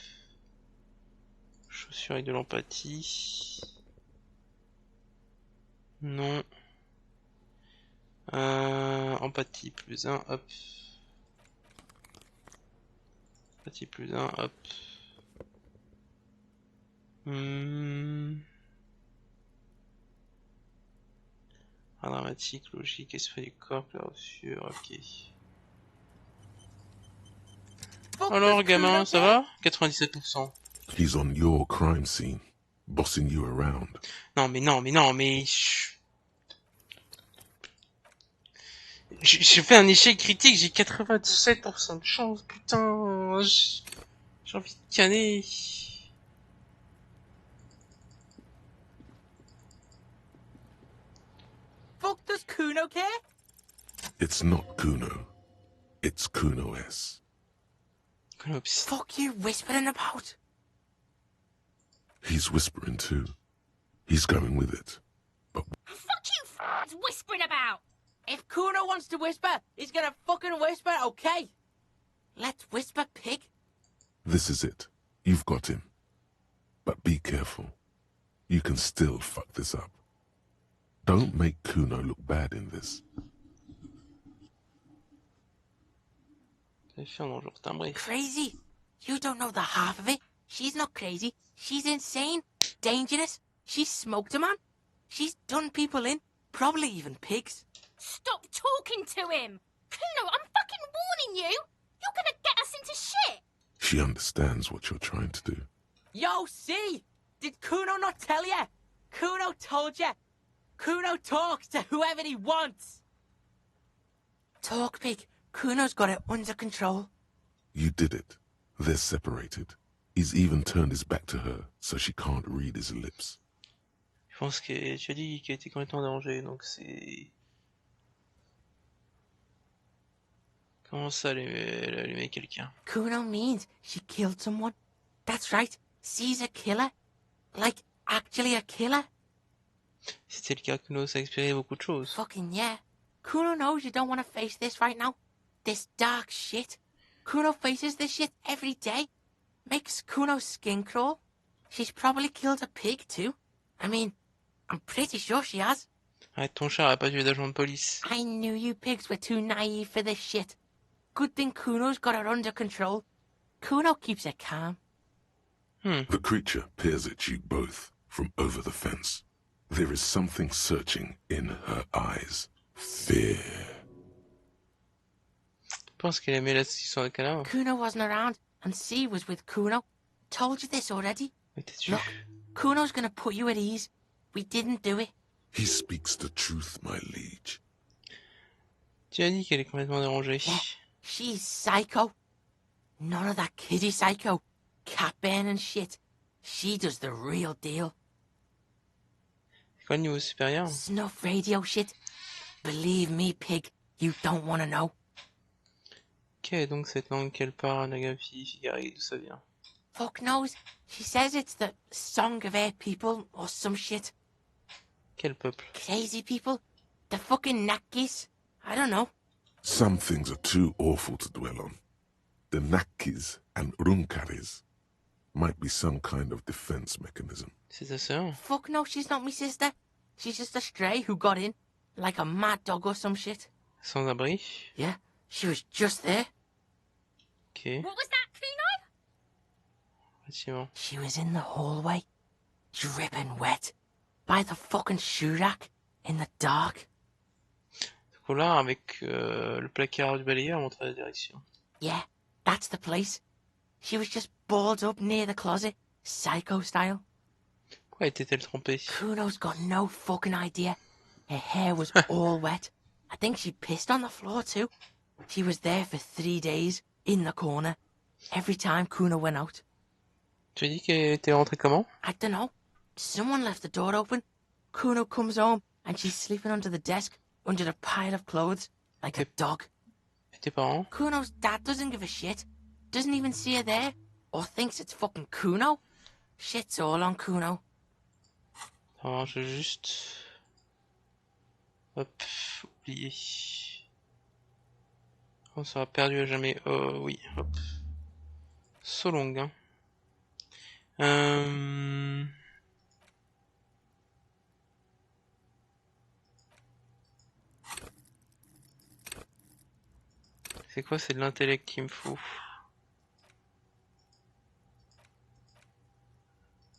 Chaussures avec de l'empathie. Non. Empathie plus 1, hop. Empathie plus 1, hop. Dramatique, logique, esprit du corps, clausure, ok. Alors gamin, ça va? 97%. He's on your crime scene, bossing you around. Non mais j'ai fait un échec critique, j'ai 97% de chance, putain, j'ai envie de canner. Fuck does Kuno care? It's not Kuno. It's Kuno-S. Fuck you whispering about? He's whispering too. He's going with it. But Fuck you f***ing whispering about! If Kuno wants to whisper, he's gonna fucking whisper, okay? Let's whisper, pig. this is it. You've got him. But be careful. You can still fuck this up. Don't make Kuno look bad in this. Crazy? You don't know the half of it. She's not crazy. She's insane. Dangerous. She's smoked a man. She's done people in. Probably even pigs. Stop talking to him! Kuno, I'm fucking warning you! You're gonna get us into shit! She understands what you're trying to do. Yo, see? Did Kuno not tell you? Kuno told you. Kuno talks to whoever he wants. Talk, pig. Kuno's got it under control. You did it. They're separated. He's even turned his back to her, so she can't read his lips. Je pense que tu as dit qu'il était complètement en danger, donc c'est... Comment ça, allumer quelqu'un? Kuno means she killed someone. That's right. She's a killer. Like, actually a killer. Si c'était le cas, Kuno, ça expliquerait beaucoup de choses. Fucking yeah. Kuno knows you don't want to face this right now. This dark shit. Kuno faces this shit every day. Makes Kuno's skin crawl. She's probably killed a pig too. I mean, I'm pretty sure she has. Arrête ton chat, a pas tué d'agent de police. I knew you pigs were too naive for this shit. Good thing Kuno's got her under control. Kuno keeps her calm. The creature peers at you both from over the fence. There is something searching in her eyes. Fear. Je pense qu'elle aimait la discussion avec Alain. Kuno wasn't around, and C was with Kuno. Told you this already. Look, Kuno's gonna put you at ease. We didn't do it. He speaks the truth, my liege. Tu as dit qu'elle est complètement dérangée. Yeah, she's psycho. None of that kiddie psycho. Cat burning shit. She does the real deal. C'est quoi le niveau supérieur? Snuff radio shit. Believe me, pig, you don't want to know. Ok, donc cette langue qu'elle parle, Nagafi, Figari, d'où ça vient? Fuck knows. She says it's the song of her people or some shit. Quel peuple? Crazy people. The fucking Nakis. I don't know. Some things are too awful to dwell on. The Nakis and Runkaris might be some kind of defense mechanism. C'est ta sœur? Fuck no, she's not my sister. She's just a stray who got in. Like a mad dog or some shit. Sans abri? Yeah, she was just there. Ok. What was that, Kuno? Effectivement. She was in the hallway, dripping wet, by the fucking shoe rack, in the dark. Du coup là, avec le placard du balayeur, on montre la direction. Yeah, that's the place. She was just balled up near the closet, psycho style. Pourquoi était-elle trompée? Kuno's got no fucking idea. Her hair was all wet. I think she pissed on the floor too. She was there for 3 days, in the corner, every time Kuno went out. Tu as dit qu'elle était rentrée comment? I don't know. Someone left the door open. Kuno comes home, and she's sleeping under the desk, under a pile of clothes, like a dog. Et tes parents? Kuno's dad doesn't give a shit. Doesn't even see her there, or thinks it's fucking Kuno. Shit's all on Kuno. Attends, je vais juste... Hop, oublier. On sera perdu à jamais. Oh oui, hop. So long, hein. C'est quoi? C'est de l'intellect qu'il me faut.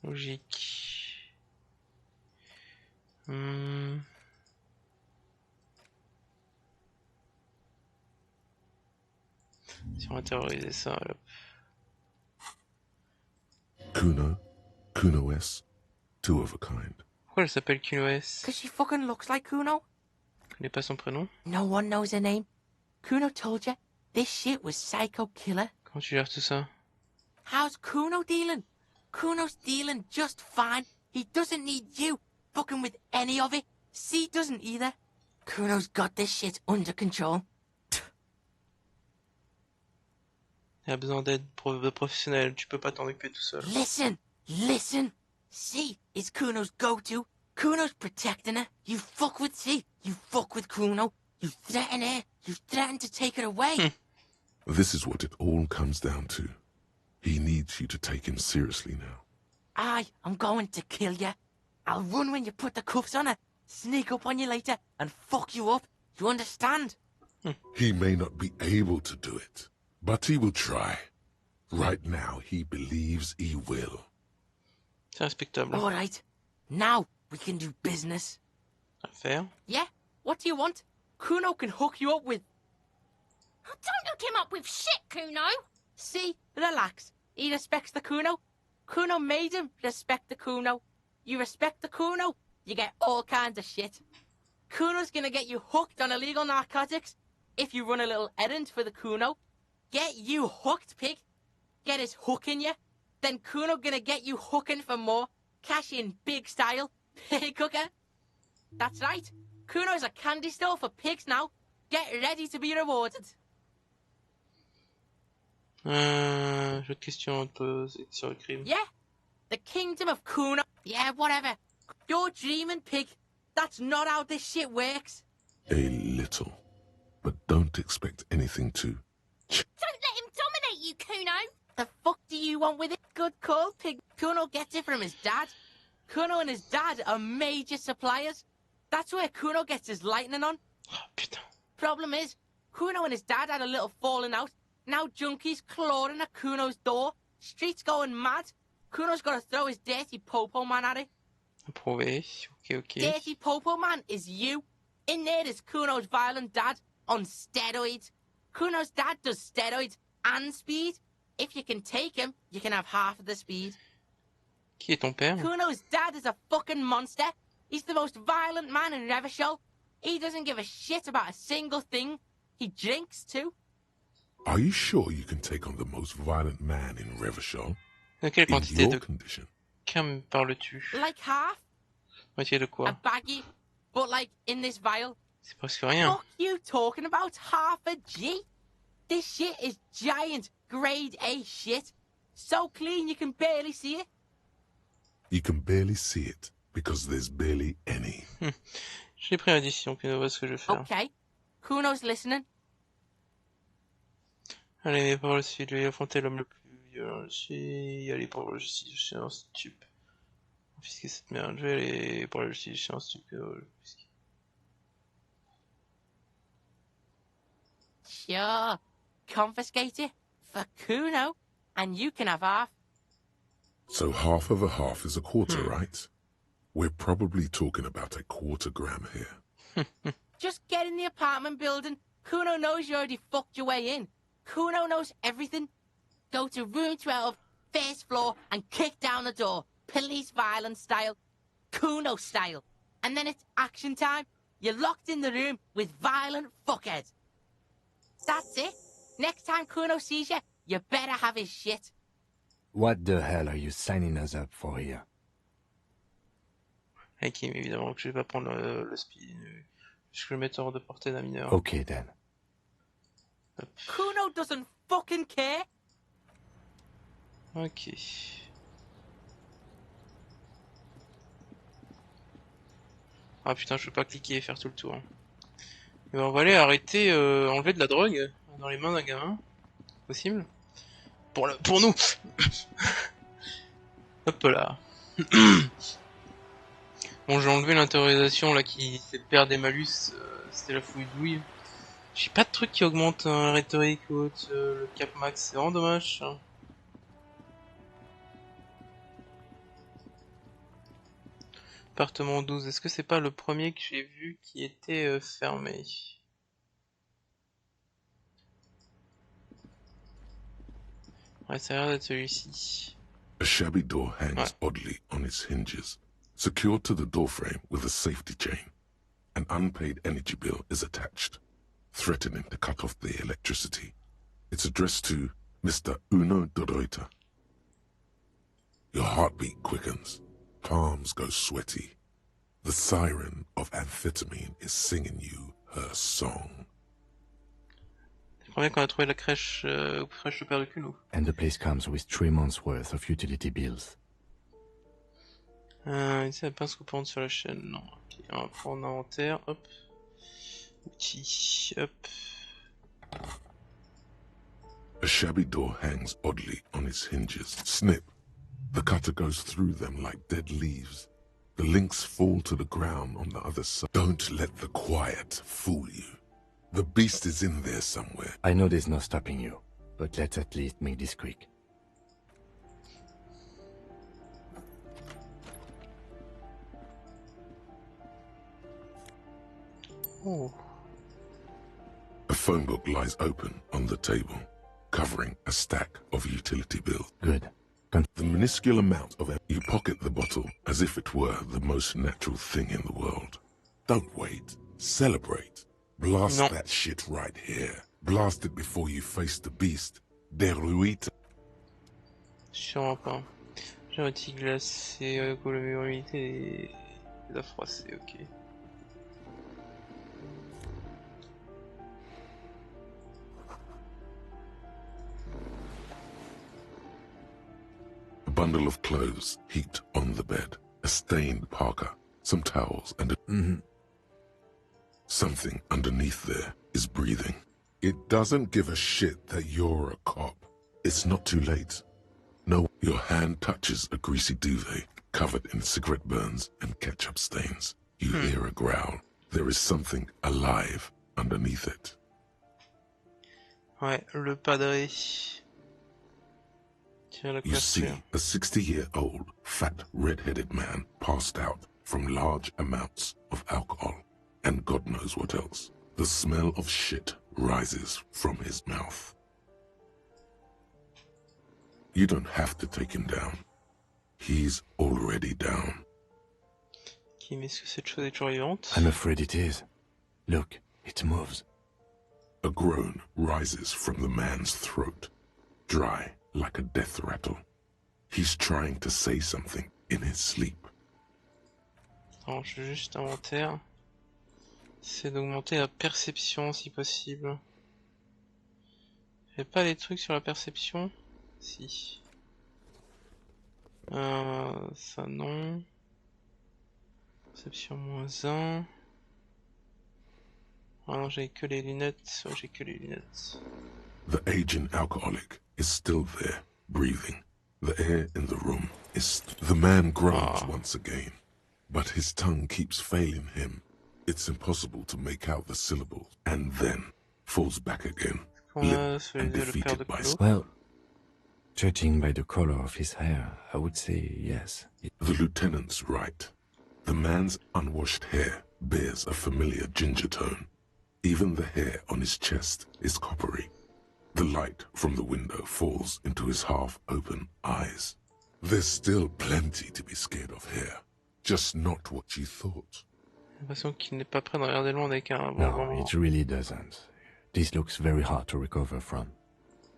Logique. Si on va terroriser ça, là. Kuno S, two of a kind. Pourquoi elle s'appelle QoS? Cause she fucking looks like Kuno. Je connais pas son prénom. No one knows her name. Kuno told you, this shit was psycho killer. Comment tu gères tout ça? How's Kuno dealing? Kuno's dealing just fine. He doesn't need you fucking with any of it. C doesn't either. Kuno's got this shit under control. Il a besoin d'aide de professionnel, tu peux pas t'en occuper tout seul. Listen. C is Kuno's go-to. Kuno's protecting her. You fuck with C, you fuck with Kuno. You threaten her, you threaten to take her away. This is what it all comes down to. He needs you to take him seriously now. I'm going to kill you. I'll run when you put the cuffs on her, sneak up on you later, and fuck you up. You understand? He may not be able to do it, but he will try. Right now, he believes he will. C'est respectable. All right. Now we can do business. Affaire? Yeah? What do you want? Kuno can hook you up with... Oh, don't hook him up with shit, Kuno. See? Relax. He respects the Kuno. Kuno made him respect the Kuno. You respect the Kuno, you get all kinds of shit. Kuno's gonna get you hooked on illegal narcotics if you run a little errand for the Kuno. Get you hooked, pig. Get his hook in you. Then Kuno gonna get you hooking for more. Cash in big style. Pig hooker. That's right. Kuno's a candy store for pigs now. Get ready to be rewarded. J'ai autre question à te poser sur le crime. Yeah? The kingdom of Kuno. Yeah, whatever. You're dreaming, pig. That's not how this shit works. A little. But don't expect anything to... Don't let him dominate you, Kuno. The fuck do you want with it? Good call, pig. Kuno gets it from his dad. Kuno and his dad are major suppliers. That's where Kuno gets his lightning on. Oh, putain. Problem is, Kuno and his dad had a little falling out. Now junkies clawing at Kuno's door. Streets going mad. Kuno's got to throw his dirty popo man at it. Approuvé. Ok. Dirty popo man is you. In there is Kuno's violent dad on steroids. Kuno's dad does steroids and speed. If you can take him, you can have half of the speed. Qui est ton père? Kuno's dad is a fucking monster. He's the most violent man in Revachol. He doesn't give a shit about a single thing. He drinks too. Are you sure you can take on the most violent man in Revachol? De quelle quantité in de your condition? Qu'en parles-tu? Like half. Moitié de quoi? A baggie, but like in this vial. C'est presque rien. Fuck you talking about half a G? This shit is giant, grade A shit. So clean you can barely see it. You can barely see it because there's barely any. J'ai pris la décision, Kuno voit ce que je vais faire. Okay. Kuno's listening. Allez, par le sud, lui affronter l'homme le plus violent ici. Allez pour la justice, je suis un stup. Confisquer cette merde, je vais aller pour la justice, je suis un stup. Sure. Confiscate it. For Kuno, and you can have half. So half of a half is a quarter, right? We're probably talking about a quarter-gram here. Just get in the apartment building. Kuno knows you already fucked your way in. Kuno knows everything. Go to room 12, first floor, and kick down the door. Police violence style. Kuno style. And then it's action time. You're locked in the room with violent fuckheads. That's it. Next time Kuno sees you, you better have his shit. What the hell are you signing us up for here? Ok, mais évidemment que je vais pas prendre le speed. Je vais le mettre hors de portée d'un mineur. Okay then. Hop. Kuno doesn't fucking care. Ok. Ah putain, je peux pas cliquer et faire tout le tour. Et ben, on va aller arrêter, enlever de la drogue dans les mains d'un gamin. Possible? Pour nous. Hop là. Bon, j'ai enlevé l'interrorisation là qui perd des malus, c'était la fouille douille. J'ai pas de truc qui augmente la rhétorique ou autre, le cap max, c'est vraiment dommage. Ça. Appartement 12, est-ce que c'est pas le premier que j'ai vu qui était fermé? Ouais, ça a l'air d'être celui-ci. A shabby door hangs oddly on its hinges, secured to the doorframe with a safety chain. An unpaid energy bill is attached, threatening to cut off the electricity. It's addressed to Mr. Uno Doroita. Your heartbeat quickens, palms go sweaty. The siren of amphetamine is singing you her song. C'est le premier qu'on a trouvé la crèche de Père de Cuno. And the place comes with 3 months' worth of utility bills. Ici, la pince coupante sur la chaîne. Non. Ok, on va prendre inventaire. Hop. Outils. Hop. A shabby door hangs oddly on its hinges. Snip. The cutter goes through them like dead leaves. The links fall to the ground on the other side. Don't let the quiet fool you. The beast is in there somewhere. I know there's no stopping you, but let's at least make this quick. Oh. A phone book lies open on the table, covering a stack of utility bills. Good. The minuscule amount of it, you pocket the bottle as if it were the most natural thing in the world. Don't wait. Celebrate. Blast that shit right here. Blast it before you face the beast. Deruite. Sûrement pas. J'ai un petit glacé, la meilleure unité et la froissée, ok. A bundle of clothes heaped on the bed. A stained parka. Some towels and a... Something underneath there is breathing. It doesn't give a shit that you're a cop. It's not too late. No, your hand touches a greasy duvet covered in cigarette burns and ketchup stains. You hear a growl. There is something alive underneath it. Ouais, le padré. You see a 60-year-old, fat, red-headed man passed out from large amounts of alcohol. And God knows what else. The smell of shit rises from his mouth. You don't have to take him down. He's already down. Ok, mais est-ce que cette chose est toujours vivante? I'm afraid it is. Look, it moves. A groan rises from the man's throat, dry like a death rattle. He's trying to say something in his sleep. Attends, je vais juste inventaire. C'est d'augmenter la perception si possible. J'ai pas les trucs sur la perception? Si. Ça non. Perception -1. Ah non, j'ai que les lunettes. Ouais, j'ai que les lunettes. The aging alcoholic is still there, breathing. The air in the room is... The man groans once again, but his tongue keeps failing him. It's impossible to make out the syllables, and then falls back again. and defeated by... Well, judging by the color of his hair, I would say yes. The lieutenant's right. The man's unwashed hair bears a familiar ginger tone. Even the hair on his chest is coppery. The light from the window falls into his half-open eyes. There's still plenty to be scared of here. Just not what you thought. J'ai l'impression qu'il n'est pas prêt de regarder loin avec un bon No, moment. it really doesn't. This looks very hard to recover from.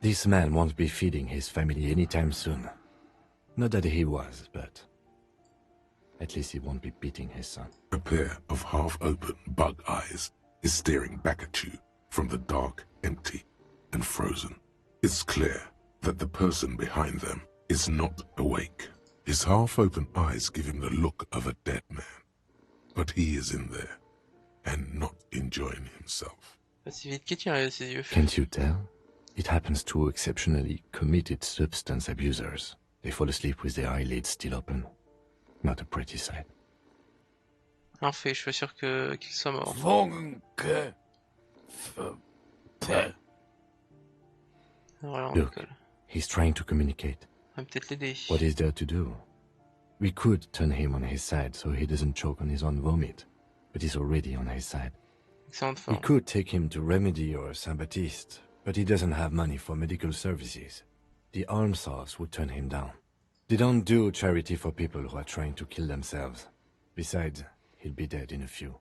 This man won't be feeding his family anytime soon. Not that he was, but at least he won't be beating his son. A pair of half-open bug eyes is staring back at you from the dark, empty, and frozen. It's clear that the person behind them is not awake. His half-open eyes give him the look of a dead man. But he is in there, and not enjoying himself. Si vite qu'il tient ses yeux. Can't you tell? It happens to exceptionally committed substance abusers. They fall asleep with their eyelids still open. Not a pretty sight. En fait, je suis sûr qu'il soit mort. Voilà, on Look, décolle. he's trying to communicate. On va peut-être l'aider. What is there to do? We could turn him on his side so he doesn't choke on his own vomit, but he's already on his side. Excellente We forme. could take him to Remedy or Saint-Baptiste, but he doesn't have money for medical services. The almshouse would turn him down. They don't do charity for people who are trying to kill themselves. Besides, he'll be dead in a few.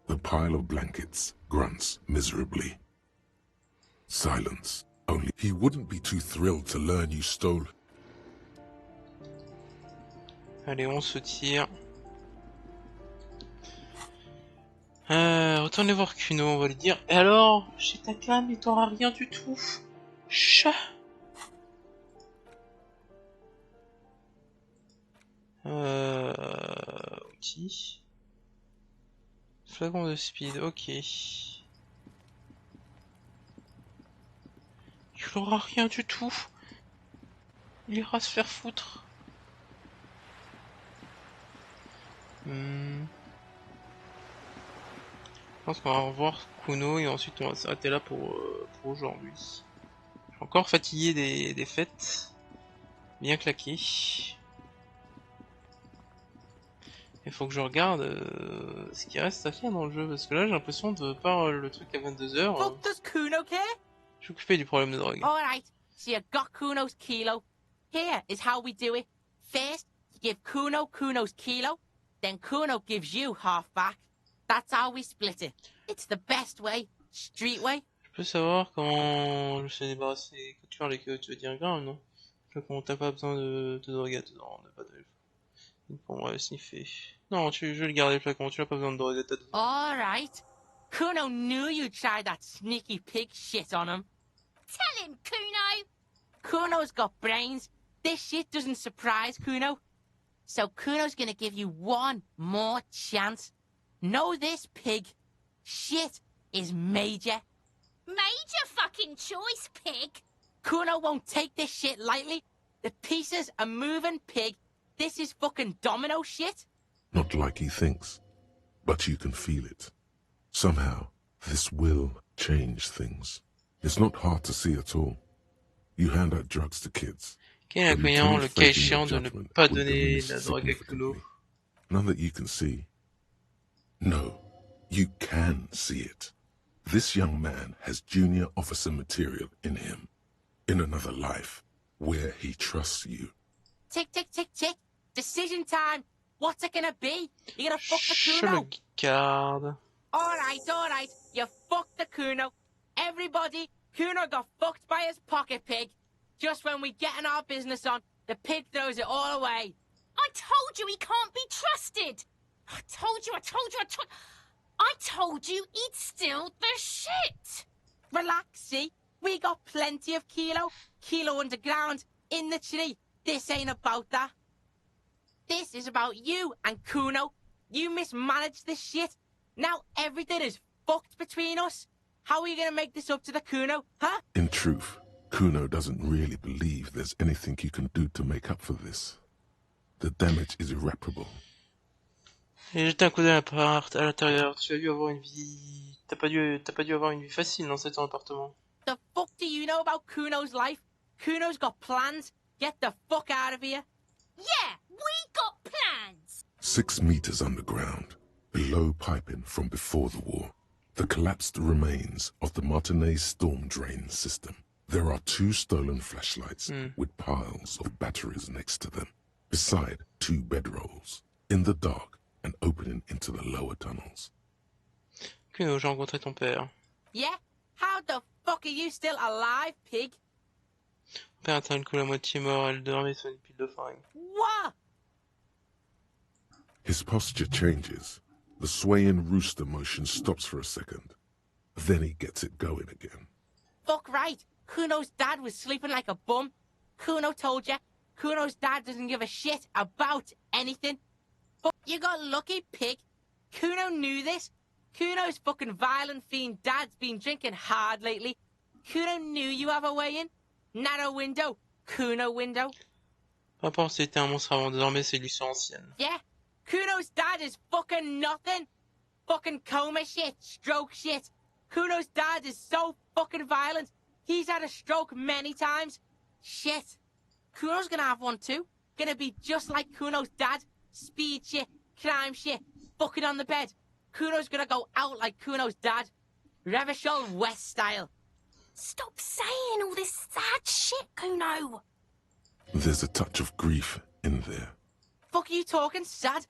The pile of blankets grunts miserably. Silence. Only he wouldn't be too thrilled to learn you stole. Allez, on se tire. Retournez voir Kuno, on va lui dire. Et alors, chez ta cam, il t'aura rien du tout. Chat. Outils. Flacon de speed, ok. Il aura rien du tout. Il ira se faire foutre. Je pense qu'on va revoir Kuno et ensuite on va s'arrêter là pour aujourd'hui. Je suis encore fatigué des fêtes. Bien claqué. Il faut que je regarde ce qui reste à faire dans le jeu, parce que là j'ai l'impression de par le truc à 22h. Fuck does Kuno care? Je suis occupé du problème de drogue. Alright, so you got Kuno's kilo. Here is how we do it. First, you give Kuno Kuno's kilo, then Kuno gives you half back. That's how we split it. It's the best way, street way. Je peux savoir comment je me suis débarrassé que tu veux dire grave, non? Je crois qu'on t'as pas besoin de drogue dedans, on n'a pas de... Pour moi, sniffer. Non, je vais le garder le flacon, tu n'as pas besoin de drogue dedans. Alright. Kuno knew you'd try that sneaky pig shit on him. Tell him, Kuno! Kuno's got brains. This shit doesn't surprise Kuno. So Kuno's gonna give you one more chance. Know this, pig. Shit is major. Major fucking choice, pig! Kuno won't take this shit lightly. The pieces are moving, pig. This is fucking domino shit. Not like he thinks, but you can feel it. Somehow, this will change things. It's not hard to see at all. You hand out drugs to kids. Quel est l'inconvénient, le cas échéant, de ne pas donner la drogue à Kuno? None that you can see. No, you can see it. This young man has junior officer material in him. In another life, where he trusts you. Tick, tick, tick, tick. Decision time. What's it gonna be? You gonna fuck the Je Kuno? le garde. Alright. You fucked the Kuno. Everybody, Kuno got fucked by his pocket pig. Just when we getting our business on, the pig throws it all away. I told you he can't be trusted! I told you he'd steal the shit! Relax, see? We got plenty of Kilo underground, in the tree. This ain't about that. This is about you and Kuno. You mismanaged this shit. Now everything is fucked between us. How are you gonna make this up to the Kuno, huh? In truth, Kuno doesn't really believe there's anything you can do to make up for this. The damage is irreparable. J'ai jeté un coup d'œil à l'intérieur. Tu as dû avoir une vie pas dû avoir une vie facile dans cet appartement. The fuck do you know about Kuno's life? Kuno's got plans. Get the fuck out of here. Yeah, we got plans. 6 meters underground, below piping from before the war, the collapsed remains of the Martinez storm drain system. There are 2 stolen flashlights with piles of batteries next to them, beside 2 bedrolls, in the dark and opening into the lower tunnels. Kuno, j'ai rencontré ton père. Yeah? How the fuck are you still alive, pig? Mon père atteint le coup la moitié mort, elle dormait sur une pile de fringues. What? His posture changes. The swaying rooster motion stops for a second. Then he gets it going again. Fuck right. Kuno's dad was sleeping like a bum. Kuno told you. Kuno's dad doesn't give a shit about anything. But you got lucky, pig. Kuno knew this. Kuno's fucking violent fiend dad's been drinking hard lately. Kuno knew you have a way in. Narrow window. Kuno window. Peu importe si c'était un monstre avant, désormais c'est l'histoire ancienne. Yeah. Kuno's dad is fucking nothing. Fucking coma shit. Stroke shit. Kuno's dad is so fucking violent. He's had a stroke many times. Shit. Kuno's gonna have one too. Gonna be just like Kuno's dad. Speed shit. Crime shit. Fucking on the bed. Kuno's gonna go out like Kuno's dad. Revachol West style. Stop saying all this sad shit, Kuno. There's a touch of grief in there. Fuck you talking sad?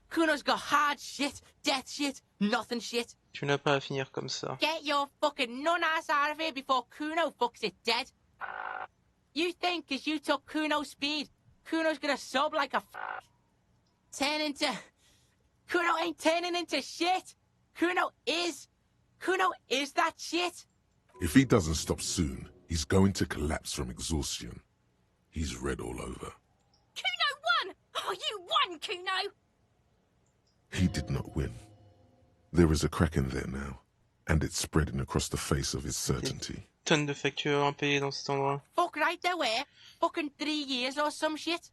Kuno's got hard shit, death shit, nothing shit. Tu n'as pas à finir comme ça. Get your fucking nun-ass out of here before Kuno fucks it dead. You think 'cause you took Kuno's speed, Kuno's gonna sub like a turn into... Kuno ain't turning into shit. Kuno is that shit. If he doesn't stop soon, he's going to collapse from exhaustion. He's red all over. Kuno won! Oh, you won, Kuno! He did not win. There is a crack in there now, and it's spreading across the face of his certainty. Tonnes de factures impayées dans cet endroit. Fuck right there were. Fucking 3 years or some shit.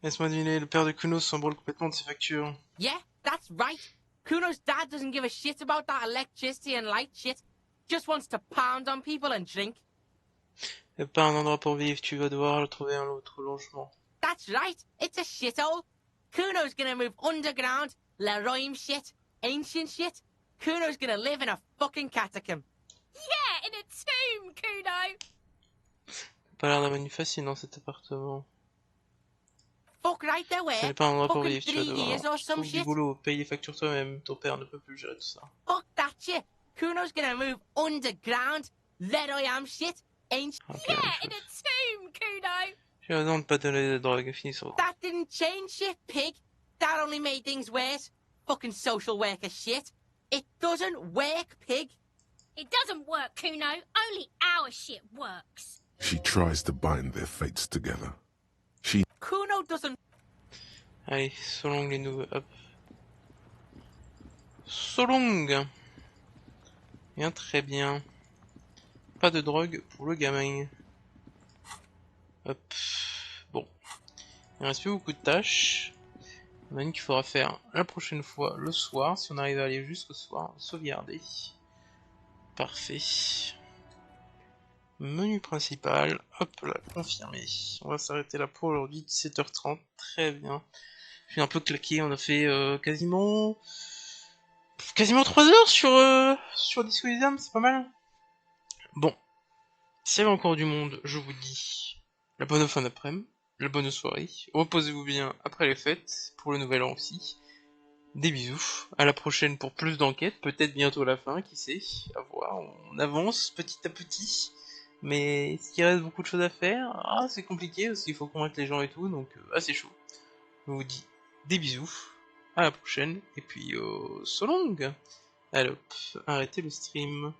Laisse-moi deviner, le père de Kuno s'embrouille complètement de ses factures. Yeah, that's right. Kuno's dad doesn't give a shit about that electricity and light shit. Just wants to pound on people and drink. Et pas un endroit pour vivre, tu vas devoir trouver un autre logement. That's right. It's a shithole. Kuno's gonna move underground, Leroy shit, ancient shit. Kuno's gonna live in a fucking catacomb. Yeah, in a tomb, Kuno. Pas l'air d'avoir une facile dans cet appartement. Fuck right there were. Ce n'est pas un endroit pour Fucking vivre, tu vas 3 devoir years or some trouver du shit. boulot, payer les factures toi-même. Ton père ne peut plus gérer tout ça. Fuck that shit. Kuno's gonna move underground, Leroy shit, ancient. Okay, Yeah, in a tomb, Kuno. J'ai raison de pas donner de drogue, finis sur... That didn't change shit, pig. That only made things worse. Fucking social worker shit. It doesn't work, pig. It doesn't work, Kuno. Only our shit works. She tries to bind their fates together. Kuno doesn't... Allez, Solong les nouveaux... Hop. Solong. Bien, très bien. Pas de drogue pour le gamin. Hop. Bon. Il reste plus beaucoup de tâches. Il y en a une qu'il faudra faire la prochaine fois le soir. Si on arrive à aller jusqu'au soir, sauvegarder. Parfait. Menu principal. Hop là, confirmé. On va s'arrêter là pour aujourd'hui. 17h30. Très bien. Je suis un peu claqué. On a fait quasiment 3 heures sur Elysium. C'est pas mal. Bon. S'il y avait encore du monde, je vous dis la bonne fin d'après-midi, la bonne soirée. Reposez-vous bien après les fêtes, pour le nouvel an aussi. Des bisous. À la prochaine pour plus d'enquêtes. Peut-être bientôt la fin, qui sait. À voir. On avance petit à petit. Mais est-ce qu'il reste beaucoup de choses à faire? Ah, c'est compliqué parce qu'il faut convaincre les gens et tout. Donc, c'est chaud. Je vous dis des bisous. À la prochaine. Et puis, so long. Allez hop, arrêtez le stream.